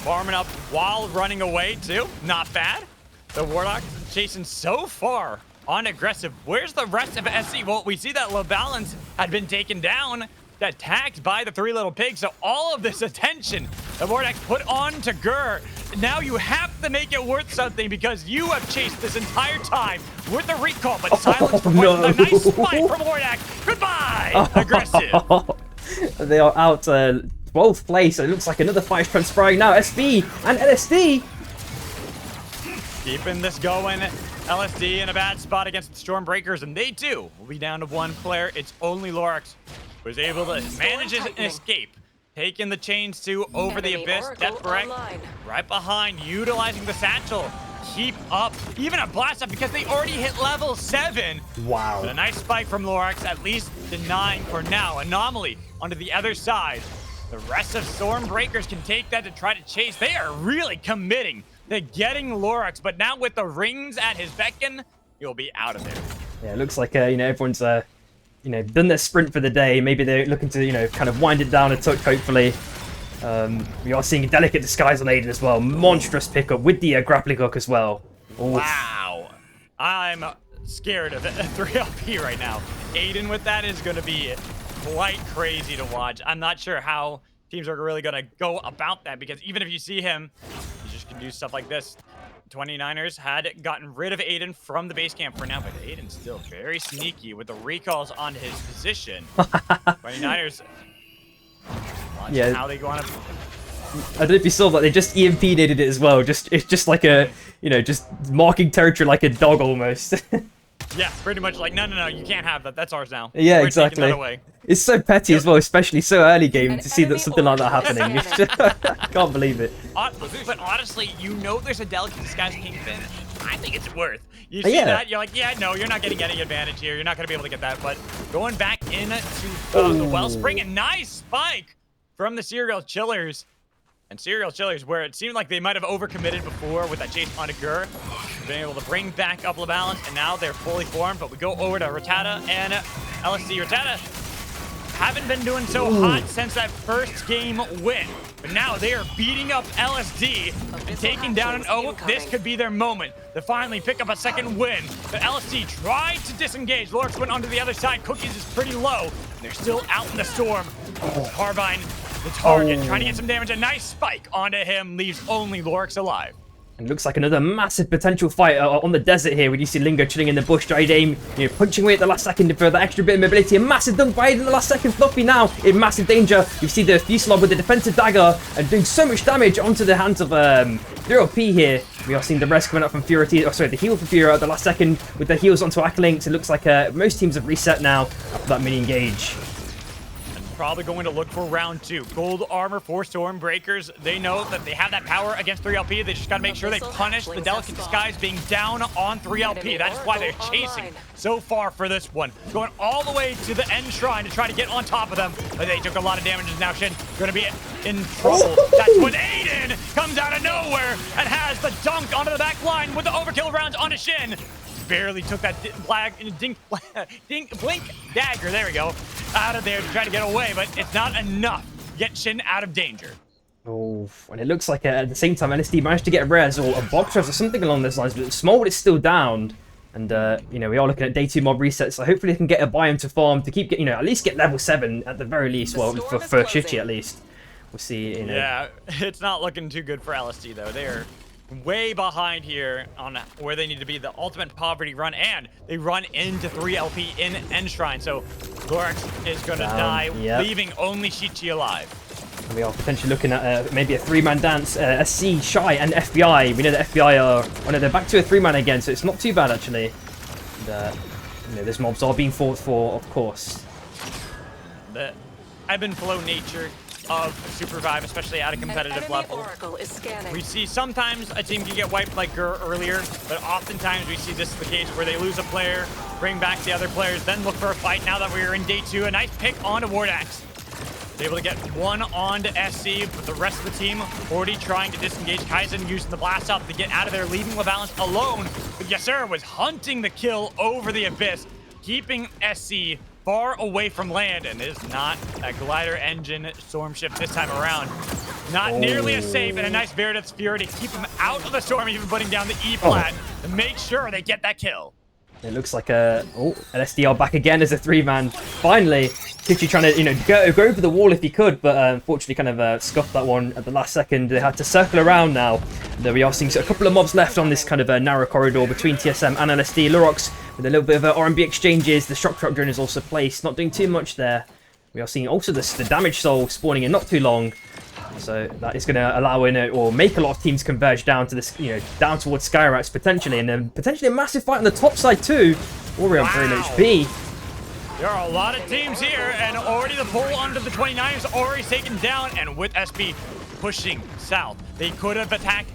Farming up while running away, too. Not bad. The Warlock chasing so far on aggressive. Where's the rest of SC? Well, we see that LaBalance had been taken down, attacked by the 3 little pigs. So all of this attention the Vortex put on to Gur. Now you have to make it worth something, because you have chased this entire time with the recall, but silence from a nice spike from Vortex. Goodbye, aggressive. They are out 12th place, so it looks like another fight is transpiring now. SB and LSD keeping this going. LSD in a bad spot against the Stormbreakers, and they too will be down to one player. It's only Lorax who was able to manage an escape. Taking the chains to over the abyss. Death Break right behind, utilizing the satchel. Keep up, even a blast up because they already hit level 7. Wow. But a nice spike from Lorax, at least denying for now. Anomaly onto the other side. The rest of Stormbreakers can take that to try to chase. They are really committing to getting Lorax, but now with the rings at his beckon, he'll be out of there. Yeah, it looks like everyone's done their sprint for the day. Maybe they're looking to kind of wind it down a touch. Hopefully, we are seeing a delicate disguise on Aiden as well. Monstrous pickup with the grappling hook as well. Oof. Wow, I'm scared of 3LP right now. Aiden with that is going to be quite crazy to watch. I'm not sure how teams are really going to go about that because even if you see him, you just can do stuff like this. 29ers had gotten rid of Aiden from the base camp for now, but Aiden's still very sneaky with the recalls on his position. 29ers, yeah, how they want to. I don't know if you saw that they just EMP'd it as well. It's just like a just marking territory like a dog almost. Yeah, pretty much like no, you can't have that. That's ours now. Yeah, We're exactly. taking that away. It's so petty as well, especially so early game to see that something like that happening. Can't believe it. But honestly, there's a delicate disguise kingpin. I think it's worth. You see that, you're like, yeah, no, you're not getting any advantage here. You're not going to be able to get that. But going back into the Wellspring, a nice spike from the Serial Chillers. And Serial Chillers, where it seemed like they might have overcommitted before with that chase onto Gur. Been able to bring back up the balance, and now they're fully formed. But we go over to Rattata and LSD. Rattata haven't been doing so hot since that first game win. But now they are beating up LSD and taking down an O. This could be their moment to finally pick up a second win. But LSD tried to disengage. Lorax went onto the other side. Cookies is pretty low. And they're still out in the storm. Carbine, the target, trying to get some damage. A nice spike onto him leaves only Lorax alive. And looks like another massive potential fight on the desert here when you see Lingo chilling in the bush. Tried aim, punching away at the last second for that extra bit of mobility. A massive dunk by in the last second. Fluffy now in massive danger. You see the Fusillade with the defensive dagger and doing so much damage onto the hands of 3LP here. We are seeing the rest coming up from Fury. The heal for Fury at the last second with the heals onto Akalinks. It looks like most teams have reset now after that mini engage. Probably going to look for round 2. Gold armor for Stormbreakers. They know that they have that power against 3LP. They just got to make sure they punish the delicate disguise being down on 3LP. That's why they're chasing so far for this one. Going all the way to the end shrine to try to get on top of them. But they took a lot of damage now. Shin going to be in trouble. That's when Aiden comes out of nowhere and has the dunk onto the back line with the overkill rounds onto Shin. Barely took that blink dagger, there we go, out of there to try to get away, but it's not enough to get Shin out of danger. Oh, and it looks like at the same time LSD managed to get a res or a box res or something along those lines, but Small is still down. And, we are looking at day 2 mob resets, so hopefully they can get a biome to farm to keep, at least get level 7 at the very least, well, for Shitty at least. We'll see, Yeah, it's not looking too good for LSD, though. They're way behind here on where they need to be, the ultimate poverty run, and they run into 3LP in Enshrine, so Lorax is going to die, leaving only Shichi alive. And we are potentially looking at maybe a 3-man dance, SC, Shy, and FBI. We know that FBI are, they're back to a 3-man again, so it's not too bad actually. And, those mobs are being fought for, of course. The ebb and flow nature of Super Revive, especially at a competitive level. We see sometimes a team can get wiped like Gur earlier, but oftentimes we see this is the case where they lose a player, bring back the other players, then look for a fight. Now that we're in day 2, a nice pick onto Wardax. Able to get one onto SC, but the rest of the team already trying to disengage. Kaizen using the blast up to get out of there, leaving LaValence alone. But Yasser was hunting the kill over the abyss, keeping SC far away from land, and it is not a glider engine storm ship this time around. Not nearly as safe, and a nice Veritas Fury to keep him out of the storm, even putting down the E-plat to make sure they get that kill. It looks like LSD are back again as a 3-man. Finally, Kichi trying to go over the wall if he could, but unfortunately kind of scuffed that one at the last second. They had to circle around now. And we are seeing a couple of mobs left on this kind of narrow corridor between TSM and LSD. Lurox with a little bit of RMB exchanges. The shock drone is also placed, not doing too much there. We are seeing also the damage soul spawning in not too long. So that is going to allow or make a lot of teams converge down to this, down towards Skyrats potentially, and then potentially a massive fight on the top side too. Ori on very low HP. There are a lot of teams here, and already the pull under the 29ers already taken down, and with SB pushing south, they could have attacked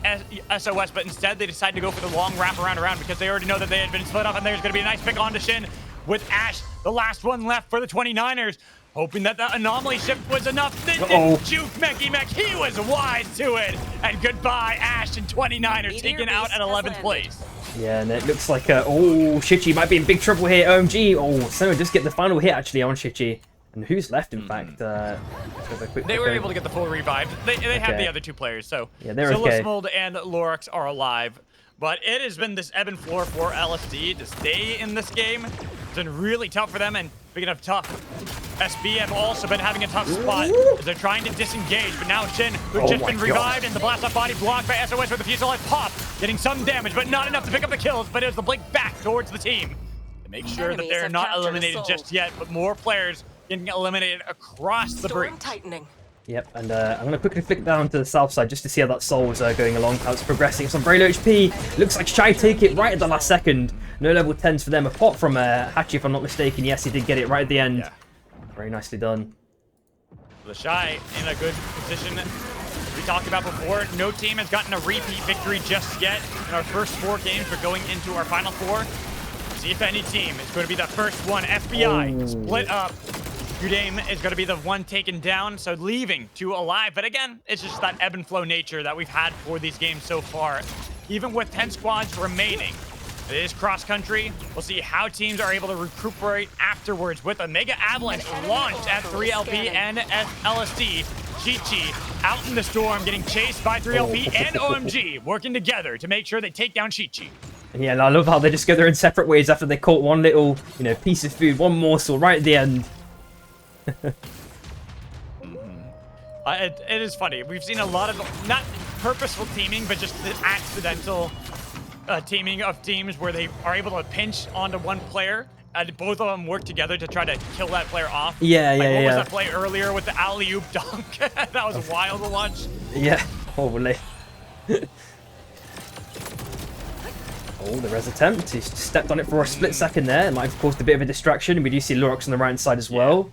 SOS, but instead they decided to go for the long wraparound around because they already know that they had been split up, and there's going to be a nice pick onto Shin with Ash, the last one left for the 29ers. Hoping that the anomaly shift was enough. They didn't juke Meki Mek. He was wise to it. And goodbye, Ash and 29ers taken out at 11th place. Yeah, and it looks like, Shichi might be in big trouble here. OMG. Oh, Senua just get the final hit actually on Shichi. And who's left, in fact? They were able to get the full revive. They have the other two players, so yeah, they're okay. Lismold and Lorax are alive. But it has been this ebb and flow for LSD to stay in this game. It's been really tough for them, and speaking of tough, SB have also been having a tough spot as they're trying to disengage. But now Shin, who's just been revived, and the blast off body blocked by SOS with the Fusilize pop, getting some damage, but not enough to pick up the kills. But it was the blink back towards the team to make sure that they're not eliminated just yet, but more players getting eliminated across the breach. Yep, and I'm going to quickly flick down to the south side just to see how that soul is going along, how it's progressing. Some very low HP. Looks like Shy take it right at the last second. No level 10s for them, apart from Hachi, if I'm not mistaken. Yes, he did get it right at the end. Yeah. Very nicely done. The Shy in a good position. We talked about before, no team has gotten a repeat victory just yet in our first 4 games, but going into our final 4. See if any team is going to be the first one. FBI split up. Udame is going to be the one taken down, so leaving 2 alive. But again, it's just that ebb and flow nature that we've had for these games so far. Even with 10 squads remaining, it is cross-country. We'll see how teams are able to recuperate afterwards with a Mega Avalanche launched at 3LP and LSD. Chi-Chi out in the storm, getting chased by 3LP and OMG, working together to make sure they take down Chi-Chi. And yeah, and I love how they just go their own separate ways after they caught one little, piece of food, one morsel right at the end. It is funny. We've seen a lot of, not purposeful teaming, but just the accidental teaming of teams where they are able to pinch onto one player, and both of them work together to try to kill that player off. Yeah, what was that play earlier with the alley-oop dunk? That was wild to watch. Yeah, probably. Oh, the res attempt. He stepped on it for a split second there. It might have caused a bit of a distraction. We do see Lorax on the right side as well.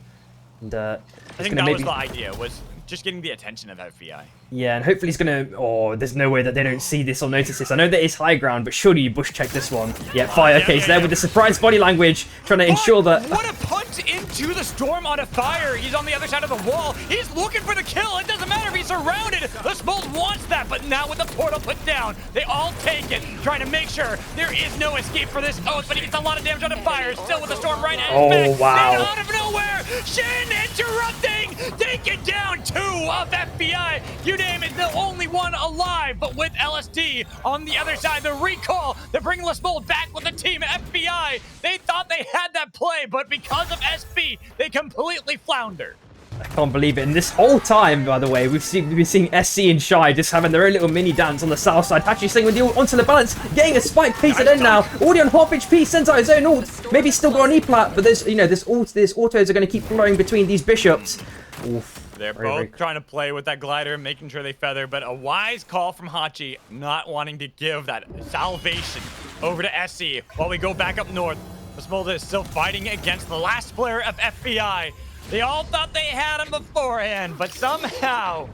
And I think that was the idea, was just getting the attention of FBI. Yeah, and hopefully he's going to... Oh, there's no way that they don't see this or notice this. I know that it's high ground, but surely you bush check this one. Yeah, fire. Okay, he's there with the surprise body language, trying to ensure that... What a punt into the storm on a fire. He's on the other side of the wall. He's looking for the kill. It doesn't matter if he's surrounded. The Smold wants that, but now with the portal put down, they all take it, trying to make sure there is no escape for this Oath, but he gets a lot of damage on a fire. Still with the storm right at his back. Wow. And out of nowhere, Shin interrupting, taking down 2 of FBI. Udame is the only one alive, but with LSD on the other side, the recall, they're bringing Lismold back with the team. FBI, they thought they had that play, but because of SB, they completely floundered. I can't believe it. And this whole time, by the way, we've been seeing SC and Shy just having their own little mini dance on the south side. Hachi staying with the ult onto the balance, getting a spike piece at end now. Already on half HP, sends out his own ult. Maybe he's still got an E-plat, but there's, this autos are going to keep flowing between these bishops. Oof. They're both trying to play with that glider, making sure they feather, but a wise call from Hachi, not wanting to give that salvation over to SC while we go back up north. Smolda is still fighting against the last player of FBI. They all thought they had him beforehand, but somehow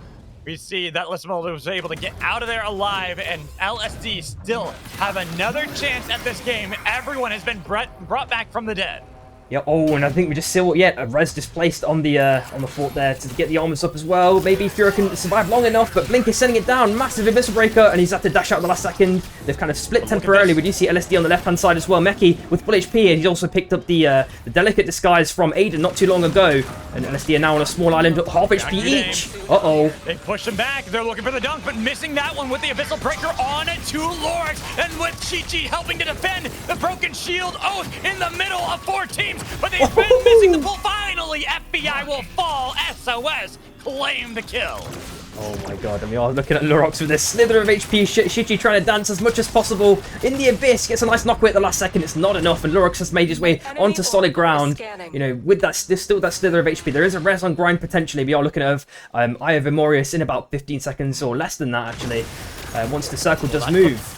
we see that Lismolda was able to get out of there alive, and LSD still have another chance at this game. Everyone has been brought back from the dead. Yeah, oh, and I think we just saw, a res displaced on the fort there to get the armors up as well. Maybe Fura can survive long enough, but Blink is sending it down. Massive Abyssal Breaker, and he's had to dash out at the last second. They've kind of split temporarily. We do see LSD on the left-hand side as well. Meki with full HP, and he's also picked up the Delicate Disguise from Aiden not too long ago. And LSD are now on a small island, half HP each. Uh-oh. They push him back. They're looking for the dunk, but missing that one with the Abyssal Breaker on it to Lorax. And with Chi-Chi helping to defend the broken shield Oath in the middle of 4 teams. But they've been missing the pull. Finally, FBI will fall. SOS claim the kill. Oh my god, and we are looking at Lurox with a slither of HP. Shichi trying to dance as much as possible in the abyss. Gets a nice knock away at the last second. It's not enough, and Lurox has made his way onto solid ground. You know, with that, there's still that slither of HP. There is a res on grind potentially. We are looking at Eye of Amorius in about 15 seconds or less than that, actually. Once the circle does move.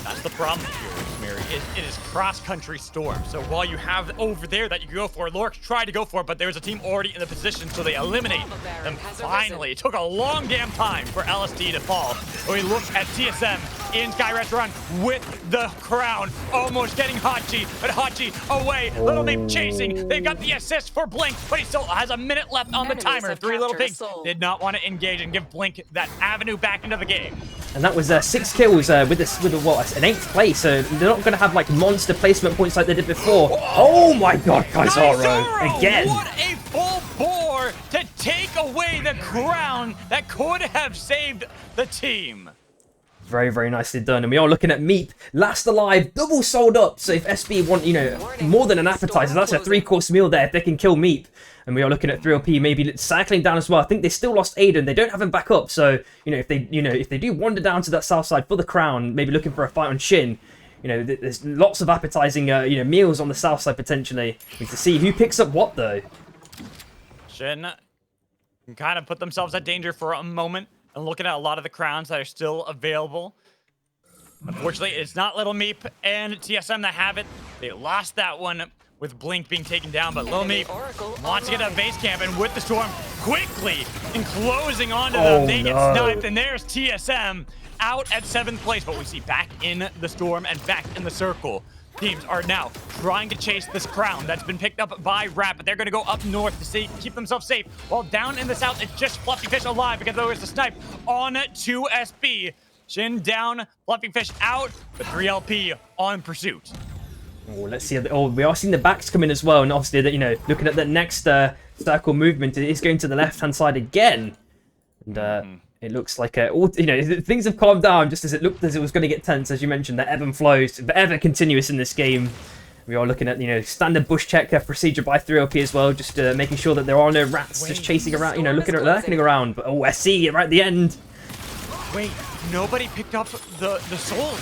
That's the problem here, Mary. It is cross-country storm. So while you have over there that you can go for, Lurox tried to go for it, but there's a team already in the position, so they eliminate them finally. It took a long damn time for LSD to fall. When we look at TSM in Sky Restaurant with the crown, almost getting Hachi, but Hachi away. Little Meep chasing. They've got the assist for Blink, but he still has a minute left on the timer. Three Little Pigs did not want to engage and give Blink that avenue back into the game. And that was 6 kills with what, an 8th place. So they're not going to have like monster placement points like they did before. Oh my god, Kaizaro again. What a full bore to take away the crown that could have saved the team. Very, very nicely done. And we are looking at Meep, last alive, double sold up. So if SB want, you know, more than an appetizer, that's a 3-course meal there if they can kill Meep. And we are looking at 3LP maybe cycling down as well. I think they still lost Aiden. They don't have him back up. So, you know, if they do wander down to that south side for the crown, maybe looking for a fight on Shin, you know, there's lots of appetizing, you know, meals on the south side potentially. We need to see who picks up what though. Shin can kind of put themselves at danger for a moment. And looking at a lot of the crowns that are still available. Unfortunately, it's not Little Meep and TSM that have it. They lost that one with Blink being taken down, but Little Meep wants to get that base camp, and with the storm quickly enclosing onto them, they get sniped, and there's TSM out at 7th place. But we see back in the storm and back in the circle. Teams are now trying to chase this crown that's been picked up by Rat, but they're going to go up north to keep themselves safe. While down in the south, it's just Fluffy Fish alive because there was a snipe on 2SB. Shin down, Fluffy Fish out, but 3LP on pursuit. Oh, let's see. Oh, we are seeing the backs come in as well, and obviously, that, you know, looking at the next circle movement, it is going to the left-hand side again. And it looks like, you know, things have calmed down just as it looked as it was going to get tense, as you mentioned. The ebb and flows, ever continuous in this game. We are looking at, you know, standard bush check procedure by 3LP as well, just making sure that there are no rats just chasing around, you know, looking around. But oh, SC right at the end. Wait, nobody picked up the souls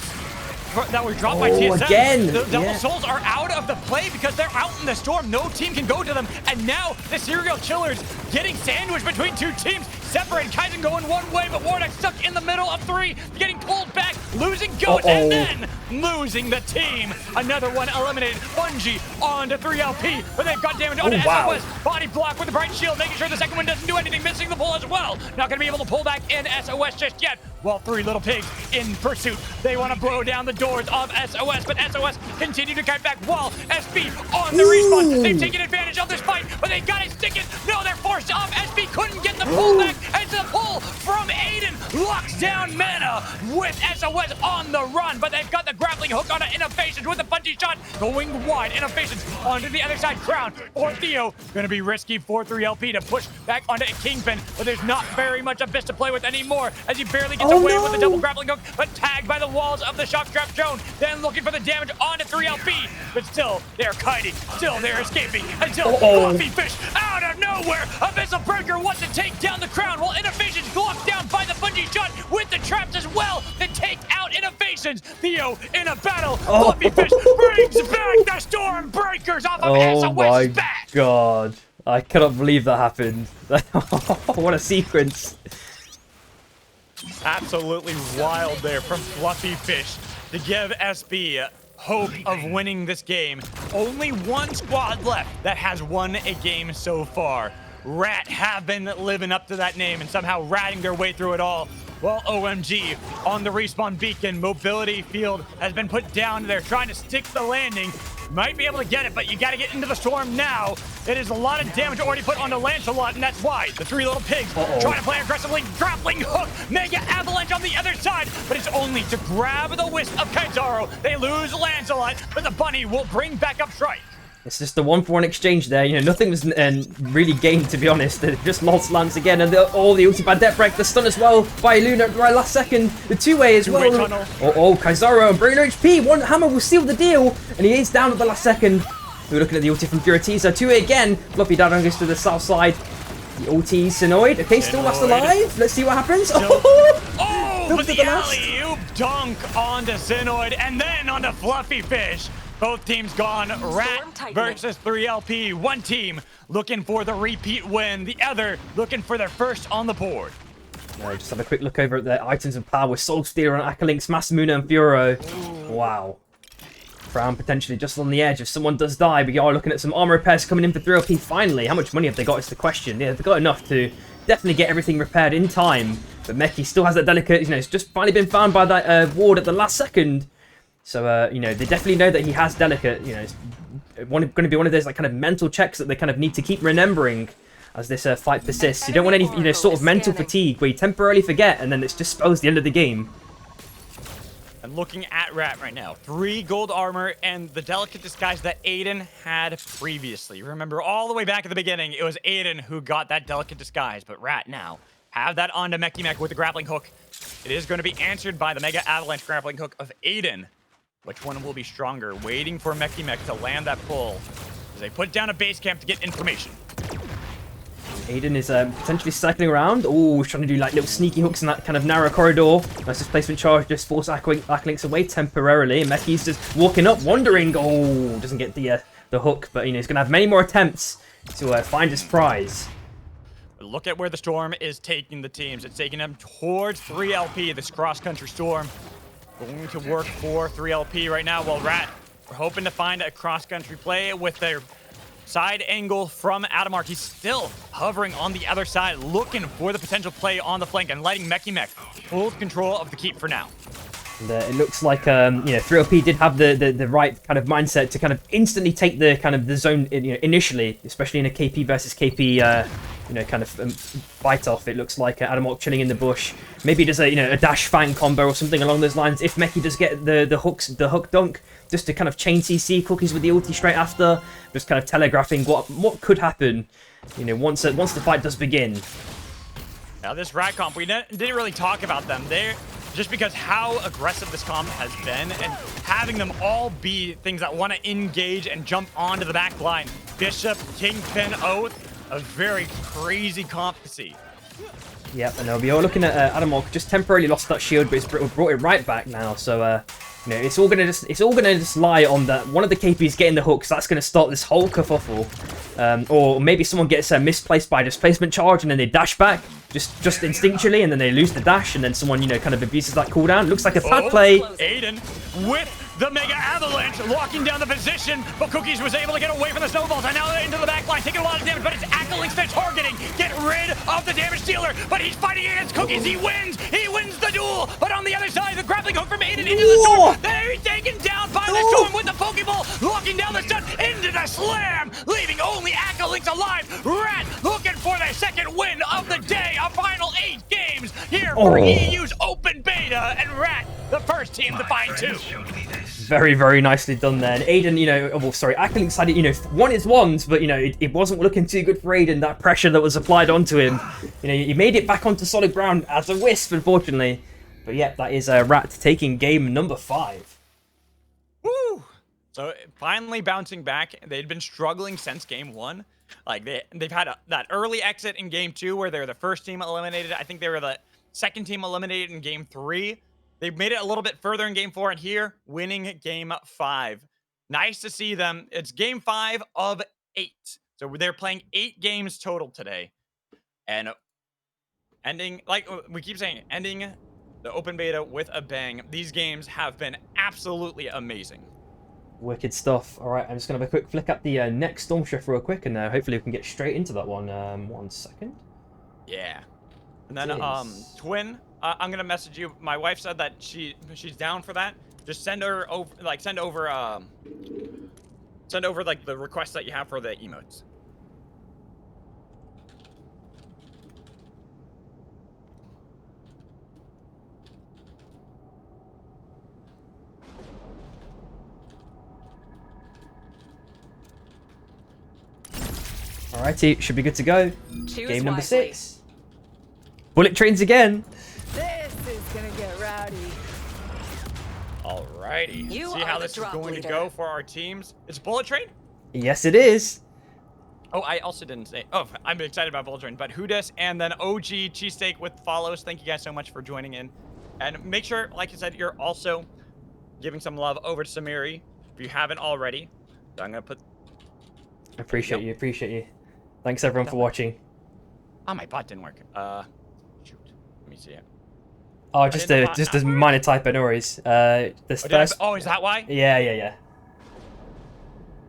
that were dropped by TSM. Again! The double souls are out of the play because they're out in the storm. No team can go to them. And now the serial killers getting sandwiched between two teams. Separated, Kaizen going one way, but Warnock stuck in the middle of 3, getting pulled back, losing Goat, and then losing the team. Another one eliminated. Bungie on to 3LP, but they've got damage on to SOS. Body block with the bright shield, making sure the second one doesn't do anything, missing the pull as well. Not going to be able to pull back in SOS just yet. While 3 Little Pigs in pursuit. They want to blow down the doors of SOS, but SOS continue to cut back while SB on the respawn. They've taken advantage of this fight, but they got it sticking. No, they're forced off. SB couldn't get the pullback, and the pull from Aiden locks down Mana with SOS on the run, but they've got the grappling hook on Innovations with a Bungie shot going wide. Innovations onto the other side. Crown or Theo. Going to be risky for 3LP to push back onto Kingpin, but there's not very much Abyss to play with anymore as he barely gets away with the double grappling hook, but tagged by the walls of the shock trap zone. Then looking for the damage onto 3LP, but still they're kiting, still they're escaping until Fluffy Fish out of nowhere. Abyssal Breaker wants to take down the crown while Innovations blocked down by the Bungie shot with the traps as well to take out Innovations. Theo in a battle. Fluffy Fish brings back the Storm Breakers off of SOS's back. God, I cannot believe that happened. What a sequence. Absolutely wild there from Fluffy Fish to give SB hope of winning this game. Only one squad left that has won a game so far. Rat have been living up to that name and somehow ratting their way through it all. Well, OMG on the respawn beacon, mobility field has been put down. They're trying to stick the landing. Might be able to get it, but you got to get into the storm now. It is a lot of damage already put onto Lancelot, and that's why the 3 Little Pigs trying to play aggressively. Grappling hook, mega avalanche on the other side, but it's only to grab the wisp of Kaizaro. They lose Lancelot, but the bunny will bring back up Shrike. It's just the 1-for-1 exchange there. You know, nothing was really gained, to be honest. They just lost Lance again, and all the ulti by Death Break, the stun as well by Luna right last second. The two-way as well. Kaizaro and Bruno HP. One hammer will seal the deal, and he is down at the last second. We're looking at the ulti from Furitiza. Two-way again. Fluffy Dadon goes to the south side. The ulti Sinoid. Okay, still last alive. Let's see what happens. Oh, Look but at the the last. alley-oop dunk onto Sinoid and then onto Fluffy Fish. Both teams gone. Rat versus 3LP. One team looking for the repeat win. The other looking for their first on the board. Just have a quick look over at the items of power with Soul Stealer and Akalinks, Masamuna and Furo. Wow. Frown potentially just on the edge if someone does die. We are looking at some armor repairs coming in for 3LP finally. How much money have they got is the question. Yeah, they've got enough to definitely get everything repaired in time. But Meki still has that delicate, it's just finally been found by that ward at the last second. So, they definitely know that he has delicate, it's going to be one of those like kind of mental checks that they kind of need to keep remembering as this fight persists. You don't want any, sort of mental fatigue where you temporarily forget and then it's just spells the end of the game. And looking at Rat right now, 3 gold armor and the delicate disguise that Aiden had previously. Remember, all the way back at the beginning, it was Aiden who got that delicate disguise, but Rat now have that onto Meki with the grappling hook. It is going to be answered by the Mega Avalanche grappling hook of Aiden. Which one will be stronger? Waiting for Meki to land that pull as they put down a base camp to get information. Aiden is potentially cycling around. Oh, he's trying to do like little sneaky hooks in that kind of narrow corridor. Nice displacement charge, just force Akalinks away temporarily. Meki's just walking up, wandering. Oh, doesn't get the hook, but he's going to have many more attempts to find his prize. Look at where the storm is taking the teams. It's taking them towards 3LP, this cross-country storm. Going to work for 3LP right now, while Rat are hoping to find a cross-country play with their side angle from Adamark. He's still hovering on the other side, looking for the potential play on the flank and letting Meki full control of the keep for now. And, it looks like 3LP did have the right kind of mindset to kind of instantly take the kind of the zone initially, especially in a KP versus KP fight off. It looks like Adamark chilling in the bush. Maybe does a dash fang combo or something along those lines. If Meki does get the hook dunk, just to kind of chain CC cookies with the ulti straight after, just kind of telegraphing what could happen, once the fight does begin. Now this Rat comp, we didn't really talk about them. They're just because how aggressive this comp has been and having them all be things that want to engage and jump onto the back line. Bishop, Kingpin, Oath, a very crazy comp to see. Yep, and we are looking at Adamark just temporarily lost that shield, but it's brought it right back now. So it's all gonna just lie on that one of the KPs getting the hook. So that's gonna start this whole kerfuffle. Or maybe someone gets misplaced by displacement charge and then they dash back just instinctually, and then they lose the dash, and then someone kind of abuses that cooldown. Looks like a bad play. Aiden with the Mega Avalanche locking down the position, but Cookies was able to get away from the snowballs, and now they're into the back line, taking a lot of damage, but it's Akalinks they're targeting. Get rid of the damage dealer, but he's fighting against Cookies. He wins the duel, but on the other side, the grappling hook from Aiden into the storm. They're taken down by the storm with the Pokeball, locking down the stun into the slam, leaving only Akalinks alive. Rat looking for their second win of the day, a final 8 games here for EU's open beta, and Rat, the first team to find 2. Very, very nicely done there. And Aiden, Akalinks had it, won his ones, but, it wasn't looking too good for Aiden, that pressure that was applied onto him. He made it back onto solid ground as a wisp, unfortunately. But, yeah, that is Rat taking game number 5. Woo! So, finally bouncing back. They'd been struggling since game 1. Like, they've had that early exit in game 2 where they were the first team eliminated. I think they were the second team eliminated in game 3. They've made it a little bit further in game 4, and here, winning game 5. Nice to see them. It's game 5 of 8. So they're playing 8 games total today. And ending, like we keep saying, ending the open beta with a bang. These games have been absolutely amazing. Wicked stuff. All right, I'm just going to have a quick flick at the next Storm Shift real quick, and hopefully we can get straight into that one. 1 second. Yeah. And then, Twin, I'm gonna message you. My wife said that she's down for that. Just send her over, send over like the requests that you have for the emotes. Alrighty, should be good to go. Choose Game number wisely. 6. Bullet trains again. This is gonna get rowdy. Alrighty. You See are how the this is drop going leader. to go for our teams. It's Bullet Train? Yes, it is. Oh, I also didn't say. Oh, I'm excited about Voltron, but Hudas and then OG Cheesesteak with follows. Thank you guys so much for joining in. And make sure, like I said, you're also giving some love over to Samiri if you haven't already. So I'm going to put. Appreciate you. Thanks everyone for watching. Oh, my bot didn't work. Shoot. Let me see it. Oh, just a minor typo, no worries. This first. Oh, is that why? Yeah.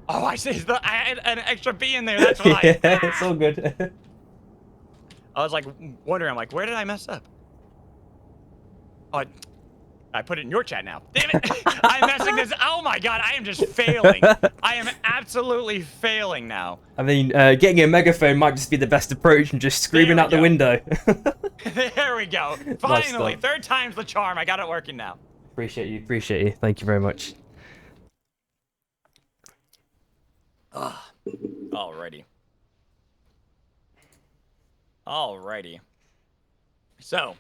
Oh, I see. I had an extra B in there. That's why. Yeah, it's all good. I was like wondering. I'm like, where did I mess up? Oh, I put it in your chat now. Damn it! I'm messing this. Oh my god, I am just failing. I am absolutely failing now. I mean, getting a megaphone might just be the best approach and just screaming out the window. There we go. Finally, third time's the charm. I got it working now. Appreciate you. Thank you very much. Alrighty. So,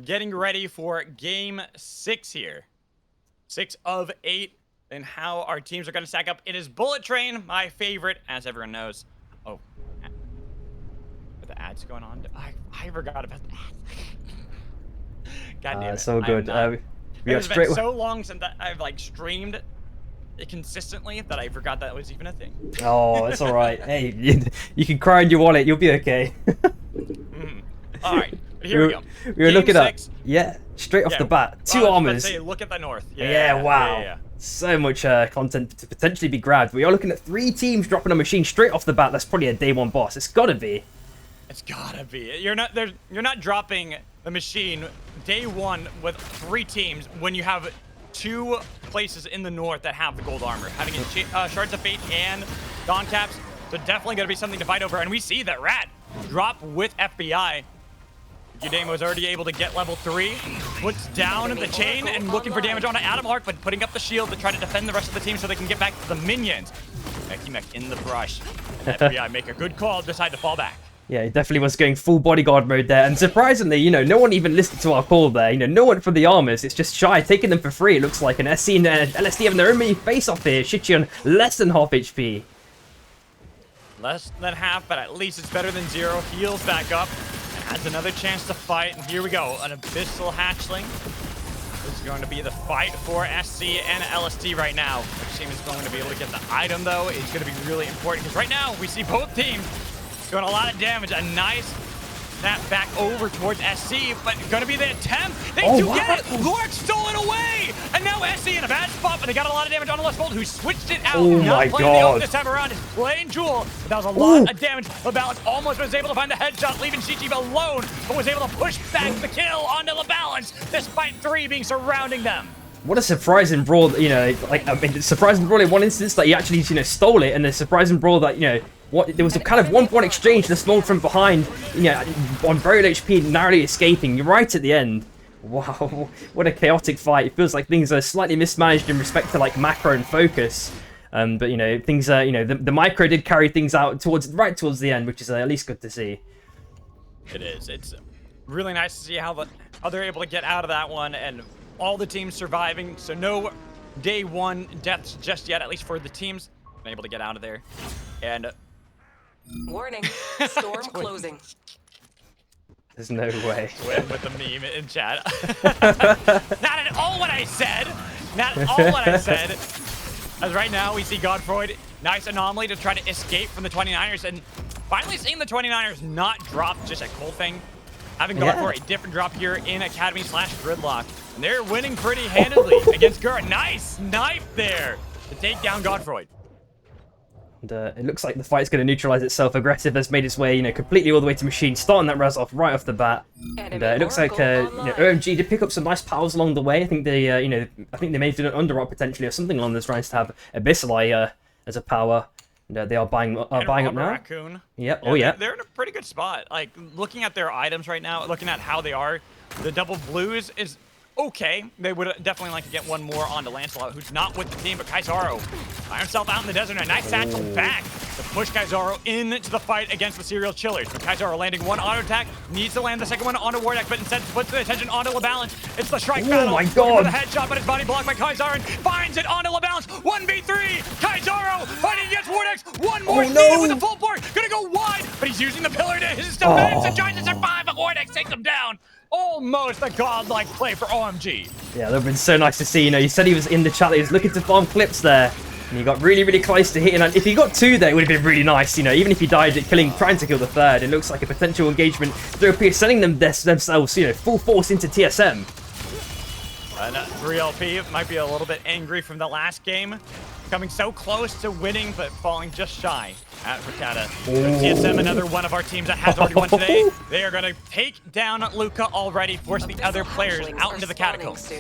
getting ready for game 6 here. 6 of 8, and how our teams are going to stack up. It is Bullet Train, my favorite, as everyone knows. Oh, are the ads going on? I forgot about the ads. God damn it. So good. It's been so long since I've like streamed consistently that I forgot that was even a thing. Oh, it's all right. Hey, you can cry in your wallet. You'll be okay. All right, here we go. We were looking at straight off the bat. 2 armors. Look at the north. Wow. Yeah. So much content to potentially be grabbed. We are looking at 3 teams dropping a machine straight off the bat. That's probably a day 1 boss. It's gotta be. It's gotta be. You're not dropping the machine day 1 with 3 teams when you have 2 places in the north that have the gold armor, having Shards of Fate and Dawn Caps. So definitely gonna be something to fight over. And we see that Rat drop with FBI. Udame was already able to get level 3, puts down the chain and looking for damage on Adam Arc, but putting up the shield to try to defend the rest of the team so they can get back to the minions. Mech in the brush. And FBI make a good call, decide to fall back. Yeah, he definitely was going full bodyguard mode there, and surprisingly, no one even listened to our call there. No one for the armors. It's just Shy taking them for free. It looks like an SC and LSD having their own mini face-off here. Shichi on less than half HP. Less than half, but at least it's better than 0. Heals back up. Has another chance to fight, and here we go. An Abyssal Hatchling. This is going to be the fight for SC and LSD right now. Which team is going to be able to get the item, though, is going to be really important, because right now we see both teams doing a lot of damage. A nice snap back over towards SC, but going to be the attempt. They do get it! Lork stolen away! And now SC in a bad spot, but they got a lot of damage on Lustbolt, who switched it out. Oh my god. This time around is playing Jewel, but that was a lot of damage. LaBalance almost was able to find the headshot, leaving Shichi alone, but was able to push back the kill onto LaBalance, despite 3 being surrounding them. What a surprising brawl, surprising brawl in one instance that he actually, stole it, and a surprising brawl that, there was a kind of 1-1 exchange, the small from behind, on very low HP, narrowly escaping right at the end. Wow, what a chaotic fight. It feels like things are slightly mismanaged in respect to, macro and focus. But, things are, the micro did carry things out right towards the end, which is at least good to see. It is. It's really nice to see how they're able to get out of that one, and all the teams surviving, so no day 1 deaths just yet, at least for the teams. Been able to get out of there. And warning, storm closing. There's no way. With the meme in chat. Not at all what I said. Not at all what I said. As right now we see Godfroid, nice anomaly to try to escape from the 29ers, and finally seeing the 29ers not drop just a cool thing. Having gone for a different drop here in Academy/Gridlock. And they're winning pretty handily against Gura. Nice knife there to take down Godfroid. And it looks like the fight's going to neutralize itself. Aggressive has made its way, completely all the way to Machine, starting that res off right off the bat. And it looks like OMG did pick up some nice powers along the way. I think they, I think they may have done an under-rock potentially or something along those lines to have Abyssal as a power. And they are buying up now. Raccoon. Yep. They're in a pretty good spot. Like, looking at their items right now, looking at how they are, the double blues is okay. They would definitely like to get one more onto Lancelot, who's not with the team, but Kaisaro by himself out in the desert. A nice satchel back to push Kaizaro into the fight against the serial chillers. But Kaizaro landing one auto attack, needs to land the second one onto Wardeck, but instead puts the attention onto LaBalance. It's the strike battle. Oh my Looking god! for the headshot, but his body blocked by Kaizaro and finds it onto LaBalance. 1v3. Kaizaro fighting against Wardeck. One more speed with the full board. Gonna go wide, but he's using the pillar to his defense and tries to survive, but Wardeck takes him down. Almost a godlike play for OMG. Yeah, that would have been so nice to see. You know, you said he was in the chat, he was looking to farm clips there. And he got really, really close to hitting. And if he got 2 there, it would have been really nice. You know, even if he died at trying to kill the 3rd, it looks like a potential engagement. 3LP sending them themselves, you know, full force into TSM. And 3LP might be a little bit angry from the last game. Coming so close to winning, but falling just shy at Ricada. TSM, another one of our teams that has already won today. They are going to take down Luca already, force the other players out into the catacombs.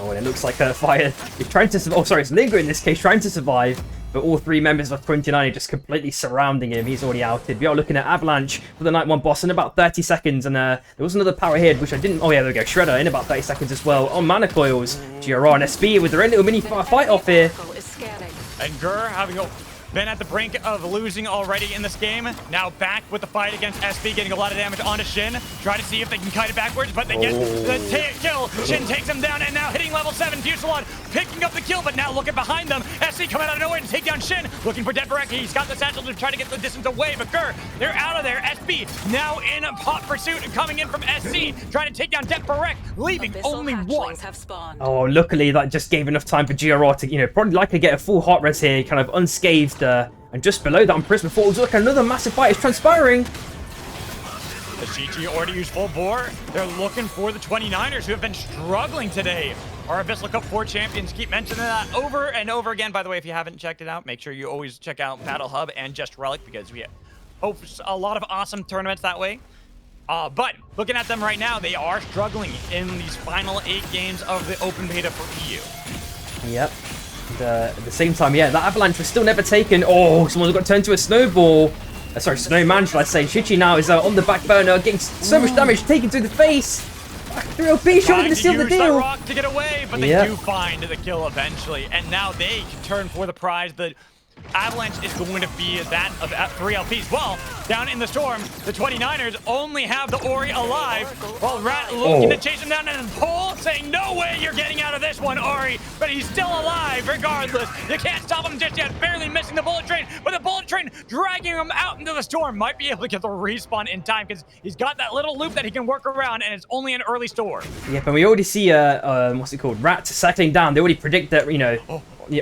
Oh, and it looks like Fire is trying to... Oh, sorry, it's Linger in this case, trying to survive. But all 3 members of 29 are just completely surrounding him. He's already outed. We are looking at Avalanche for the Night 1 boss in about 30 seconds. And there was another power here, which I didn't... Oh, yeah, there we go. Shredder in about 30 seconds as well. On Mana Coils, GR and SB with their own little mini fight off here. And Gur having been at the brink of losing already in this game. Now back with the fight against SB, getting a lot of damage onto Shin. Try to see if they can kite it backwards, but they get the kill. Shin takes him down, and now hitting level 7. Fusilon picking up the kill, but now looking behind them. SC coming out of nowhere to take down Shin. Looking for Deborek. He's got the satchel to try to get the distance away, but Gur, they're out of there. SB now in a hot pursuit, coming in from SC, trying to take down Deborek, leaving only 1. Oh, luckily that just gave enough time for GRR to, you know, probably likely get a full hot res here, kind of unscathed. And just below that on Prisma Falls, look, another massive fight is transpiring. The CT already used full bore. They're looking for the 29ers who have been struggling today. Our Abyssal Cup 4 champions keep mentioning that over and over again. By the way, if you haven't checked it out, make sure you always check out Battle Hub and Just Relic because we host a lot of awesome tournaments that way. But looking at them right now, they are struggling in these final 8 games of the open beta for EU. Yep. And, at the same time, yeah, that avalanche was still never taken. Oh, someone's got turned to a snowball. Sorry, snowman, should I say. Shichi now is on the back burner, getting so much damage taken to the face. 3LP sure going to seal the deal. Rock to get away, but they do find the kill eventually, and now they can turn for the prize. The Avalanche is going to be that of 3LPs. Well, down in the storm, the 29ers only have the Ori alive, while Rat looking to chase him down, and Paul saying, no way you're getting out of this one, Ori, but he's still alive regardless. You can't stop him just yet, barely missing the bullet train, but the bullet train dragging him out into the storm. Might be able to get the respawn in time, because he's got that little loop that he can work around, and it's only an early storm. Yep, and we already see, what's it called, Rat settling down. They already predict that, you know,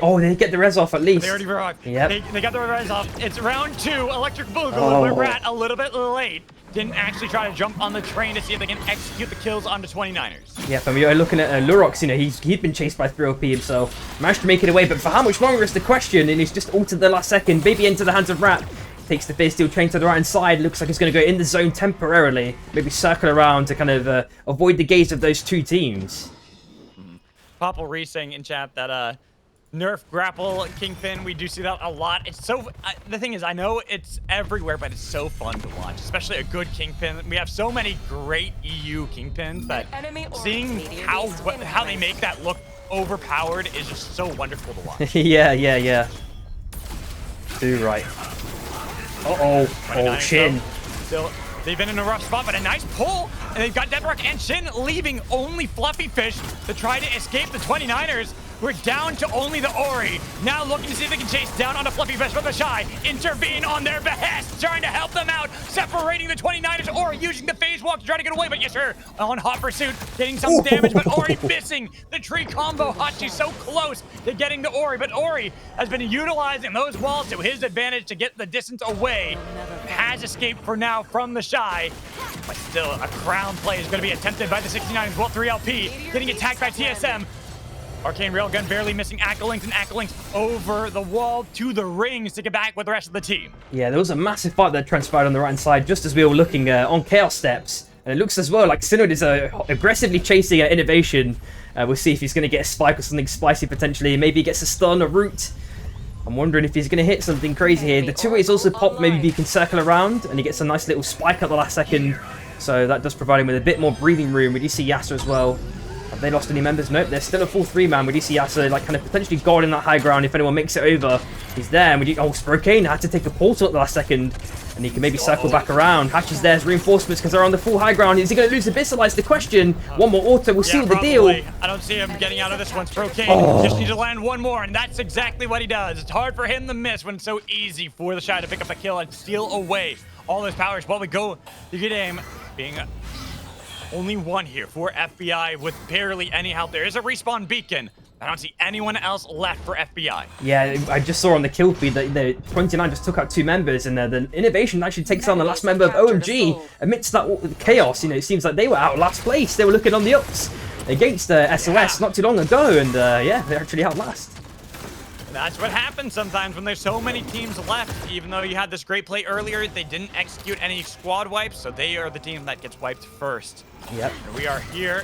oh, they get the res off at least. They already arrived. Yep. They got the res off. It's round 2. Electric Boogaloo, but Rat a little bit late. Didn't actually try to jump on the train to see if they can execute the kills on the 29ers. Yep, and we are looking at Lurox. You know, he'd been chased by 3LP himself. Managed to make it away, but for how much longer is the question? And he's just altered the last second. Baby into the hands of Rat. Takes the Fierce Steel train to the right hand side. Looks like he's going to go in the zone temporarily. Maybe circle around to kind of avoid the gaze of those 2 teams. Popple Reese saying in chat that nerf grapple Kingpin, we do see that a lot. It's so the thing is, I know it's everywhere, but it's so fun to watch, especially a good Kingpin. We have so many great EU Kingpins that seeing how they make that look overpowered is just so wonderful to watch. yeah. Do right. Oh, Shin. Still, they've been in a rough spot, but a nice pull, and they've got Deborek and Shin leaving only Fluffy Fish to try to escape the 29ers. We're down to only the Ori. Now looking to see if they can chase down onto Fluffy Fish, but the Shy intervene on their behest, trying to help them out, separating the 29ers. Ori using the phase walk to try to get away, but yes, sir, on hot pursuit, getting some damage, but Ori missing the tree combo. Hachi's so close to getting the Ori, but Ori has been utilizing those walls to his advantage to get the distance away. Has escaped for now from the Shy, but still a crown play is going to be attempted by the 69ers. Well, 3LP getting attacked by TSM. Arcane Railgun barely missing Akalinks, and Akalinks over the wall to the rings to get back with the rest of the team. Yeah, there was a massive fight that transpired on the right side just as we were looking on Chaos Steps. And it looks as well like Synod is aggressively chasing Innovation. We'll see if he's going to get a spike or something spicy potentially. Maybe he gets a stun, a root. I'm wondering if he's going to hit something crazy here. The 2 ways also pop, maybe he can circle around, and he gets a nice little spike at the last second. So that does provide him with a bit more breathing room. We do see Yasser as well. Have they lost any members? Nope, they're still a full 3-man. We do see Yasa like kind of potentially guarding that high ground if anyone makes it over. He's there, and we do, oh, Sprocaine had to take a portal at the last second, and he can maybe circle back around. Hatch is there as reinforcements because they're on the full high ground. Is he going to lose Abyssal? Is the question. One more auto will seal the deal. I don't see him getting out of this one. Sprocaine just needs to land one more, and that's exactly what he does. It's hard for him to miss when it's so easy for the Shy to pick up the kill and steal away all those powers while we go to get aim. Being only one here for FBI with barely any help. There is a respawn beacon. I don't see anyone else left for FBI. Yeah, I just saw on the kill feed that the 29 just took out 2 members, and the Innovation actually takes on the last member of OMG amidst that chaos. You know, it seems like they were out last place. They were looking on the ups against SOS not too long ago, and yeah, they're actually out last. That's what happens sometimes when there's so many teams left. Even though you had this great play earlier, they didn't execute any squad wipes, so they are the team that gets wiped first. Yep. And we are here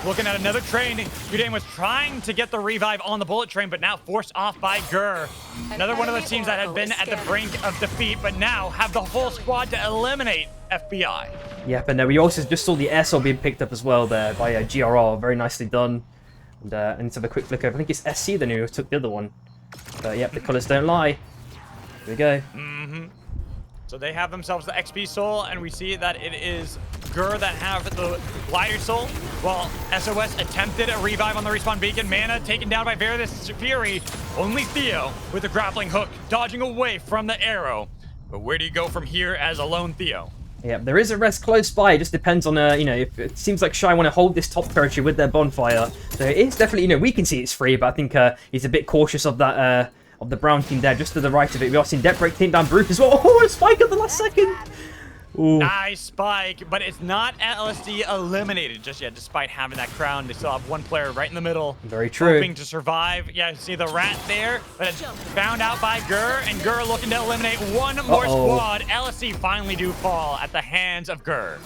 looking at another train. Udane was trying to get the revive on the bullet train, but now forced off by Gur. Another one of those teams that had been at the brink of defeat, but now have the whole squad to eliminate FBI. Yep, and we also just saw the air soul being picked up as well there by GRR. Very nicely done. And let's have a quick flick over. I think it's SC then who took the other one. But yep, the colours don't lie. Here we go. So they have themselves the XP soul, and we see that it is Gur that have the glider soul. While SOS attempted a revive on the respawn beacon. Mana taken down by Veritas Fury. Only Theo with the grappling hook, dodging away from the arrow. But where do you go from here as a lone Theo? Yeah, there is a rest close by. It just depends on, you know, if it seems like Shy want to hold this top territory with their bonfire. So it is definitely, you know, we can see it's free, but I think he's a bit cautious of that, of the brown team there, just to the right of it. We are seeing Death Break take down Brooke as well. Oh, a spike at the last second. Ooh. Nice spike, but it's not LSD eliminated just yet, despite having that crown. They still have one player right in the middle. Very true. Hoping to survive. Yeah, you see the rat there, but it's found out by Gur, and Gur looking to eliminate one more squad. LSD finally do fall at the hands of Gur.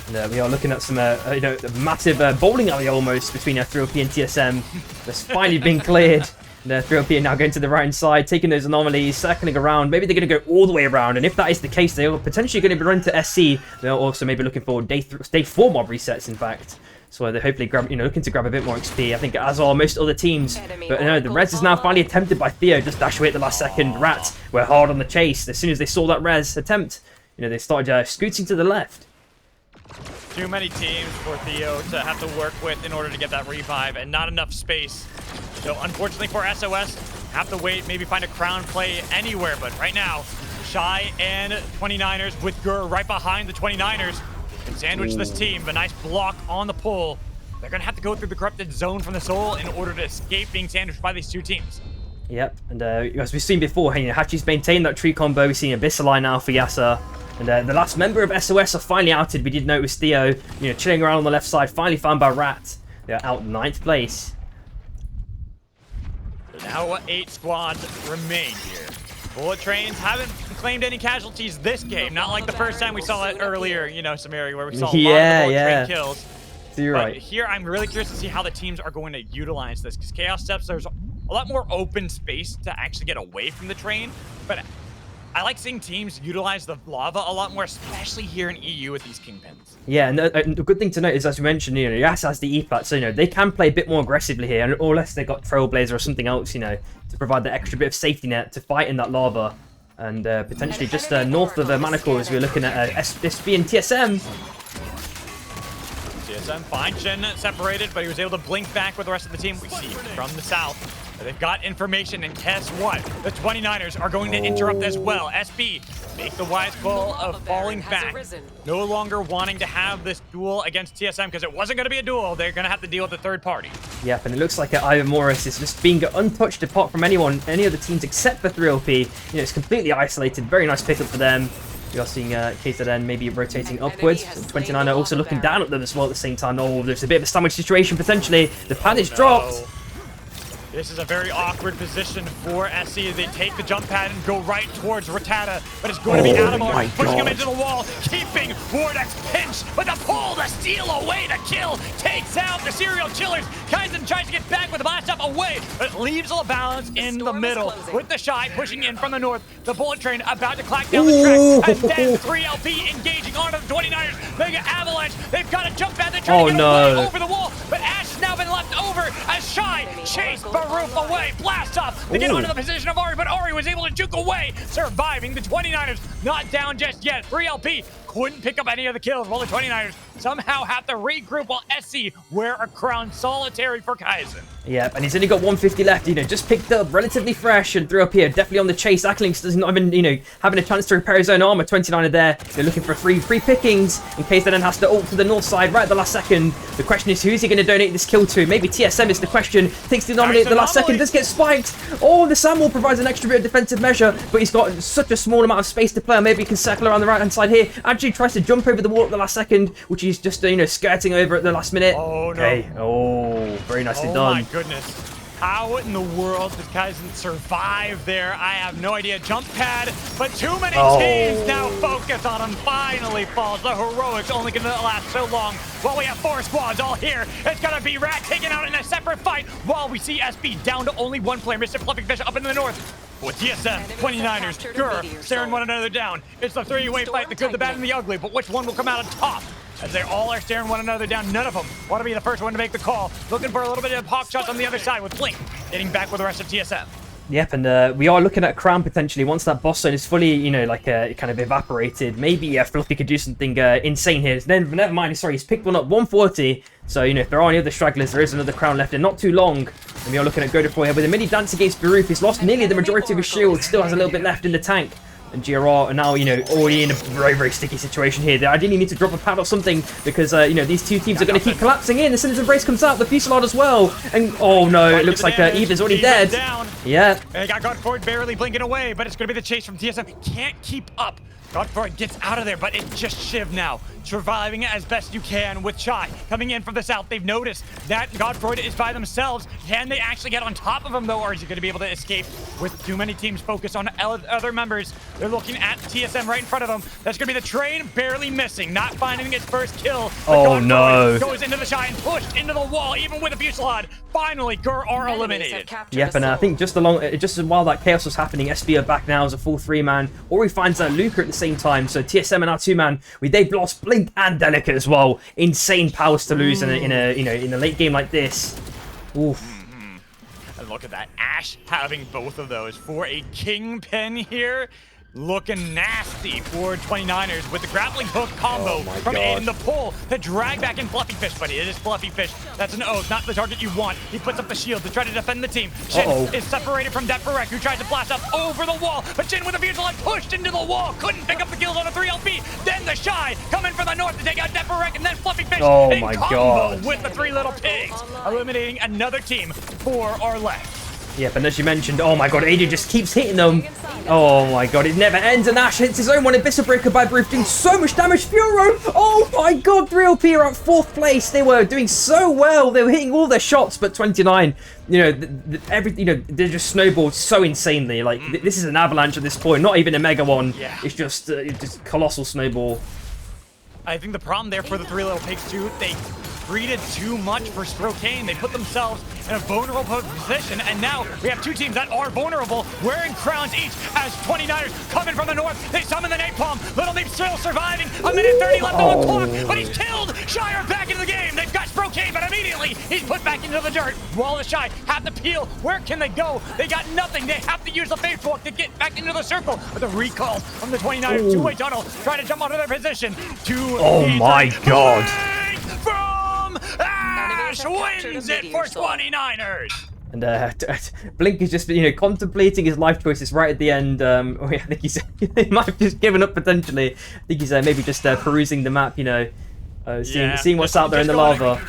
And, we are looking at some, you know, massive bowling alley almost between 3OP and TSM. That's finally been cleared. The 3OP are now going to the right side, taking those anomalies, circling around. Maybe they're going to go all the way around, and if that is the case, they are potentially going to be run to SC. They're also maybe looking for day 4 mob resets, in fact. So they're hopefully looking to grab a bit more XP. I think as are most other teams. But no, the res is now finally attempted by Theo. Just dash away at the last second. Rat were hard on the chase. As soon as they saw that res attempt, you know, they started scooting to the left. Too many teams for Theo to have to work with in order to get that revive, and not enough space. So unfortunately for SOS, have to wait, maybe find a crown play anywhere. But right now, Shy and 29ers with Gur right behind the 29ers can sandwich this team. A nice block on the pull. They're going to have to go through the corrupted zone from the soul in order to escape being sandwiched by these two teams. Yep, and as we've seen before, you know, Hachi's maintained that tree combo. We've seen Abyssal now for Yasa. And the last member of SOS are finally outed. We did notice Theo, you know, chilling around on the left side, finally found by Rat. They're out 9th place. So now 8 squads remain here. Bullet trains haven't claimed any casualties this game, not like the first time we saw it earlier, you know, Samiri, where we saw a lot of bullet train kills. So you're right. But here, I'm really curious to see how the teams are going to utilize this, because Chaos Steps, there's a lot more open space to actually get away from the train, but I like seeing teams utilize the lava a lot more, especially here in EU with these Kingpins. Yeah, and the good thing to note is, as you mentioned, you know, Yas has the E-plat, so, you know, they can play a bit more aggressively here, or unless they got Trailblazer or something else, you know, to provide that extra bit of safety net to fight in that lava. And potentially just north of the Manacles, we're looking at SB and TSM. TSM, fine, Shin separated, but he was able to blink back with the rest of the team. We see from the south. They've got information, and guess what? The 29ers are going to interrupt as well. SB make the wise call of falling back. No longer wanting to have this duel against TSM, because it wasn't going to be a duel. They're going to have to deal with the third party. Yep, and it looks like Ivan Morris is just being untouched apart from any other teams except for 3OP. You know, it's completely isolated. Very nice pickup for them. We are seeing KZN maybe rotating upwards. 29 are also looking down at them as well at the same time. Oh, there's a bit of a sandwich situation potentially. The pad is dropped. This is a very awkward position for SC. They take the jump pad and go right towards Rattata, but it's going to be Animar pushing him into the wall, keeping Vortex pinched, but the pull to steal away to kill takes out the serial killers. Kaizen tries to get back with the blast up away, but leaves a balance in the middle with the Shy pushing in from the north. The bullet train about to clack down the track, and then 3LP engaging onto the 29ers. Mega Avalanche, they've got a jump pad. They're trying to get away over the wall, but Ash Baroof away, blast off to get onto the position of Ari, but Ari was able to juke away, surviving. The 29ers not down just yet. 3LP couldn't pick up any of the kills, while the 29ers somehow have to regroup, while SC wear a crown solitary for Kaizen. Yep, and he's only got 150 left, just picked up, relatively fresh, and threw up here, definitely on the chase. Acklinks does not even, having a chance to repair his own armor. 29 are there. They're looking for free pickings in case they then has to ult to the north side right at the last second. The question is, who is he going to donate this kill to? Maybe TSM is the question. Takes the anomaly at the last second, does get spiked. Oh, the Samuel provides an extra bit of defensive measure, but he's got such a small amount of space to play. Maybe he can circle around the right-hand side here. Actually tries to jump over the wall at the last second, which he's just, skirting over at the last minute. Oh, no. Okay. Oh, very nicely done. Oh, my goodness. How in the world did Kaizen survive there? I have no idea. Jump pad, but too many teams now focus on him. Finally falls. The heroics only going to last so long. While we have 4 squads all here, it's going to be Rat taken out in a separate fight. While we see SB down to only 1 player, Mr. Fluffyfish up in the north. With TSM, 29ers, Gur, staring one another down. It's the 3-way fight, the good, the bad, and the ugly. But which one will come out on top? As they all are staring one another down, none of them want to be the first one to make the call. Looking for a little bit of hawk shots on the other side with Blink getting back with the rest of TSM. Yep, and we are looking at Crown potentially once that boss zone is fully, kind of evaporated. Maybe Fluffy could do something insane here. Never mind, sorry, he's picked one up, 140. So, if there are any other stragglers, there is another Crown left in not too long. And we are looking at Godefroy here with a mini dance against Baroof. He's lost nearly the majority of his shield, still has a little bit left in the tank. And GRR are now, already in a very, very sticky situation here. They ideally need to drop a pad or something because, these two teams are going to keep collapsing in. As soon as Embrace comes out, the Fusillade as well. And, oh no, it looks like Eva's already dead. Down. Yeah. They got Godfrey barely blinking away, but it's going to be the chase from TSM. Can't keep up. Godfrey gets out of there, but it's just Shiv now. Surviving as best you can with Chai coming in from the south. They've noticed that Godfrey is by themselves. Can they actually get on top of him, though, or is he going to be able to escape with too many teams focused on other members? They're looking at TSM right in front of them. That's going to be the train barely missing, not finding its first kill. But oh, no. Goes into the Chai and pushed into the wall, even with a Fusillade. Finally, Gur are eliminated. Yep, and I think just while that chaos was happening, SB are back now as a full 3-man. Ori finds Luca at the same time, so TSM and our 2-man. They've lost Blink and Delicate as well. Insane powers to lose in a late game like this. Oof. And look at that, Ash having both of those for a Kingpin here. Looking nasty for 29ers with the grappling hook combo from Aiden the pull. The drag back in Fluffyfish, but it is Fluffyfish. That's an oath, not the target you want. He puts up the shield to try to defend the team. Shin is separated from Defarek, who tries to blast up over the wall, but Shin with a Fusillade pushed into the wall. Couldn't pick up the kills on a 3LP. Then the Shy coming from the north to take out Defarek, and then Fluffyfish in combo with the 3 little pigs, eliminating another team for our left. Yep, and as you mentioned, oh my god, AJ just keeps hitting them. Oh my god, it never ends, and Ash hits his own one. Abyssal Breaker by Baroof doing so much damage. Furo, oh my god, 3LP are at 4th place. They were doing so well. They were hitting all their shots, but 29, they just snowballed so insanely. Like, this is an avalanche at this point, not even a mega one. Yeah. It's just colossal snowball. I think the problem there for the 3 little pigs too, they greeted too much for Sprocaine. They put themselves in a vulnerable position, and now we have 2 teams that are vulnerable, wearing crowns each as 29ers coming from the north. They summon the napalm. Little Deep still surviving. A minute 30 left on the clock, but he's killed. Shire back into the game. They've got Sprocaine, but immediately he's put back into the dirt. Wall of Shy have to peel. Where can they go? They got nothing. They have to use the face walk to get back into the circle. But the recall from the 29ers, 2-way tunnel, trying to jump onto their position. Oh my god. From Ash wins it for 29ers. And Blink is just, contemplating his life choices right at the end. I think he might have just given up potentially. I think he's maybe just perusing the map, seeing what's out there in the lava.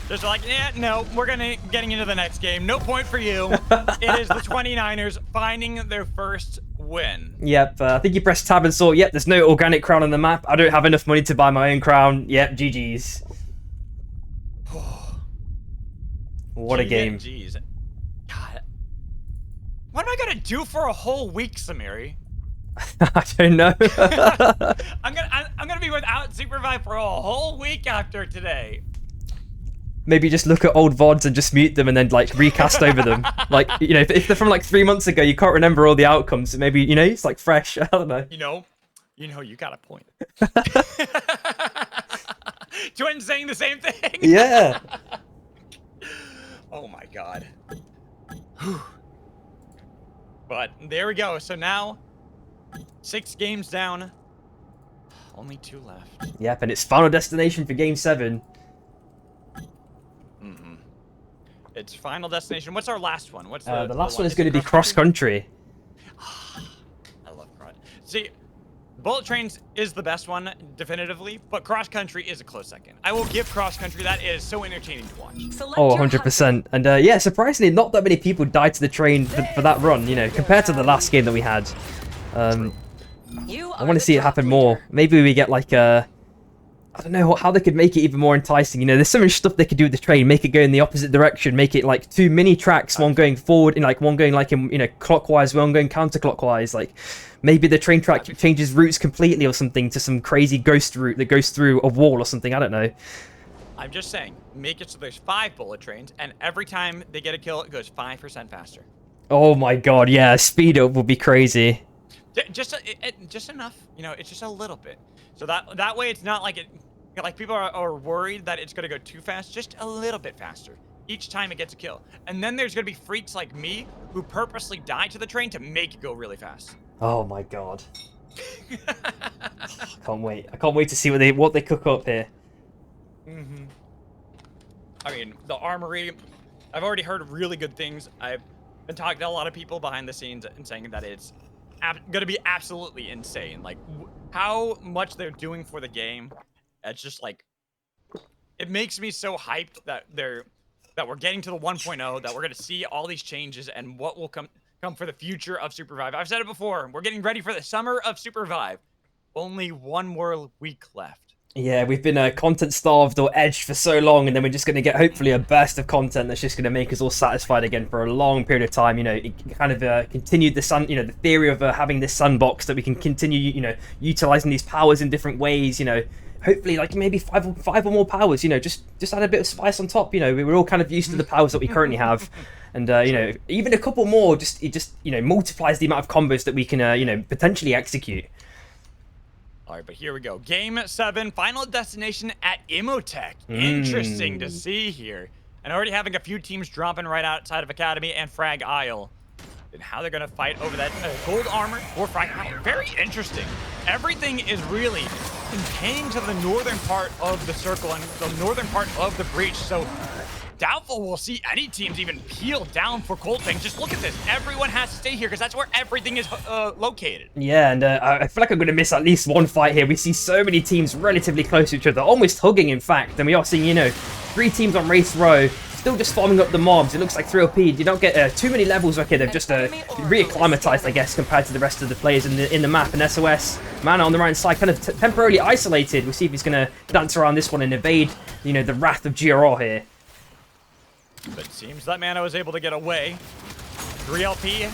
Just like, yeah, no, we're getting into the next game. No point for you. It is the 29ers finding their first win. Yep, I think you pressed tab and saw, yep, there's no organic crown on the map. I don't have enough money to buy my own crown. Yep, GG's. What a game. Jeez. God. What am I gonna do for a whole week, Samiri? I don't know. I'm gonna be without Supervive for a whole week after today. Maybe just look at old VODs and just mute them and then recast over them. If they're from 3 months ago, you can't remember all the outcomes. Maybe, it's fresh. I don't know. You got a point. Twins saying the same thing. Yeah. Oh my god. But there we go. So now, 6 games down. Only 2 left. Yep, and it's Final Destination for Game 7. It's Final Destination. What's our last one? What's The last one is it going to be Cross Country. I love cross. See, Bullet Trains is the best one, definitively, but Cross Country is a close second. I will give Cross Country. That is so entertaining to watch. Select Oh, your 100%. And yeah, surprisingly, not that many people died to the train for that run, you know, compared to the last game that we had. You I want to see it happen more. Maybe we get like I don't know how they could make it even more enticing. You know, there's so much stuff they could do with the train. Make it go in the opposite direction. Make it like 2 mini tracks, one going forward, and like one going like in, you know, clockwise, one going counterclockwise. Like maybe the train track changes routes completely or something to some crazy ghost route that goes through a wall or something. I don't know. I'm just saying, make it so there's 5 bullet trains, and every time they get a kill, it goes 5% faster. Oh my god, yeah, speed up would be crazy. Just enough, you know, it's just a little bit. So that way it's not like like people are worried that it's gonna go too fast, just a little bit faster each time it gets a kill. And then there's gonna be freaks like me who purposely die to the train to make it go really fast. Oh my god. I can't wait. I can't wait to see what they cook up here. I mean, the armory, I've already heard really good things. I've been talking to a lot of people behind the scenes and saying that it's gonna be absolutely insane. Like how much they're doing for the game. It's just like, it makes me so hyped that we're getting to the 1.0, that we're gonna see all these changes and what will come for the future of Supervive. I've said it before, we're getting ready for the summer of Supervive. Only 1 more week left. Yeah, we've been content starved or edged for so long, and then we're just going to get hopefully a burst of content that's just going to make us all satisfied again for a long period of time. You know, it kind of continued the theory of having this sandbox that we can continue, you know, utilizing these powers in different ways. You know, hopefully like maybe five or more powers. You know, just add a bit of spice on top. You know, we're all kind of used to the powers that we currently have, and you know, even a couple more just you know multiplies the amount of combos that we can you know potentially execute. All right, but here we go. Game 7, Final Destination at Imotech. Interesting to see here. And already having a few teams dropping right outside of Academy and Frag Isle. And how they're going to fight over that gold armor or Frag Isle. Very interesting. Everything is really contained to the northern part of the circle and the northern part of the breach. So doubtful we'll see any teams even peel down for Cold Thing. Just look at this. Everyone has to stay here because that's where everything is located. Yeah, and I feel like I'm going to miss at least one fight here. We see so many teams relatively close to each other, almost hugging, in fact. And we are seeing, you know, 3 teams on race row, still just farming up the mobs. It looks like 3LP. You don't get too many levels. Okay, they've just reacclimatized, I guess, compared to the rest of the players in the map. And SOS, Mana on the right side, kind of temporarily isolated. We'll see if he's going to dance around this one and evade, you know, the wrath of GRR here. But it seems that Mana was able to get away. 3LP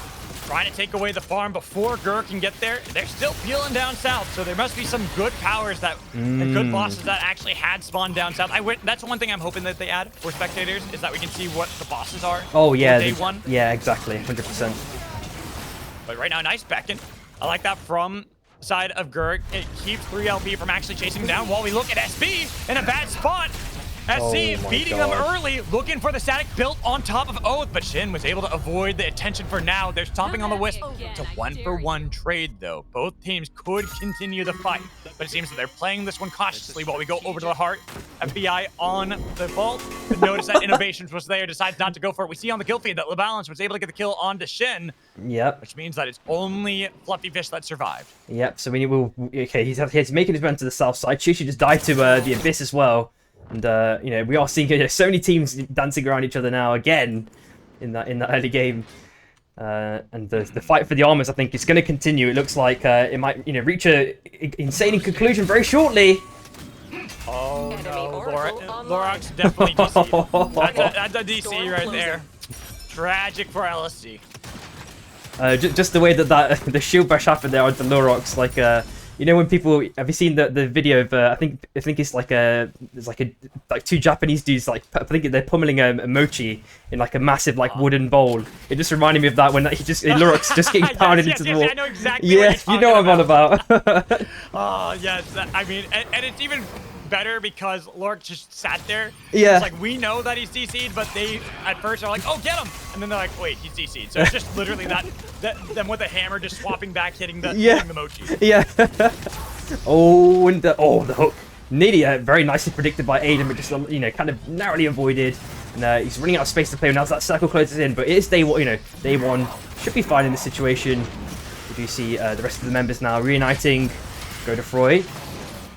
trying to take away the farm before Gur can get there. They're still peeling down south, so there must be some good powers that and good bosses that actually had spawned down south. That's one thing I'm hoping that they add for spectators, is that we can see what the bosses are. Oh yeah, day 1. Yeah, exactly, 100%. But right now, nice Beckon. I like that from the side of Gur. It keeps 3LP from actually chasing him down while we look at SB in a bad spot. SC beating them early, looking for the static built on top of Oath, but Shin was able to avoid the attention for now. They're stomping on the Wisp. It's a 1-for-1 trade, though. Both teams could continue the fight, but it seems that they're playing this one cautiously while we go over to the heart. FBI on the vault. Notice that Innovations was there, decides not to go for it. We see on the kill feed that LeBalance was able to get the kill onto Shin. Yep. Which means that it's only Fluffy Fish that survived. Yep, so okay, he's making his way to the south side. Chushi just died to the Abyss as well. And you know, we are seeing so many teams dancing around each other now again in that early game. And the fight for the armors, I think, is going to continue. It looks like it might, you know, reach a insane conclusion very shortly. Oh no, Lorox definitely DC. That's a DC right there. Tragic for LSD. Just the way that the shield bash happened there onto Lorox, like you know when people have you seen the video of I think it's like there's like 2 Japanese dudes, like I think they're pummeling a mochi in like a massive like wooden bowl. It just reminded me of that when Lorox just getting pounded into the wall. I know exactly. Yeah, you know what I'm on about. Oh yes, I mean, and it's even better because Lork just sat there. Yeah. It's like, we know that he's DC'd, but they at first are like, oh, get him. And then they're like, wait, he's DC'd. So it's just literally that them with a hammer just swapping back, hitting the, hitting the mochi. Yeah. Oh, and the hook. Nearly very nicely predicted by Aiden, but just, you know, kind of narrowly avoided. And he's running out of space to play now as that circle closes in. But it is day one, you know, day one. Should be fine in this situation. We do see the rest of the members now reuniting. Go to Froy.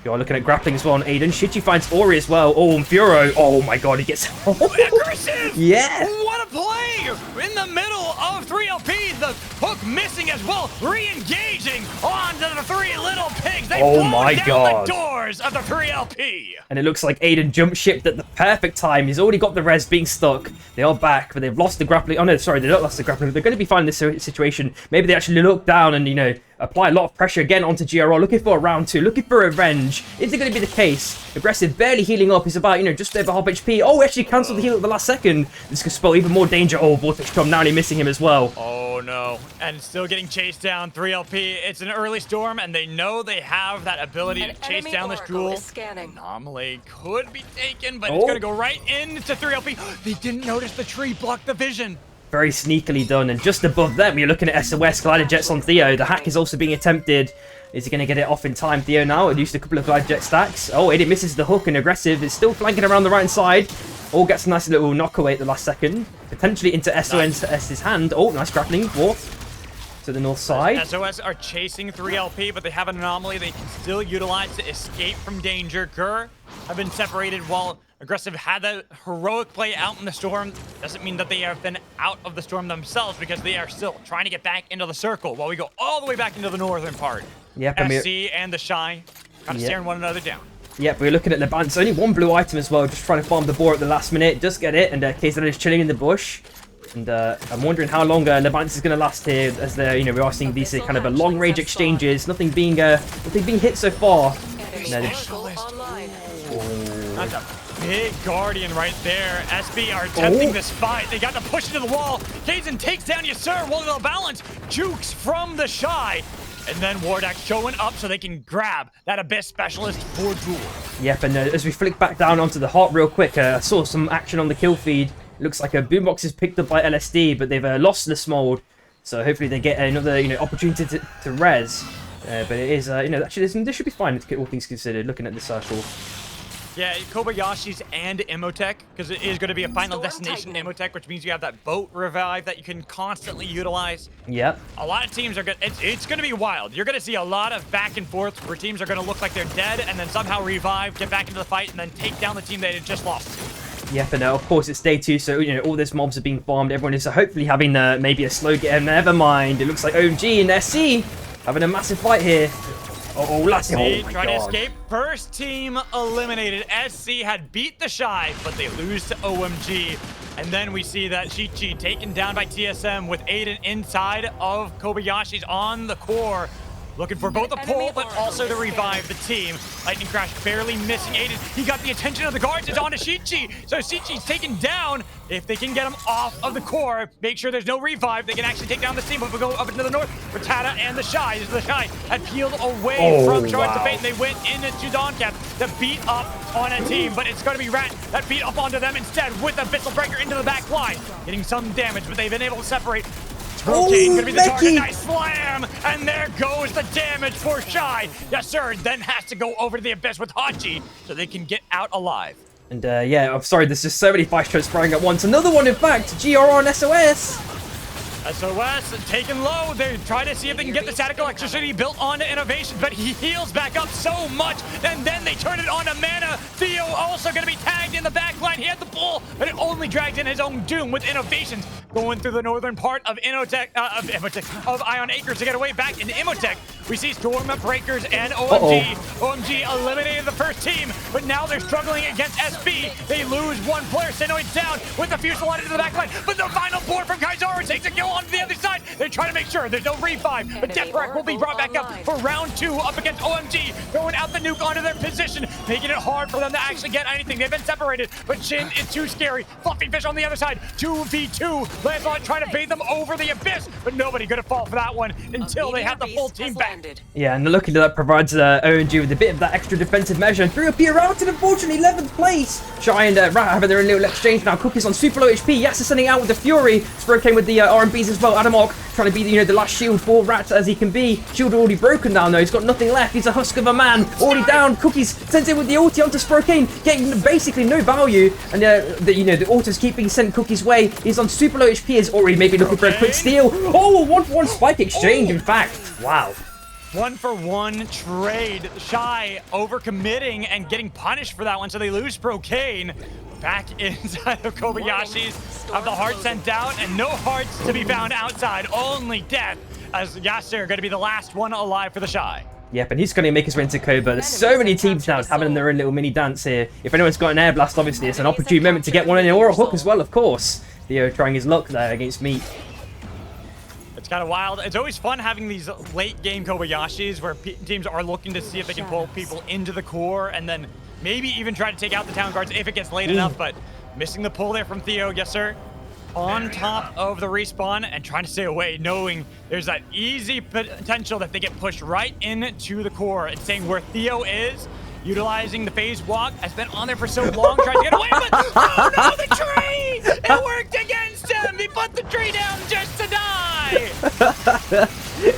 You're looking at grappling as well on Aiden. Shichi finds Ori as well. Oh, and Furo. Oh my god, he gets... Aggressive! Yeah! What a play! In the middle of 3LP, the hook missing as well, re-engaging onto the three little pigs. They blow down the doors of the 3LP. And it looks like Aiden jump shipped at the perfect time. He's already got the res being stuck. They are back, but they've lost the grappling. Oh no, sorry, they don't lost the grappling. They're going to be fine in this situation. Maybe they actually look down and, you know, apply a lot of pressure again onto GRR, looking for a round 2, looking for revenge. Is it going to be the case? Aggressive, barely healing up. He's about, you know, just over half HP. Oh, actually cancelled the heal at the last second. This could spell even more danger. Oh, Vortex Storm narrowly missing him as well. Oh no, and still getting chased down. 3LP, it's an early storm, and they know they have that ability to chase down this jewel. Anomaly could be taken, but it's going to go right into 3LP. They didn't notice the tree blocked the vision. Very sneakily done, and just above them, you're looking at SOS, Glider Jets on Theo. The hack is also being attempted. Is he going to get it off in time? Theo now, at least a couple of Glider Jet stacks. Oh, Aiden misses the hook, and Aggressive is still flanking around the right side. Oh, gets a nice little knockaway at the last second. Potentially into SOS's hand. Oh, nice grappling. Dwarf to the north side. SOS are chasing 3LP, but they have an anomaly they can still utilize to escape from danger. Gur have been separated while Aggressive had that heroic play out in the storm. Doesn't mean that they have been out of the storm themselves, because they are still trying to get back into the circle while we go all the way back into the northern part. Yep, SC and the Shy kind of staring one another down. Yep, we're looking at Leban. It's only one blue item as well, just trying to farm the boar at the last minute. Does get it, and KZN is chilling in the bush. And I'm wondering how long Lebantis is going to last here, as they're, you know, we are seeing these kind of a long-range exchanges. Nothing being hit so far. That's a big Guardian right there. SB are attempting this fight. They got to push into the wall. KZN takes down Yasser, while the balance jukes from the Shy. And then Wardak showing up so they can grab that Abyss Specialist for Jewel. Yep, and as we flick back down onto the Heart real quick, I saw some action on the kill feed. It looks like a Boombox is picked up by LSD, but they've lost the Smold. So hopefully they get another, you know, opportunity to res. But it is, you know, actually this should be fine, all things considered, looking at the circle. Yeah, Kobayashi's and Imhotech, because it is going to be a final destination Imhotech, which means you have that boat revive that you can constantly utilize. Yep. A lot of teams are going to... It's going to be wild. You're going to see a lot of back and forth where teams are going to look like they're dead and then somehow revive, get back into the fight, and then take down the team they had just lost. Yep, and of course it's day 2, so, you know, all these mobs are being farmed. Everyone is hopefully having maybe a slow game. Never mind. It looks like OMG and SC having a massive fight here. Oh, Lassie. Trying to escape. First team eliminated. SC had beat the Shy, but they lose to OMG. And then we see that Shichi taken down by TSM with Aiden inside of Kobayashi's on the core. Looking for both a pull, but also to revive the team. Lightning Crash barely missing Aiden. He got the attention of the guards. It's on to Shichi. So Shichi's taken down. If they can get him off of the core, make sure there's no revive, they can actually take down the team. But we go up into the north. Rattata and the Shy. The Shy had peeled away from Shards of Fate. They went into Dawn-Cap to beat up on a team. But it's going to be Rat that beat up onto them instead with a Bissell Breaker into the back line. Getting some damage, but they've been able to separate. Sprocaine gonna be the target. Nice slam, and there goes the damage for Shy. Yes, sir. Then has to go over to the Abyss with Hachi so they can get out alive. And yeah, I'm sorry. There's just so many fights transpiring at once. Another one, in fact. GRR and SOS. SOS taken low. They try to see if they can get the static electricity built onto Innovation, but he heals back up so much, and then they turn it on to Mana. Theo also going to be tagged in the back line. He had the pull, but it only dragged in his own doom with Innovations going through the northern part of of Ion Acres to get away back into Imhotech. We see Storm Breakers and OMG. OMG eliminated the first team, but now they're struggling against SB. They lose one player. Sinoid's down with the Fusillade into the back line, but the final board from Kaizaru takes a kill onto the other side. They're trying to make sure there's no revive, but Deathwreck will be brought back up for round 2 up against OMG, throwing out the nuke onto their position, making it hard for them to actually get anything. They've been separated, but Shin is too scary. Fluffy Fish on the other side, 2v2. Lancelot trying to bait them over the abyss, but nobody gonna fall for that one until they have the full team back. Yeah, and luckily that provides OMG with a bit of that extra defensive measure. 3 up here out, and unfortunately 11th place. Shy and Rat having their own little exchange now. Cookies on super low HP. Yas is sending out with the Fury. Sprocaine with the RMBs as well. Adamok trying to be the last shield for Rat as he can be. Shield already broken down though. He's got nothing left. He's a husk of a man. Already down. Cookies sends it with the ulti onto Sprocaine, getting basically no value. And the ulti's keeping sent Cookies' way. He's on super low HP. Is already maybe looking for a quick steal. Oh, a 1-for-1 spike exchange. In fact, wow. 1-for-1 trade. Shy overcommitting and getting punished for that one, so they lose Sprocaine. Back inside of Kobayashi's. Have the heart sent out, and no hearts to be found outside. Only death, as Yasser going to be the last one alive for the Shy. Yep, and he's going to make his way into Koba. There's so many teams now having their own little mini dance here. If anyone's got an air blast, obviously it's an opportune moment to get one in, or a hook as well, of course. Theo trying his luck there against Meat. It's kind of wild. It's always fun having these late game Kobayashis where teams are looking to see if they can pull people into the core and then maybe even try to take out the town guards if it gets late enough, but missing the pull there from Theo. Yes, sir. On top of the respawn and trying to stay away, knowing there's that easy potential that they get pushed right into the core, and saying where Theo is, utilizing the phase walk, has been on there for so long, trying to get away, but oh no, the tree! It worked against him! He put the tree down just to die!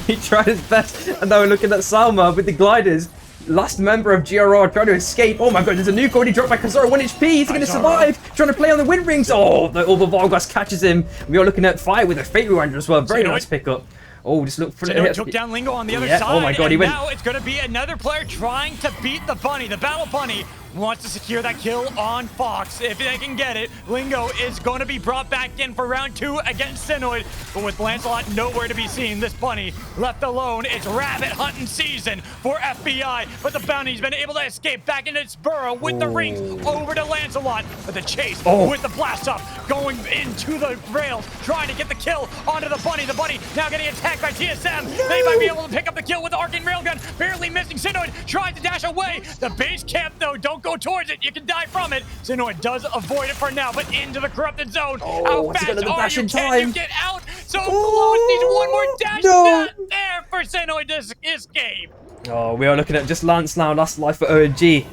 He tried his best, and now we're looking at Salma with the gliders. Last member of GRR trying to escape. Oh my god, there's a nuke already dropped by Kazora. 1 HP, he's going to survive. Trying to play on the wind rings. Oh, the Vargas catches him. We are looking at Fire with a Fate Rewinder as well. Very nice pickup. Oh, just look for it. Took down Lingo on the other side. Oh my god, he went. Now it's going to be another player trying to beat the bunny. The battle bunny wants to secure that kill on Fox. If they can get it, Lingo is going to be brought back in for round 2 against Sinoid. But with Lancelot nowhere to be seen, this bunny left alone. It's rabbit hunting season for FBI. But the bounty's been able to escape back into its burrow with the rings over to Lancelot. But the chase with the blast off going into the rails, trying to get the kill onto the bunny. The bunny now getting attacked by TSM. They might be able to pick up the kill with the Arcane Railgun. Barely missing. Sinoid tries to dash away. The base camp, though, don't go towards it. You can die from it. Sinoid does avoid it for now, but into the corrupted zone. How fast are you? Can you get out? So close. Needs one more dash. Not there for Sinoid to escape. Oh, we are looking at just Lance now. Last life for OMG.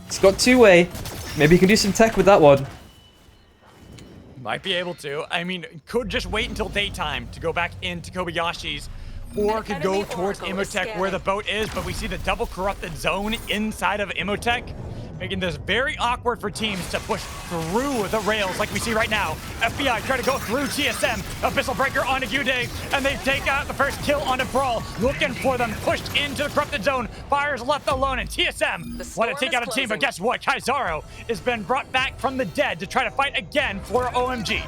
It's got two-way. Maybe you can do some tech with that one. Might be able to. I mean, could just wait until daytime to go back into Kobayashi's, or could go towards Imotech where the boat is, but we see the double corrupted zone inside of Imotech, making this very awkward for teams to push through the rails like we see right now. FBI try to go through TSM, Abyssal Breaker onto Gude, and they take out the first kill onto Brawl, looking for them, pushed into the corrupted zone. Fire's left alone, and TSM want to take out a team, but guess what? Kaizaro has been brought back from the dead to try to fight again for OMG.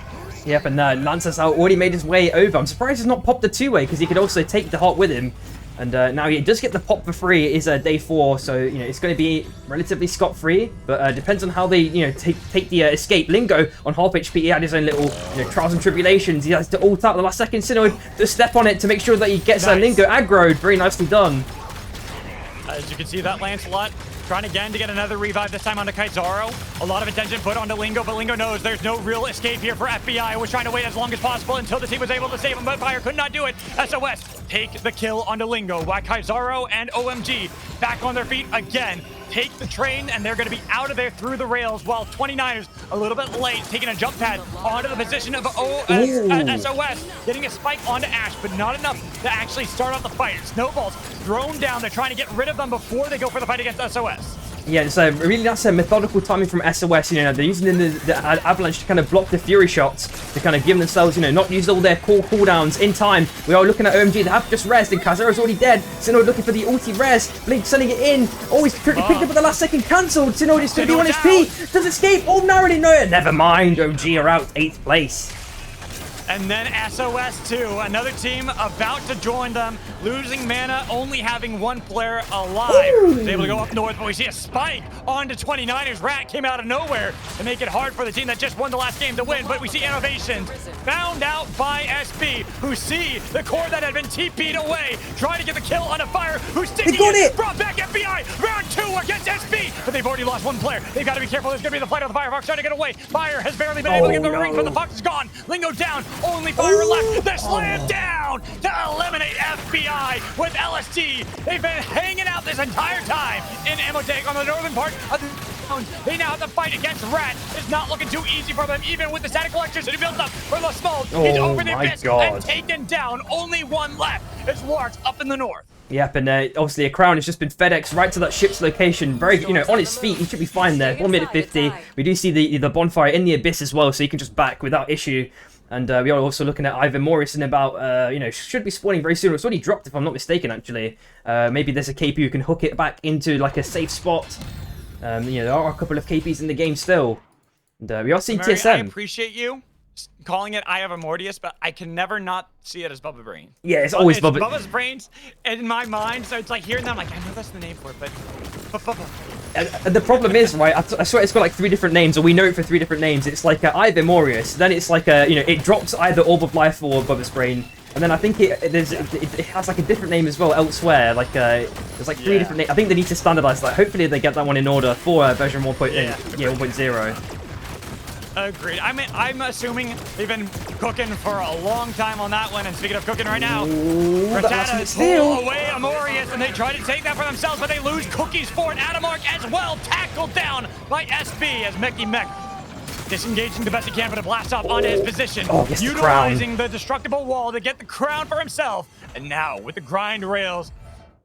Yep, and Lance has already made his way over. I'm surprised he's not popped the two-way, because he could also take the heart with him. And now he does get the pop for free. It is day 4, so it's going to be relatively scot-free. But depends on how they take the escape. Lingo on half HP. He had his own little trials and tribulations. He has to ult out the last second. Sinoid to step on it to make sure that he gets Lingo aggroed. Very nicely done. As you can see, that Lancelot trying again to get another revive, this time onto Kaizaro. A lot of attention put onto Lingo, but Lingo knows there's no real escape here for FBI. Was trying to wait as long as possible until the team was able to save him, but Fire could not do it. SOS take the kill onto Lingo, while Kaizaro and OMG back on their feet again. Take the train, and they're going to be out of there through the rails, while 29ers a little bit late, taking a jump pad onto the position of SOS, getting a spike onto Ash, but not enough to actually start off the fight. Snowballs thrown down. They're trying to get rid of them before they go for the fight against SOS. Yeah, it's really nice methodical timing from SOS. They're using the avalanche to kind of block the Fury shots, to kind of give themselves, not use all their core cooldowns in time. We are looking at OMG. They have just rezzed, and Kazuro's already dead. Sinoid looking for the ulti res. Blink sending it in. Oh, he's picked up at the last second, cancelled. Sinoid is going to be on his feet. Does escape. Oh, narrowly no. Never mind. OMG are out 8th place. And then SOS2, another team about to join them, losing mana, only having one player alive. He's able to go up north, but we see a spike onto 29ers. Rat came out of nowhere to make it hard for the team that just won the last game to win, but we see Innovations found out by SB, who see the core that had been TP'd away, trying to get the kill on a Fire, who's sticking it, brought back FBI, round 2 against SB, but they've already lost one player. They've got to be careful. There's going to be the fight of the Firefox trying to get away. Fire has barely been able to get the ring, but the Fox is gone. Lingo down, only Fire left. The slam down to eliminate FBI with LST. They've been hanging out this entire time in Emotech on the northern part of the zone. They now have to fight against Rat. It's not looking too easy for them, even with the static electricity built up for the small. He's over the abyss and taken down. Only one left. It's Larks up in the north. Yep, and obviously a Crown has just been FedEx right to that ship's location. Very, on its feet. He should be fine there. 1 minute 50. We do see the bonfire in the abyss as well, so he can just back without issue. And we are also looking at Ivan Morris in about, should be spawning very soon. It's already dropped, if I'm not mistaken, actually. Maybe there's a KP who can hook it back into, like, a safe spot. There are a couple of KPs in the game still. And we are seeing Mary, TSM. I appreciate you calling it I have a Mortius, but I can never not see it as Bubba Brain. Yeah, it's always Bubba. Bubba's Brains in my mind, so it's like hearing them, like, I know that's the name for it, but Bubba. And the problem is, right, I swear it's got like 3 different names, or we know it for 3 different names. It's like either Morius, then it's like it drops either Orb of Life or Bubba's Brain, and then I think it has like a different name as well elsewhere. Like there's like 3 different names. I think they need to standardize that. Hopefully they get that one in order for version 1.0. Agreed. I'm assuming they've been cooking for a long time on that one. And speaking of cooking right now, Cortana pull away Amorius, and they try to take that for themselves, but they lose cookies for it. Adamark as well, tackled down by SB as Meki Mech disengaging the best he can for the blast off onto his position, utilizing the destructible wall to get the crown for himself. And now with the grind rails,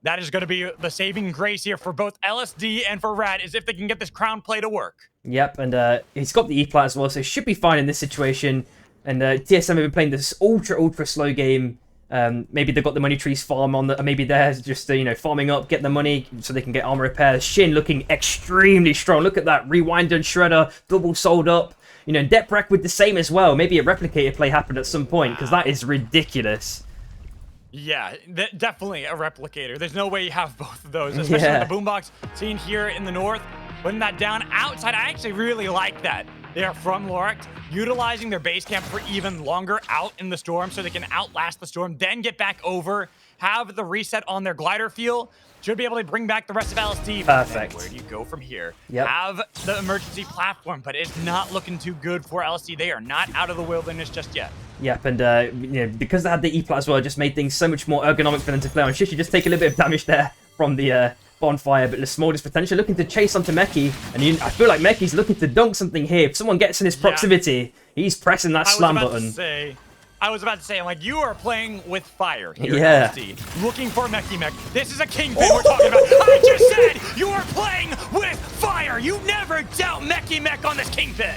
that is going to be the saving grace here for both LSD and for Rad, is if they can get this crown play to work. Yep, and he's got the E-plat as well, so he should be fine in this situation. And TSM have been playing this ultra slow game. Maybe they've got the money trees farm on, maybe they're just farming up, get the money so they can get armor repair. Shin looking extremely strong. Look at that, Rewinder and Shredder double sold up. Deprec with the same as well. Maybe a replicator play happened at some point, because that is ridiculous. Yeah, definitely a replicator. There's no way you have both of those, especially with the boombox seen here in the north. Putting that down outside, I actually really like that. They are from Lorax, utilizing their base camp for even longer out in the storm so they can outlast the storm, then get back over, have the reset on their glider fuel. Should be able to bring back the rest of LSD. Perfect. Where do you go from here? Yep. Have the emergency platform, but it's not looking too good for LSD. They are not out of the wilderness just yet. Yep, and because they had the E-plat as well, it just made things so much more ergonomic for them to play on. Shishi just take a little bit of damage there from the bonfire, but the smallest potential looking to chase onto Meki, and I feel like Meki's looking to dunk something here. If someone gets in his proximity, he's pressing that slam button. I was about to say, like, you are playing with fire here at LSD, looking for Meki Mech. This is a kingpin we're talking about. I just said you are playing with fire. You never doubt Meki Mech on this kingpin.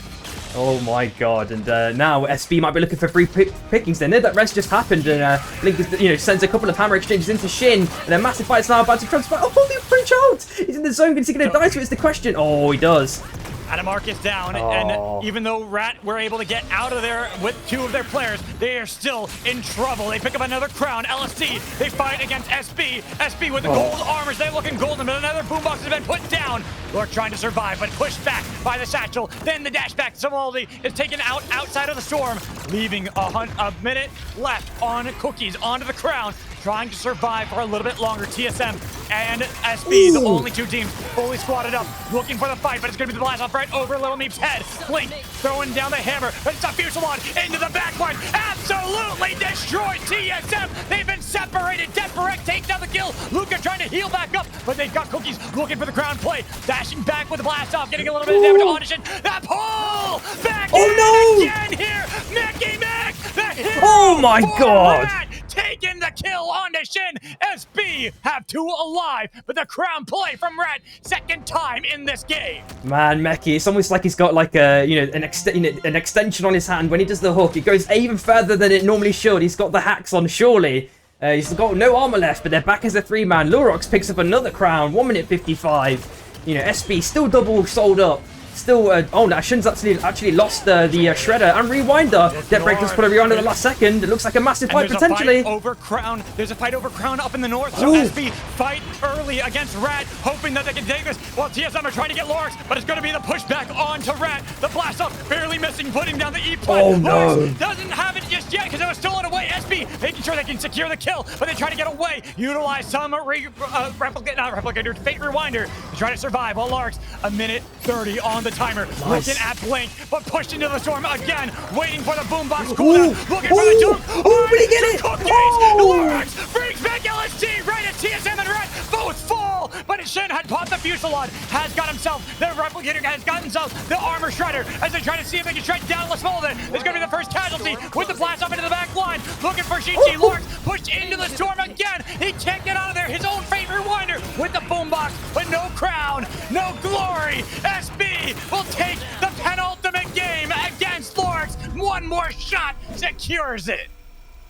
Oh my god, and now SB might be looking for free pickings there. That rest just happened, and Link sends a couple of hammer exchanges into Shin, and a massive fight's now about to transfer. Oh, the French out! He's in the zone, is he going to die to it is the question. Oh, he does. Adamark is down, and even though Rat were able to get out of there with 2 of their players, they are still in trouble. They pick up another crown. LSD, they fight against SB. SB with the gold armors, they're looking golden, but another boombox has been put down. Lork trying to survive, but pushed back by the satchel. Then the dash back. Samaldi is taken out outside of the storm, leaving a minute left on Cookies onto the crown. Trying to survive for a little bit longer. TSM and SB, the only 2 teams fully squatted up, looking for the fight, but it's going to be the blast off right over Little Meep's head. Blink throwing down the hammer, but it's a Fusilon into the backline. Absolutely destroyed TSM. They've been separated. Deprec takes down the kill. Luca trying to heal back up, but they've got Cookies looking for the crown play. Dashing back with the blast off, getting a little bit of damage on Audition. That pull back again here. Meki Mech, the hero. Oh my god. Taking the kill on the Shin. SB have 2 alive, but the crown play from Rat, second time in this game. Man, Meki, it's almost like he's got like a an extension on his hand. When he does the hook, it goes even further than it normally should. He's got the hacks on, surely. He's got no armor left, but they're back as a 3-man. Lurox picks up another crown, 1 minute 55. SB still double sold up. Still, oh, no, Shin's actually lost the Shredder and Rewinder. Deathbreaker's put a Rewinder the last second. It looks like a massive fight potentially. There's a fight over Crown up in the north. So SB fight early against Rat, hoping that they can take this. While TSM are trying to get Lorx, but it's going to be the pushback onto Rat. The blast off, barely missing, putting down the E-play. Oh, no. Lorx doesn't have it just yet because it was stolen away. SB making sure they can secure the kill, but they try to get away. Utilize some replicator, Fate Rewinder to try to survive. While Lorx, a minute 30 on the timer. Nice. Looking at Blink, but pushed into the storm again, waiting for the boombox cooldown. Looking for the dunk. Oh, did he get it? Lorx brings back LST right at TSM and Red. Both fall, but Shin had popped the Fusillade, has got himself, the replicator has got himself the armor shredder as they try to see if they can shred down Lasmolden. There's going to be the first casualty with the blast up into the back line. Looking for Shichi. Lorx pushed into the storm again. He can't get out of there. His own Fate Rewinder with the boombox, but no crown, no glory. SB will take the penultimate game against Lorx. One more shot secures it.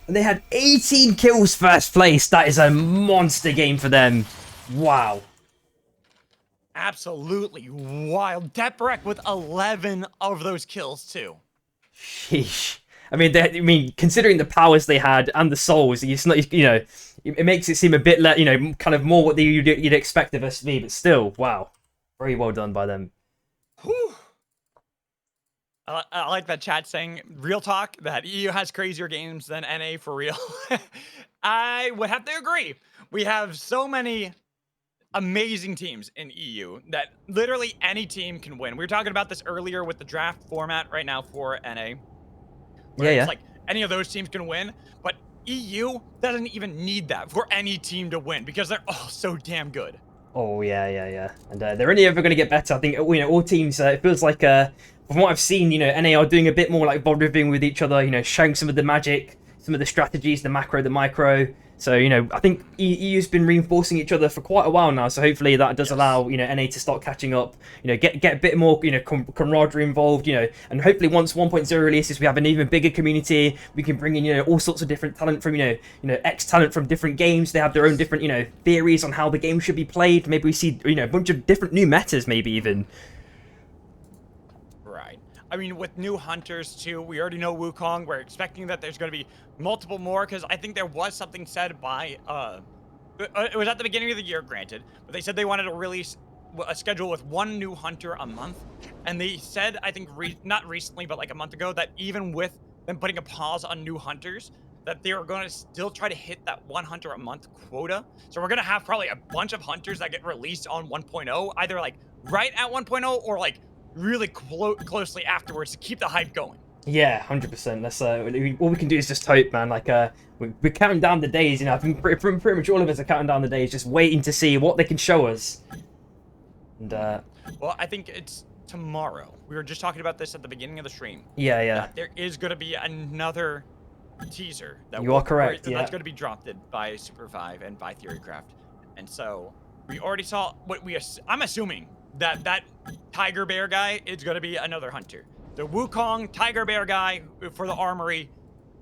And they had 18 kills first place. That is a monster game for them. Wow. Absolutely wild. Deprek with 11 of those kills too. Sheesh. I mean, considering the powers they had and the souls, it's not, you know, it makes it seem a bit, you know, kind of more what you'd expect of SV. But still, wow, very well done by them. Whew. I like that chat saying, real talk, that EU has crazier games than NA for real. I would have to agree. We have so many amazing teams in EU that literally any team can win. We were talking about this earlier with the draft format right now for NA. Yeah. It's like any of those teams can win, but EU doesn't even need that for any team to win because they're all so damn good. Oh, yeah. And they're only ever going to get better. I think, you know, all teams, it feels like, from what I've seen, you know, NA are doing a bit more like bond-ribbing with each other, you know, showing some of the magic, some of the strategies, the macro, the micro. So, you know, I think EU's been reinforcing each other for quite a while now. So hopefully that does allow, you know, NA to start catching up, you know, get a bit more, you know, camaraderie involved, you know, and hopefully once 1.0 releases, we have an even bigger community. We can bring in, you know, all sorts of different talent from, you know, ex-talent from different games. They have their own different, you know, theories on how the game should be played. Maybe we see, you know, a bunch of different new metas, maybe even. I mean, with new hunters too, we already know Wukong. We're expecting that there's going to be multiple more because I think there was something said by, it was at the beginning of the year, granted, but they said they wanted to release a schedule with one new hunter a month. And they said, I think, not recently, but like a month ago, that even with them putting a pause on new hunters, that they are going to still try to hit that one hunter a month quota. So we're going to have probably a bunch of hunters that get released on 1.0, either like right at 1.0 or like really closely afterwards to keep the hype going. Yeah, 100%. That's all we can do is just hope, man. Like we're counting down the days. You know, I think pretty much all of us are counting down the days, just waiting to see what they can show us. And well, I think it's tomorrow. We were just talking about this at the beginning of the stream. Yeah. There is going to be another teaser that you are correct. That's going to be dropped by Super 5 and by Theorycraft, and so we already saw what I'm assuming that Tiger Bear guy is going to be another hunter. The Wukong Tiger Bear guy for the armory.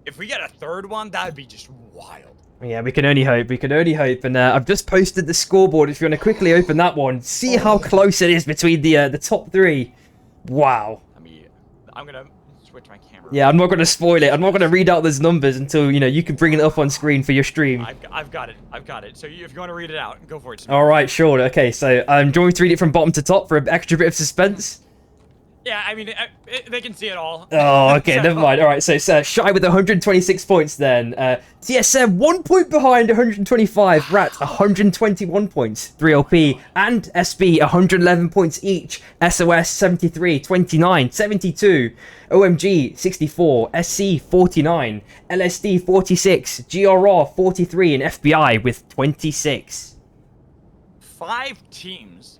If we get a third one, that would be just wild. Yeah, we can only hope. And I've just posted the scoreboard. If you want to quickly open that one, see how close it is between the top three. Wow. I'm gonna switch my camera. Yeah, I'm not gonna spoil it. I'm not gonna read out those numbers until you can bring it up on screen for your stream. I've got it. So if you want to read it out, go for it. All right, sure. Okay, so do you want me to read it from bottom to top for an extra bit of suspense? Yeah, I mean, they can see it all. Oh, okay, never mind. All right, so Shy with 126 points then. TSM 1 point behind, 125. Rat 121 points, 3LP, and SB 111 points each. SOS 73, 29, 72. OMG 64, SC 49, LSD 46, GRR 43, and FBI with 26. 5 teams.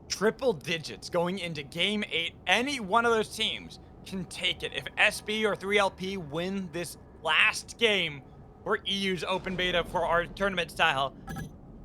Triple digits going into Game 8. Any one of those teams can take it. If SB or 3LP win this last game for EU's open beta for our tournament style,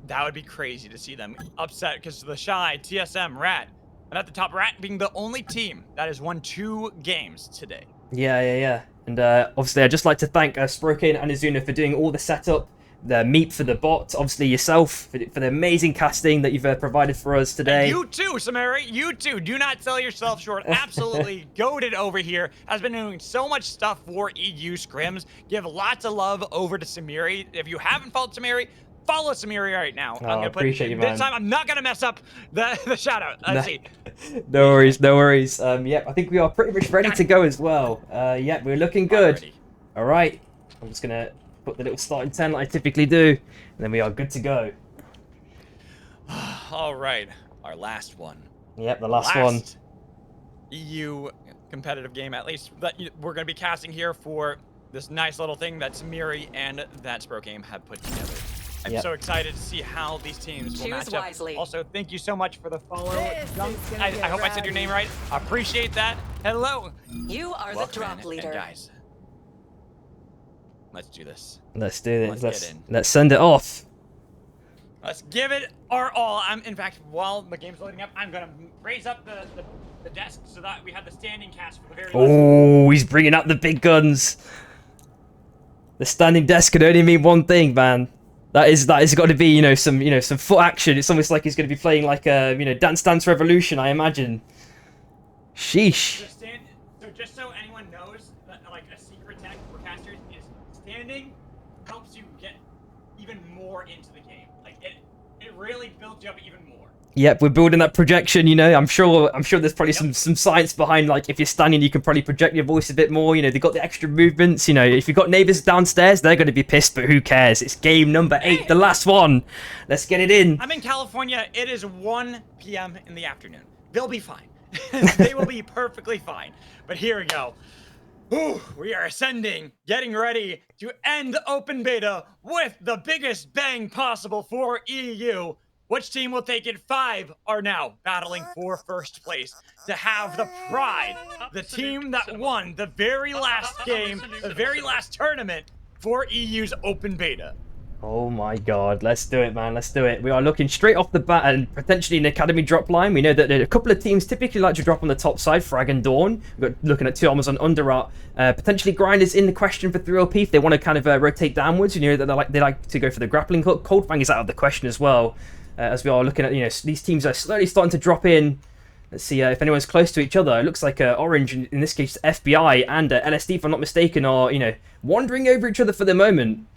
that would be crazy to see them upset because the Shy, TSM, Rat, and at the top, Rat being the only team that has won 2 games today. Yeah. And obviously, I'd just like to thank Sprocaine and Izuna for doing all the setup, the meat for the bot, obviously yourself for the amazing casting that you've provided for us today. And you too, Samari. You too. Do not sell yourself short. Absolutely goated over here. Has been doing so much stuff for EU scrims. Give lots of love over to Samiri. If you haven't followed Samiri, follow Samiri right now. Oh, I'm gonna appreciate you, man. This time I'm not gonna mess up the shout out. Let's see. No worries, no worries. Yep, I think we are pretty much ready to go as well. Yep, we're looking good. Already. All right, I'm just gonna put the little starting 10 like I typically do, and then we are good to go. All right, our last one. Yep, the last one. EU competitive game, at least that we're going to be casting here for this nice little thing that Samiri and that Sprocaine have put together. I'm so excited to see how these teams will match up. Also, thank you so much for the follow. I hope I said your name right. I appreciate that. Hello. You are the drop leader. And guys, let's do this. Let's do this. Let's get in. Let's send it off. Let's give it our all. In fact, while the game's loading up, I'm gonna raise up the desk so that we have the standing cast for the very last. Oh, he's bringing out the big guns. The standing desk can only mean one thing, man. That is got to be some foot action. It's almost like he's going to be playing like a Dance Dance Revolution, I imagine. Sheesh. So just so anyone knows, that, like a secret tech for casters is standing helps you get even more into the game. Like it really builds you up even more. Yep, we're building that projection. I'm sure there's probably some science behind, like, if you're standing, you can probably project your voice a bit more. They've got the extra movements. If you've got neighbors downstairs, they're going to be pissed, but who cares? It's game number 8, the last one. Let's get it in. I'm in California. It is 1 p.m. in the afternoon. They'll be fine. They will be perfectly fine. But here we go. Ooh, we are ascending, getting ready to end open beta with the biggest bang possible for EU. Which team will take it? 5 are now battling for first place to have the pride. The team that won the very last game, the very last tournament for EU's open beta. Oh my god, let's do it, man. Let's do it. We are looking straight off the bat and potentially an academy drop line. We know that a couple of teams typically like to drop on the top side, Frag and Dawn. We've got looking at 2 armors on Underart. Potentially Grinders in the question for 3LP if they want to kind of rotate downwards. That they like to go for the grappling hook. Coldfang is out of the question as well. As we are looking at, these teams are slowly starting to drop in. Let's see if anyone's close to each other. It looks like Orange, in this case FBI, and LSD, if I'm not mistaken, are, wandering over each other for the moment.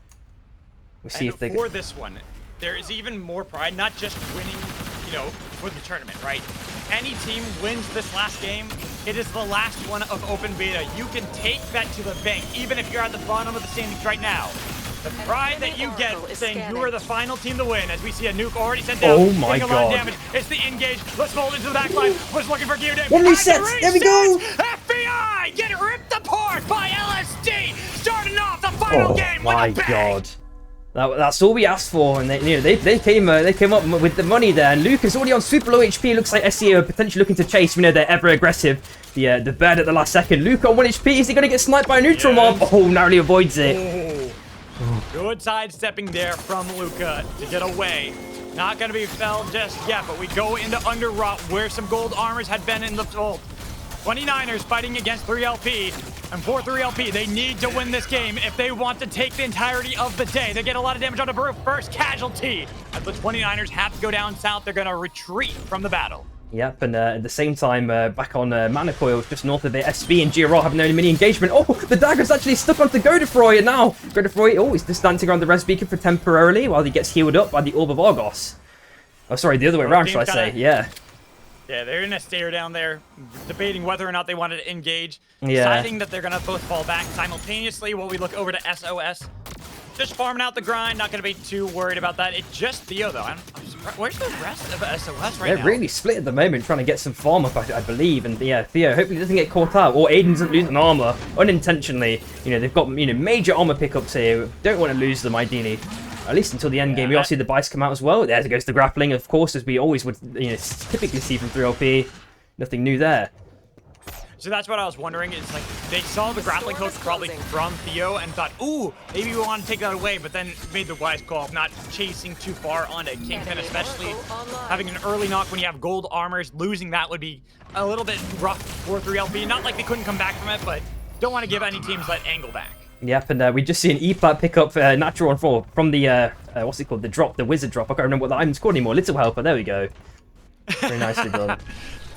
We'll see if they... For this one, there is even more pride, not just winning, for the tournament, right? Any team wins this last game, it is the last one of open beta. You can take that to the bank, even if you're at the bottom of the standings right now. The pride that you get saying you are the final team to win, as we see a nuke already sent down. Oh my god. A lot of damage. It's the engage. Let's fold into the back line. Was looking for Gear Day. One reset. There we go. FBI get ripped apart by LSD. Starting off the final game with a bang. God. That's all we asked for, and they came up with the money there. And Luke is already on super low HP. Looks like SEO are potentially looking to chase. We know they're ever aggressive. The bird at the last second. Luke on 1 HP. Is he going to get sniped by a neutral mob? Oh, narrowly avoids it. Good sidestepping there from Luca to get away. Not going to be felled just yet, but we go into Underrot where some gold armors had been in the fold. 29ers fighting against 3LP, and for 3LP, they need to win this game if they want to take the entirety of the day. They get a lot of damage on the first casualty. As the 29ers have to go down south, they're going to retreat from the battle. Yep, and at the same time, back on Mana Coil, just north of it, SB and GRR have no mini engagement. Oh, the dagger's actually stuck onto Godefroy, and now Godefroy, he's just dancing around the res beacon for temporarily while he gets healed up by the Orb of Argos. Oh, sorry, the other way around, should I say? Yeah. Yeah, they're in a stare down there, debating whether or not they wanted to engage. Yeah. Deciding that they're going to both fall back simultaneously while we look over to SOS. Just farming out the grind, not going to be too worried about that. It's just Theo, though. I'm surprised. Where's the rest of SOS right now? They're really split at the moment, trying to get some farm up, I believe. And yeah, Theo hopefully doesn't get caught out, or Aiden doesn't lose an armor unintentionally. They've got major armor pickups here. Don't want to lose them, ideally. At least until the end game. We all see the bites come out as well. There goes the grappling, of course, as we always would typically see from 3LP. Nothing new there. So that's what I was wondering. It's like they saw the grappling hook probably from Theo and thought, ooh, maybe we want to take that away, but then made the wise call of not chasing too far onto Kingpin, especially having an early knock when you have gold armors. Losing that would be a little bit rough for 3LP. Not like they couldn't come back from it, but don't want to give any teams that angle back. Yep, and we just see an E-plat pick up natural on 4 from the, what's it called? The drop, the wizard drop. I can't remember what the item's called anymore. Little Helper, there we go. Very nicely done.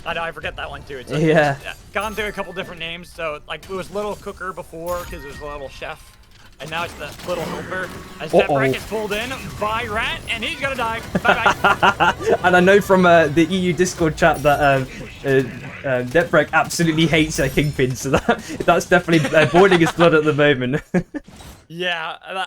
I know, I forget that one too. It's Yeah. gone through a couple different names. So, like, it was Little Cooker before because it was a little chef. And now it's the Little Helper. As Deathbrick is pulled in by Rat, and he's gonna die. Bye-bye. And I know from the EU Discord chat that Deathbrick absolutely hates Kingpin, so that's definitely boiling his blood at the moment. Yeah.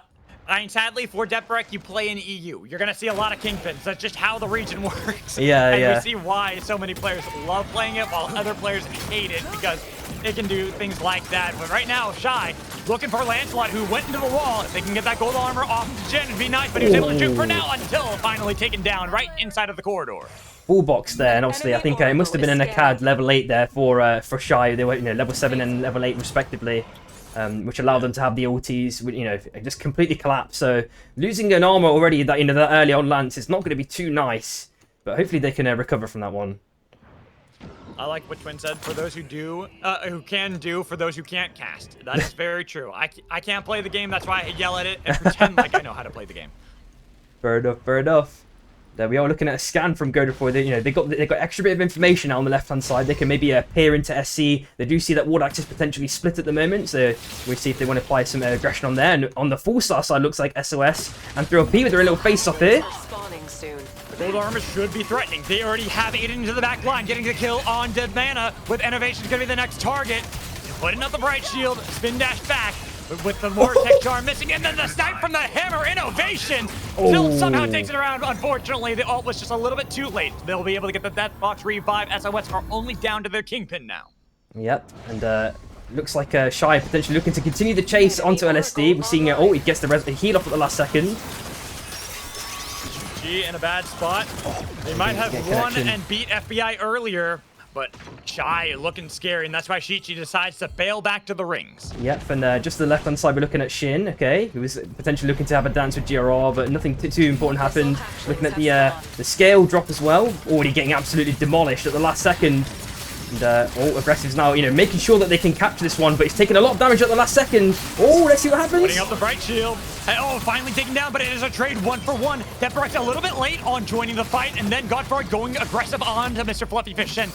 I mean, sadly, for Deathbrick, you play in EU. You're going to see a lot of Kingpins. That's just how the region works. Yeah, and we see why so many players love playing it while other players hate it because it can do things like that. But right now, Shy looking for Lancelot, who went into the wall. If they can get that gold armor off to Jin, it'd be nice, but he was able to shoot for now until finally taken down right inside of the corridor. Full box there, and obviously I think it must have been an Akkad level 8 there for Shy. They were level 7 and level 8 respectively. Which allowed them to have the ultis, just completely collapse. So losing an armor already that that early on Lance is not going to be too nice, but hopefully they can recover from that one. I like what Twin said. For those who do, who can do, for those who can't cast. That is very true. I can't play the game. That's why I yell at it and pretend like I know how to play the game. Fair enough. Fair enough. There we are looking at a scan from Godefroy. They got extra bit of information now on the left-hand side. They can maybe peer into SC. They do see that ward axis potentially split at the moment, so we'll see if they want to apply some aggression on there. And on the full star side, looks like SOS and 3LP with their little face-off here. Spawning soon. The gold armor should be threatening. They already have Aiden into the back line, getting the kill on Dead Mana. With Innovation's going to be the next target. Putting up the Bright Shield, spin dash back. With the Vortex Charm missing, and then the snipe from the Hammer. Innovation still somehow takes it around. Unfortunately, the ult was just a little bit too late. They'll be able to get the Death Box revive. SOS are only down to their Kingpin now. Yep, and looks like Shy potentially looking to continue the chase onto LSD. We're seeing he gets the heal off at the last second. G in a bad spot. They might have won and beat FBI earlier, but Shy looking scary, and that's why Shichi decides to bail back to the rings. Yep, and just to the left-hand side, we're looking at Shin, okay, who was potentially looking to have a dance with GRR, but nothing too important happened. Looking at the scale drop as well, already getting absolutely demolished at the last second. And Aggressive's now, making sure that they can capture this one, but he's taking a lot of damage at the last second. Oh, let's see what happens. Putting up the Bright Shield. And, finally taken down, but it is a trade 1-for-1. Deathbrick's a little bit late on joining the fight, and then Godfrey going aggressive on to Mr. Fluffy Fish Shin.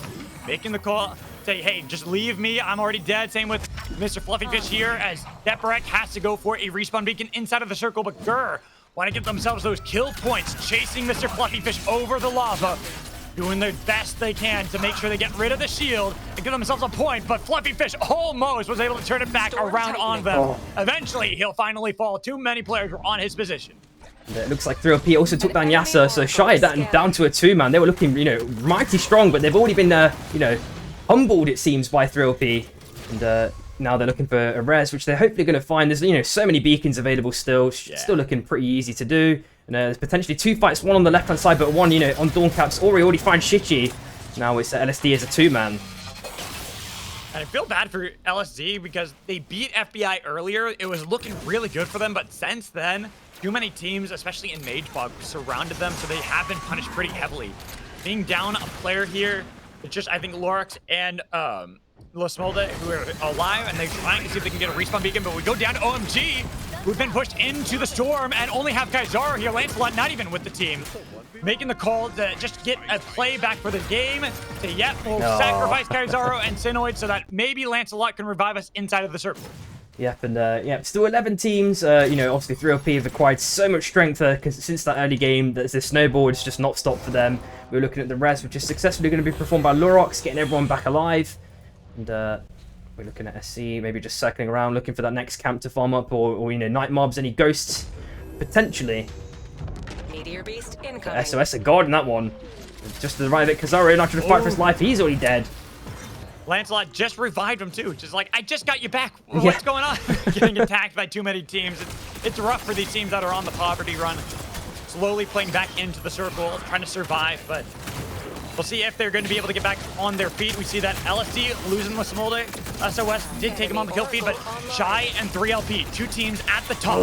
Making the call, say, hey, just leave me. I'm already dead. Same with Mr. Fluffy Fish here, as Deathbrick has to go for a respawn beacon inside of the circle, but Gurr want to get themselves those kill points, chasing Mr. Fluffy Fish over the lava, doing their best they can to make sure they get rid of the shield and get themselves a point, but Fluffy Fish almost was able to turn it back around on them. Eventually, he'll finally fall. Too many players were on his position. It looks like 3LP also took down Yasa, so Shy down to a 2-man. They were looking, mighty strong, but they've already been, humbled, it seems, by 3LP. And now they're looking for a res, which they're hopefully going to find. There's, so many beacons available still. Still looking pretty easy to do. And there's potentially 2 fights, one on the left-hand side, but one, on Dawncaps. Already finds Shichi. Now it's LSD as a 2-man. And I feel bad for LSD because they beat FBI earlier. It was looking really good for them, but since then, too many teams, especially in Mage Bog, surrounded them, so they have been punished pretty heavily. Being down a player here, it's just, I think, Lorax and Lasmolda, who are alive, and they're trying to see if they can get a respawn beacon, but we go down to OMG, who've been pushed into the storm, and only have Kaizaro here. Lancelot not even with the team. Making the call to just get a play back for the game. Say, yep, we'll sacrifice Kaizaro and Sinoid so that maybe Lancelot can revive us inside of the circle. Yep, and still 11 teams. Obviously 3LP have acquired so much strength since that early game that the snowball has just not stopped for them. We're looking at the res, which is successfully going to be performed by Lurox, getting everyone back alive. And we're looking at SC, maybe just circling around, looking for that next camp to farm up, or night mobs, any ghosts, potentially. Meteor Beast incoming. SOS a god in that one. Just to the right of it, Kazaru not trying to fight for his life. He's already dead. Lancelot just revived him too. Just like, I just got you back. What's going on? Getting attacked by too many teams. It's rough for these teams that are on the poverty run. Slowly playing back into the circle, trying to survive, but we'll see if they're going to be able to get back on their feet. We see that LSD losing with Smolde. SOS did take him on the kill feed, but Shy and 3LP, 2 teams at the top.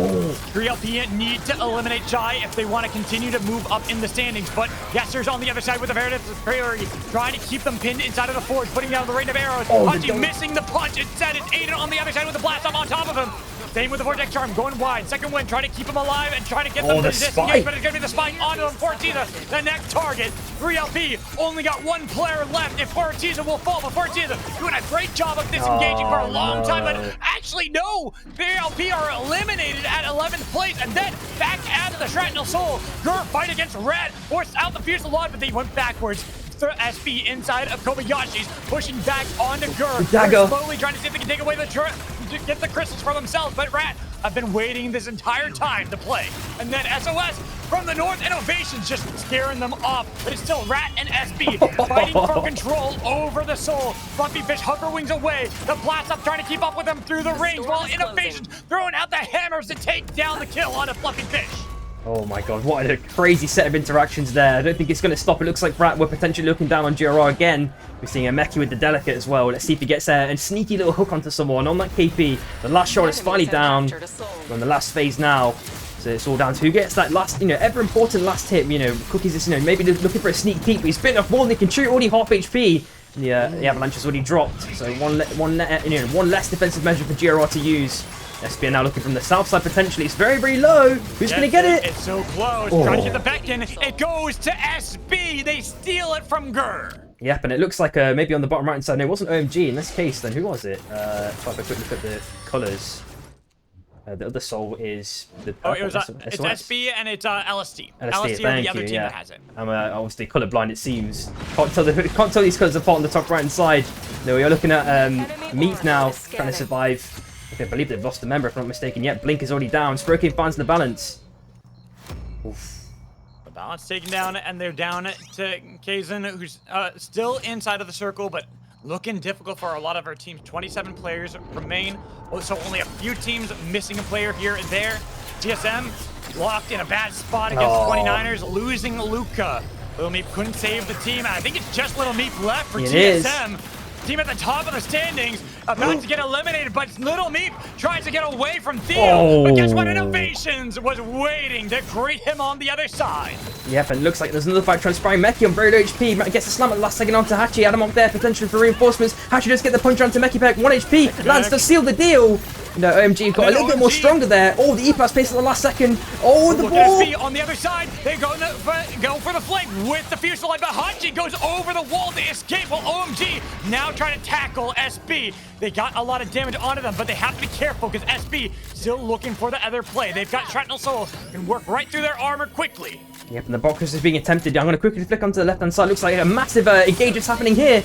3LP need to eliminate Shy if they want to continue to move up in the standings, but Yester's on the other side with a Veritas priority, trying to keep them pinned inside of the forge, putting down the rain of arrows. Hachi missing the punch. Instead, it's Aiden on the other side with the blast off on top of him. Same with the Vortex Charm, going wide. Second wind, trying to keep him alive and trying to get them to the disengage, spike. but it's going to be the spike onto them. Fortiza, the next target. 3LP only got one player left. If Fortiza will fall, but Fortiza doing a great job of disengaging for a long time, but actually no. 3LP are eliminated at 11th place, and then back out of the Shrapnel Soul. Gur fight against Red, forced out the Fuselage, but they went backwards. SB inside of Kobayashi's, pushing back onto Gur. Dagger. Slowly trying to see if they can take away the get the crystals for themselves, but Rat have been waiting this entire time to play. And then SOS from the North, Innovations just scaring them off, but it's still Rat and SB fighting for control over the Soul. Fluffy Fish hover wings away. The blast up trying to keep up with them through the range, while Innovations throwing out the hammers to take down the kill on a Fluffy Fish. Oh my god, what a crazy set of interactions there. I don't think it's going to stop. It looks like Brat we're potentially looking down on GRR again. We're seeing a Meki with the Delicate as well. Let's see if he gets there. And sneaky little hook onto someone on that KP. The last shot is finally down. We're on the last phase now. So it's all down to who gets that last, ever important last hit. Cookies is, maybe looking for a sneak peek. But he's bitten off more than he can shoot. Already half HP. The Avalanche has already dropped. So one less defensive measure for GRR to use. SB now looking from the south side potentially. It's very, very low. Who's going to get it? It's so close. Trying to get the Beacon. It goes to SB. They steal it from Gur. Yep, and it looks like maybe on the bottom right hand side. No, it wasn't OMG in this case. Then who was it? If I have a quick look at the colours. The other soul is the. Oh, it's SB and it's LST. LST are the other team that has it. I'm obviously colourblind. It seems can't tell these colours apart on the top right hand side. No, we are looking at Meat now trying to survive. I believe they've lost a member, if I'm not mistaken. Yet Blink is already down. Sprocaine finds the balance. Oof. The balance taken down, and they're down to Kaizen, who's still inside of the circle, but looking difficult for a lot of our teams. 27 players remain, so only a few teams missing a player here and there. TSM locked in a bad spot against the 29ers, losing Luca. Little Meep couldn't save the team. I think it's just Little Meep left for TSM. Team at the top of the standings, about to get eliminated, but Little Meep tries to get away from Theo. But guess what? Innovations was waiting to greet him on the other side. Yep, and it looks like there's another fight transpiring. Meki on very low HP. Gets a slam at the last second onto Hachi. Adamok there, potentially for reinforcements. Hachi does get the punch onto Meki Peck. 1 HP. Lands to seal the deal. OMG got a little bit more stronger there. Oh, the E-Pass pace at the last second. Oh, the ball. SB on the other side. They go for the flank with the Fuselage, but Hachi goes over the wall to escape, while OMG now trying to tackle SB. They got a lot of damage onto them, but they have to be careful because SB still looking for the other play. They've got Shrapnel Soul, can work right through their armor quickly. Yep, and the boxers is being attempted. I'm going to quickly flick onto the left-hand side. Looks like a massive engagement's happening here.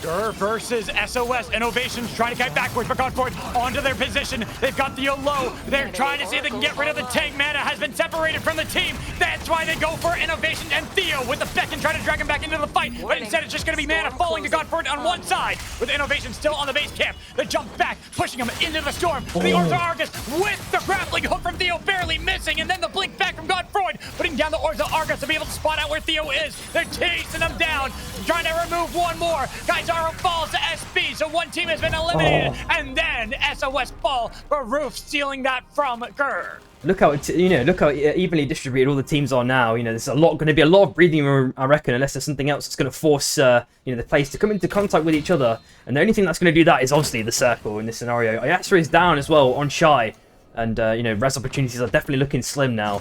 Gur versus SOS. Innovations trying to get backwards, but Godford onto their position. They've got Theo low. They're trying to see if they can get rid of the tank. Mana has been separated from the team. That's why they go for Innovations and Theo with the Beacon trying to drag him back into the fight. But instead, it's just going to be Mana falling to Godford on one side, with Innovations still on the base camp. They jump back, pushing him into the storm. The Orza Argus with the grappling hook from Theo barely missing, and then the blink back from Godford, putting down the Orza Argus to be able to spot out where Theo is. They're chasing him down, trying to remove one more. Guys, falls to SB, so one team has been eliminated, and then SOS fall, but Roof stealing that from Gur. Look how evenly distributed all the teams are now. There's going to be a lot of breathing room, I reckon, unless there's something else that's going to force the players to come into contact with each other. And the only thing that's going to do that is obviously the circle in this scenario. Ayatra is down as well on Shy, and res opportunities are definitely looking slim now.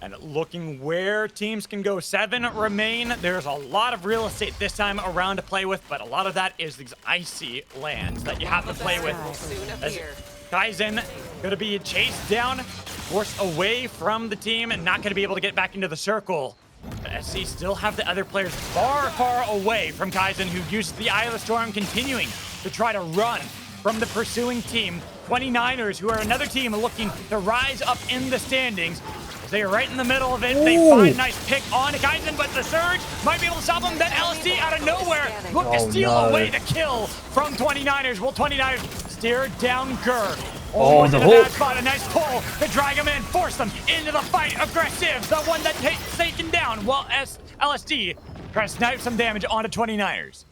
And looking where teams can go, 7 remain. There's a lot of real estate this time around to play with, but a lot of that is these icy lands that you have to play with. As Kaizen gonna be chased down, forced away from the team, and not gonna be able to get back into the circle. But SC still have the other players far, far away from Kaizen, who uses the Eye of the Storm, continuing to try to run from the pursuing team. 29ers, who are another team looking to rise up in the standings. They are right in the middle of it. They find a nice pick on Kaizen, but the Surge might be able to stop him. Then LST out of nowhere look to steal away the kill from 29ers. Will 29ers steer down Gur? The hook. Spot, a nice pull to drag him in, force them into the fight. Aggressive, the one that takes taken down, while LSD tries to snipe some damage onto 29ers.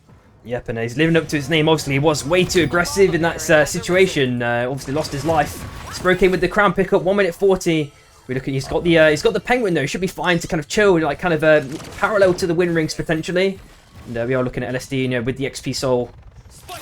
Yep, and he's living up to his name. Obviously, he was way too aggressive in that situation. Obviously, lost his life. Sprocaine with the crown pickup, 1 minute 40. We look at he's got the penguin though. He should be fine to kind of chill, like kind of parallel to the win rings potentially. And we are looking at LSD, with the XP soul.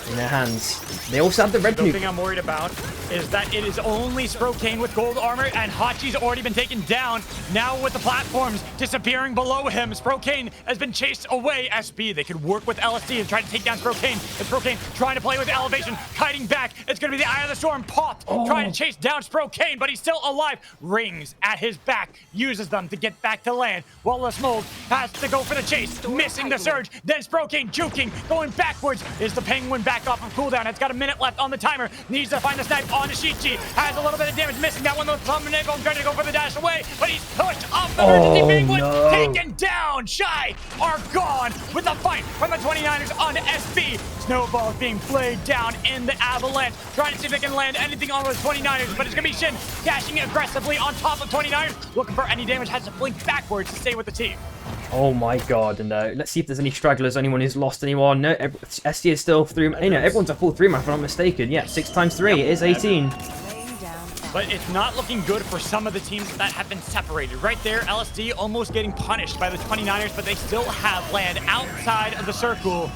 in their hands. They also have the red The nuke. thing I'm worried about is that it is only Sprocaine with gold armor, and Hachi's already been taken down. Now with the platforms disappearing below him, Sprocaine has been chased away. SB, they could work with LSD and try to take down Sprocaine. And Sprocaine trying to play with elevation, kiting back. It's going to be the Eye of the Storm popped, trying to chase down Sprocaine, but he's still alive. Rings at his back, uses them to get back to land. Wallace Mold has to go for the chase, missing the surge. Then Sprocaine juking, going backwards. Is the Penguin back off of cooldown? It's got a minute left on the timer. Needs to find the snipe on Ishichi. Has a little bit of damage, missing that one. The thumbnail trying to go for the dash away, but he's pushed off the emergency Penguin. No. Taken down. Shy are gone with the fight from the 29ers on SB. Snowballs being played down in the avalanche. Trying to see if they can land anything on those 29ers, but it's going to be Shin dashing aggressively on top of 29ers. Looking for any damage, has to blink backwards to stay with the team. Oh my god, and let's see if there's any stragglers, anyone who's lost anyone. No, SD is still through. You know, everyone's a full 3-man if I'm not mistaken. Yeah, 6 times 3 is 18. But it's not looking good for some of the teams that have been separated. Right there, LSD almost getting punished by the 29ers, but they still have land outside of the circle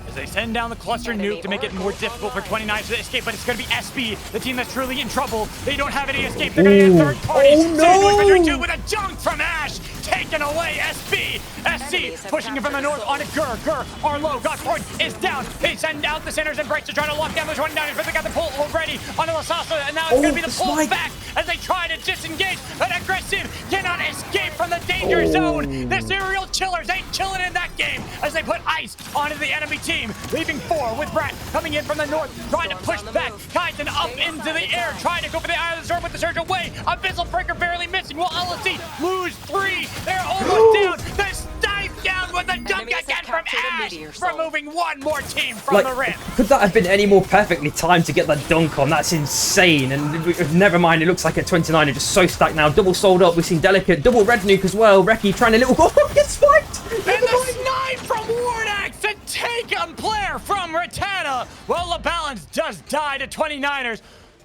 as they send down the cluster nuke to make it more difficult for 29ers to escape. But it's going to be SB, the team that's truly in trouble. They don't have any escape. They're going to get third party. Oh no! With a junk from Ash. Taken away, SB. SC pushing him from the north onto Gur. Gur, Arlo, Godford is down. They send out the centers and breaks to try to lock down the 29ers, but they got the pull already onto Lasasa, and now it's going to be the pull back as they try to disengage. An aggressive cannot escape from the danger zone. The serial chillers ain't chilling in that game as they put ice onto the enemy team, leaving 4 with Brat coming in from the north, trying to push back. Kaisen up into the air, trying to go for the Eye of the Storm with the surge away. Abyssal Breaker barely missing. Will LSD lose 3? They're almost down. They're sniped down with the dunk again from Ash, removing one more team from the rim. Could that have been any more perfectly timed to get that dunk on? That's insane. And never mind, it looks like a 29er just so stacked now. Double sold up. We've seen Delicate, double red nuke as well. Reki trying a little. Oh, gets spiked. And the snipe from Wardax to take a player from Ratana. Well, the balance does die to 29ers.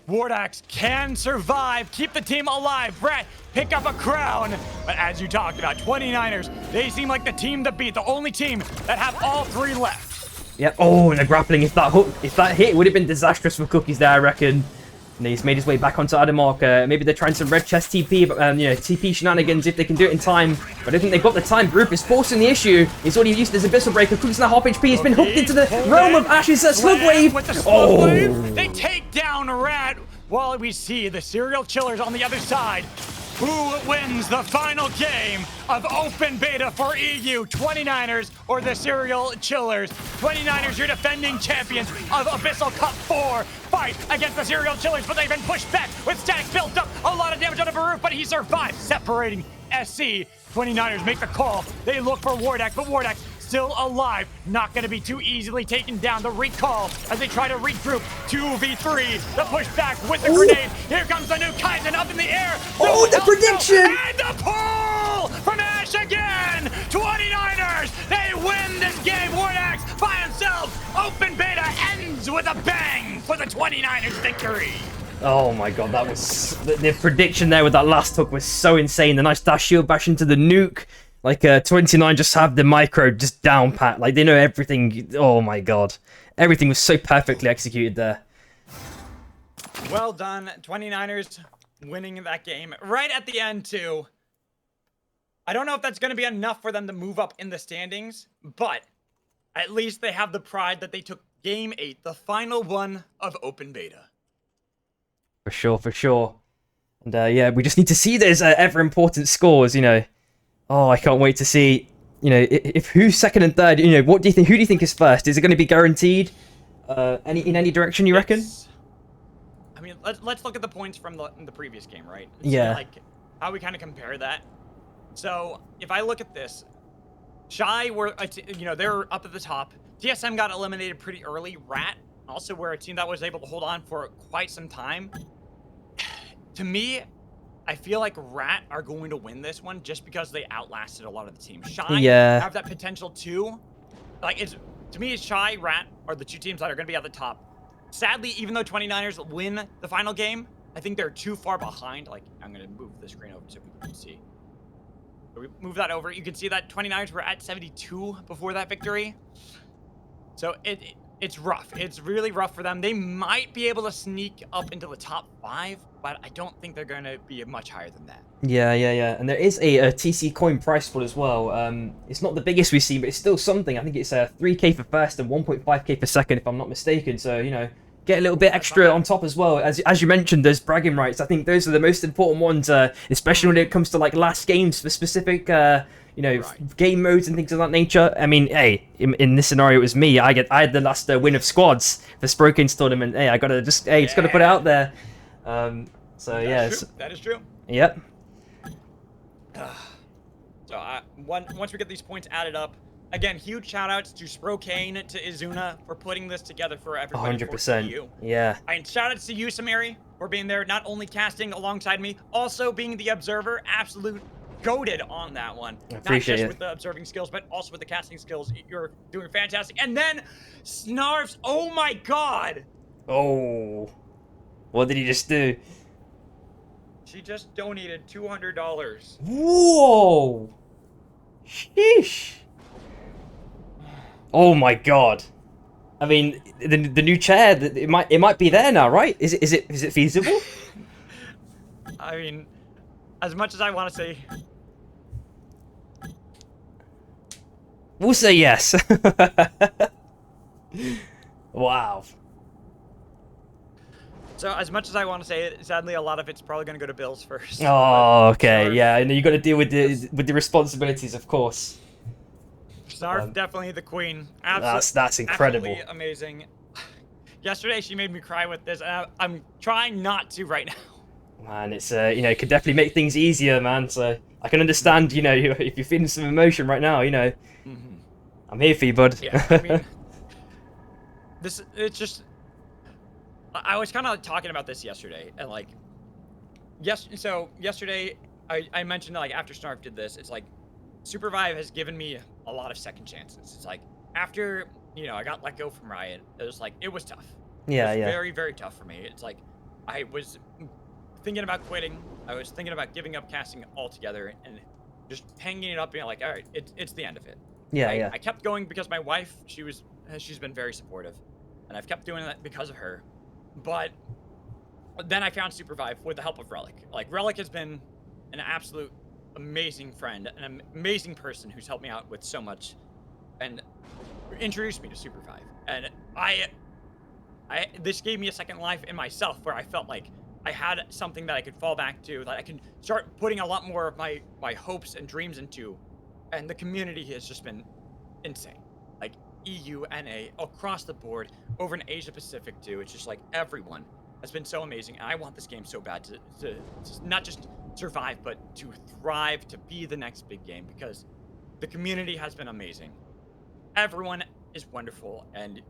Wardax can survive, keep the team alive. Brett, pick up a crown. But as you talked about, 29ers, they seem like the team to beat, the only team that have all 3 left. Yep. Oh, and the grappling. If that hit, would have been disastrous for Cookies there, I reckon. And he's made his way back onto Adamark. Maybe they're trying some red chest TP, you know, TP shenanigans if they can do it in time. But I don't think they've got the time. Group is forcing the issue. He's already used his Abyssal Breaker. Cookies now half HP. He's been hooked into the realm of Ash's Slug Wave. With the Slug Wave, they take down Rat. While we see the serial chillers on the other side. Who wins the final game of open beta for EU? 29ers or the serial chillers? 29ers, your defending champions of Abyssal Cup 4. Fight against the serial chillers, but they've been pushed back with stacks built up. A lot of damage on Baruch, but he survives, separating SC. 29ers make the call. They look for Wardax, but Wardax still alive. Not going to be too easily taken down. The recall as they try to regroup. 2v3. The push back with the grenade. Here comes the new Kaizen up in the air. Oh, the prediction! And the pull from Ash again. 29ers. They win this game. Wardax by himself. Open beta ends with a bang for the 29ers victory. Oh my god, that was the prediction there with that last hook was so insane. The nice dash shield bash into the nuke. Like 29 just have the micro just down pat. Like they know everything. Oh my god. Everything was so perfectly executed there. Well done, 29ers winning that game. Right at the end too. I don't know if that's going to be enough for them to move up in the standings, but at least they have the pride that they took game 8, the final one of open beta. For sure, for sure. And yeah, we just need to see those ever important scores, you know. Oh, I can't wait to see, you know, if who's second and third. You know, what do you think? Who do you think is first? Is it going to be guaranteed? In any direction, you reckon? I mean, let's look at the points from the previous game, right? Yeah. Like how we kind of compare that. So if I look at this, Shy were, you know, they're up at the top. TSM got eliminated pretty early. Rat also were a team that was able to hold on for quite some time. To me, I feel like Rat are going to win this one just because they outlasted a lot of the teams. Shy have that potential too. Like, to me, Shy, Rat are the 2 teams that are going to be at the top. Sadly, even though 29ers win the final game, I think they're too far behind. Like, I'm going to move the screen over so we can see. So we move that over. You can see that 29ers were at 72 before that victory. So it it's rough. It's really rough for them. They might be able to sneak up into the top 5, but I don't think they're going to be much higher than that. Yeah. And there is a TC coin price pool as well. It's not the biggest we've seen, but it's still something. I think it's 3k for first and 1.5k for second, if I'm not mistaken. So, you know, get a little bit extra on top as well. As you mentioned, those bragging rights, I think those are the most important ones, especially when it comes to like last games for specific game modes and things of that nature. I mean, hey, in this scenario, it was me. I had the last win of squads for Sprocaine's tournament. Hey, I gotta just just gotta put it out there. That is true. Yep. So once we get these points added up, again, huge shout outs to Sprocaine, to Izuna for putting this together for everybody. 100%. Yeah. And shout outs to you, Samiri, for being there, not only casting alongside me, also being the observer. Absolute goated on that one. I appreciate not just it. with the observing skills, but also with the casting skills. You're doing fantastic. And then Snarfs, oh my god! Oh. What did he just do? She just donated $200. Whoa. Sheesh. Oh my god. I mean, the new chair, it might be there now, right? Is it feasible? I mean, as much as I want to say, we'll say yes. Wow. so as much as I want to say it, sadly, a lot of it's probably going to go to Bills first. Oh, okay. Snarf, Yeah, and you got to deal with the responsibilities, of course. Snarf, definitely the queen. That's incredible. Absolutely amazing. Yesterday, she made me cry with this, and I'm trying not to right now. Man, it's it could definitely make things easier, man. So I can understand, if you're feeling some emotion right now, I'm here for you, bud. Yeah, I mean, it's just, I was kind of talking about this yesterday, and like, so yesterday, I mentioned that, like, after Snarf did this, it's like, Supervive has given me a lot of second chances. It's like, after, I got let go from Riot, it was like, it was tough. Yeah, it was yeah. very, very tough for me. It's like, I was thinking about quitting. I was thinking about giving up casting altogether and just hanging it up, being like, all right, it's the end of it. Yeah. I kept going because my wife, she's been very supportive, and I've kept doing that because of her. But then I found Supervive with the help of Relic. Like, Relic has been an absolute amazing friend, an amazing person who's helped me out with so much, and introduced me to Supervive. And this gave me a second life in myself, where I felt like I had something that I could fall back to, that I can start putting a lot more of my hopes and dreams into. And the community has just been insane. Like, EU, NA, across the board, over in Asia Pacific too. It's just like, everyone has been so amazing. And I want this game so bad to not just survive, but to thrive, to be the next big game, because the community has been amazing. Everyone is wonderful, and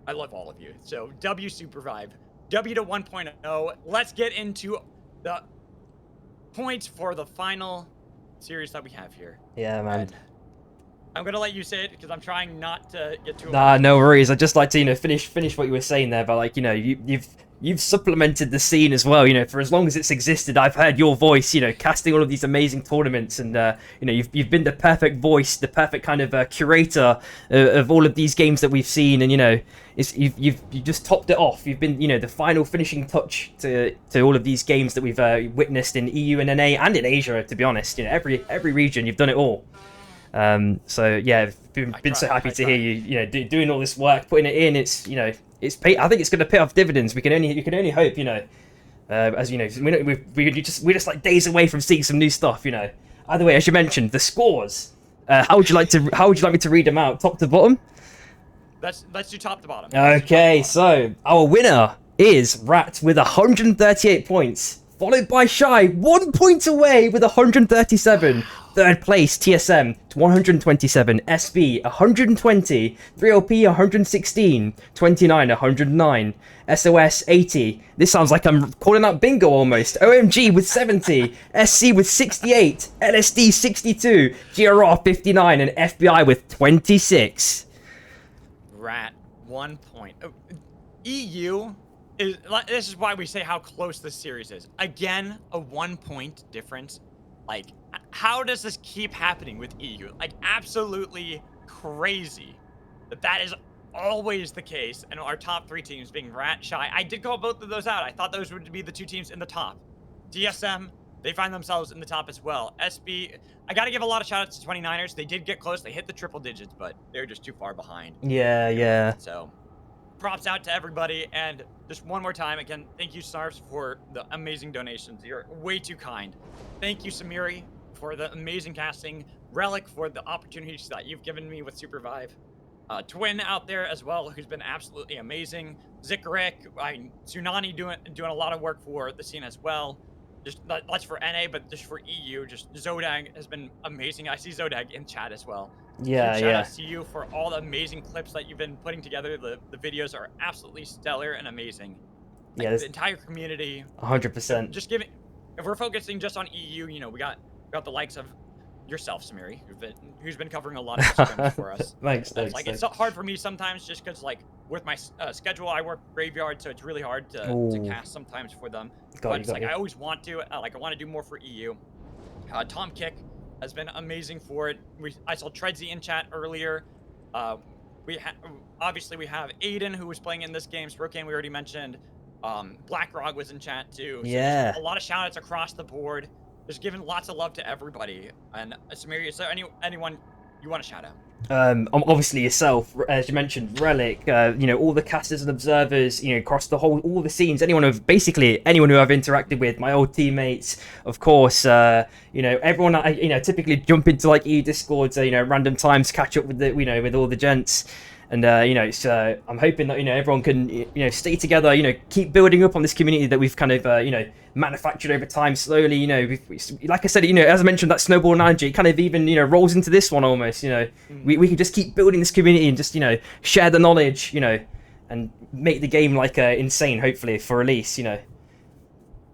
I love all of you. So W Supervive, W to 1.0. Let's get into the points for the final series that we have here. Yeah, man. And I'm gonna let you say it because I'm trying not to get too. Nah, no worries. I'd just like to, finish what you were saying there. But like, you've supplemented the scene as well. For as long as it's existed, I've heard your voice. Casting all of these amazing tournaments, and you've been the perfect voice, the perfect kind of curator of all of these games that we've seen. And you've just topped it off. You've been the final finishing touch to all of these games that we've witnessed in EU and NA and in Asia. To be honest, every region you've done it all. So yeah, I've been so happy to hear you, doing all this work, putting it in. It's, I think it's going to pay off dividends. You can only hope, as we're just like days away from seeing some new stuff, Either way, as you mentioned, the scores. How would you like me to read them out, top to bottom? Let's do top to bottom. Okay, so our winner is Rat with 138 points, followed by Shy, 1 point away with 137. Third place, TSM, 127, SB, 120, 3LP, 116, 29, 109, SOS, 80. This sounds like I'm calling out bingo almost. OMG with 70, SC with 68, LSD 62, GRR 59, and FBI with 26. Rat, 1 point. Oh, EU is. This is why we say how close this series is. Again, a 1 point difference. Like, how does this keep happening with EU? Like, absolutely crazy that is always the case, and our top 3 teams being Rat, Shy. I did call both of those out. I thought those would be the 2 teams in the top. DSM, they find themselves in the top as well. SB, I got to give a lot of shout outs to 29ers. They did get close. They hit the triple digits, but they're just too far behind. Yeah. So props out to everybody. And just one more time, again, thank you, Snarfs, for the amazing donations. You're way too kind. Thank you, Samiri, for the amazing casting. Relic, for the opportunities that you've given me with Supervive. Twin out there as well, who's been absolutely amazing. Zikarik, Tsunani doing a lot of work for the scene as well. Just not much for NA, but just for EU. Just Zodag has been amazing. I see Zodag in chat as well. Yeah, Huge shout out to you for all the amazing clips that you've been putting together. The videos are absolutely stellar and amazing. Like, Yeah, the entire community. 100%. Just giving. If we're focusing just on EU, you know, we got the likes of yourself, Samiri, who's been covering a lot of scrims for us. Thanks. It's hard for me sometimes, just because like with my schedule, I work graveyard, so it's really hard to cast sometimes for them. I always want to. I want to do more for EU. Tom Kick has been amazing for it. I saw Treadsy in chat earlier. Obviously we have Aiden, who was playing in this game. Sprocaine, we already mentioned. BlackRog was in chat too. So yeah. A lot of shout outs across the board. Just giving lots of love to everybody. And Samiri, is there anyone you want to shout out? Obviously yourself, as you mentioned, Relic, you know, all the casters and observers, you know, across all the scenes, anyone who I've interacted with, my old teammates, of course, you know, everyone I, you know, typically jump into like Discords, you know, random times, catch up with the, you know, with all the gents. And, you know, so I'm hoping that, you know, everyone can, you know, stay together, you know, keep building up on this community that we've kind of, you know, manufactured over time slowly, you know, like I said, you know, as I mentioned, that snowball analogy kind of even, you know, rolls into this one almost, you know, we can just keep building this community and just, you know, share the knowledge, you know, and make the game like insane, hopefully, for release, you know.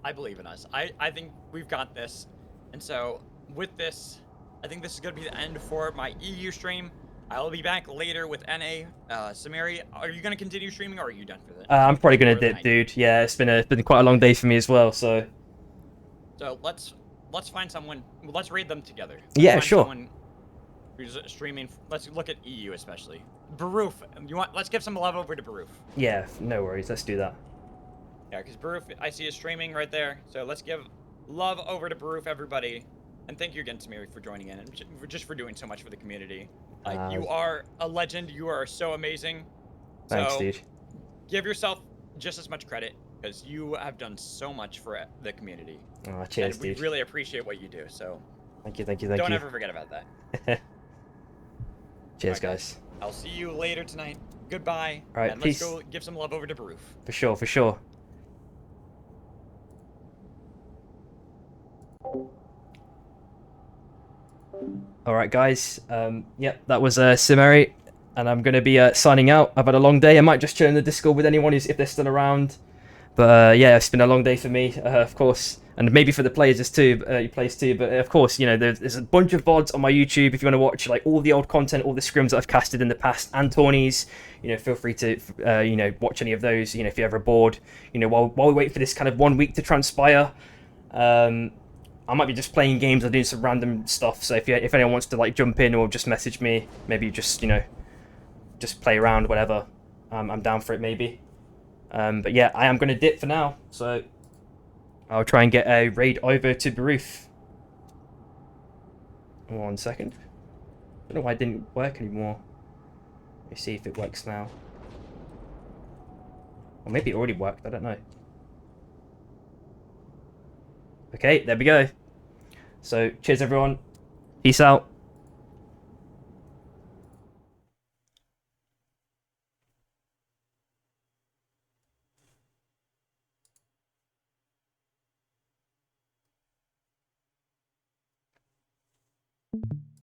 I believe in us. I think we've got this. And so with this, I think this is going to be the end for my EU stream. I'll be back later with NA. Samiri, are you going to continue streaming, or are you done for the I'm probably going to dip, dude. Yeah, it's been quite a long day for me as well, so... So let's find someone... Let's raid them together. Yeah, sure. Someone who's streaming... Let's look at EU, especially. Baroof. Let's give some love over to Baroof. Yeah, no worries. Let's do that. Yeah, because Baroof, I see is streaming right there. So let's give love over to Baroof, everybody. And thank you again, Samiri, for joining in and just for doing so much for the community. Like, you are a legend. You are so amazing. Thanks, so, dude. Give yourself just as much credit, because you have done so much for the community. Oh, cheers, and we dude. really appreciate what you do. So thank you. Don't ever forget about that. Cheers, guys. I'll see you later tonight. Goodbye. All right, and peace. Let's go give some love over to Baroof. For sure. All right, guys. Yep, that was Samiri, and I'm gonna be signing out. I've had a long day. I might just chill in the Discord with anyone if they're still around. But yeah, it's been a long day for me, of course, and maybe for the players too. But of course, you know, there's a bunch of VODs on my YouTube if you want to watch like all the old content, all the scrims that I've casted in the past, and tourneys. You know, feel free to you know, watch any of those. You know, if you're ever bored. You know, while we wait for this kind of 1 week to transpire. I might be just playing games or doing some random stuff. So if anyone wants to like jump in or just message me, maybe just, you know, just play around, whatever. I'm down for it, maybe. But yeah, I am going to dip for now. So I'll try and get a raid over to Baroof. 1 second. I don't know why it didn't work anymore. Let me see if it works now. Or maybe it already worked. I don't know. Okay, there we go. So, cheers everyone. Peace out.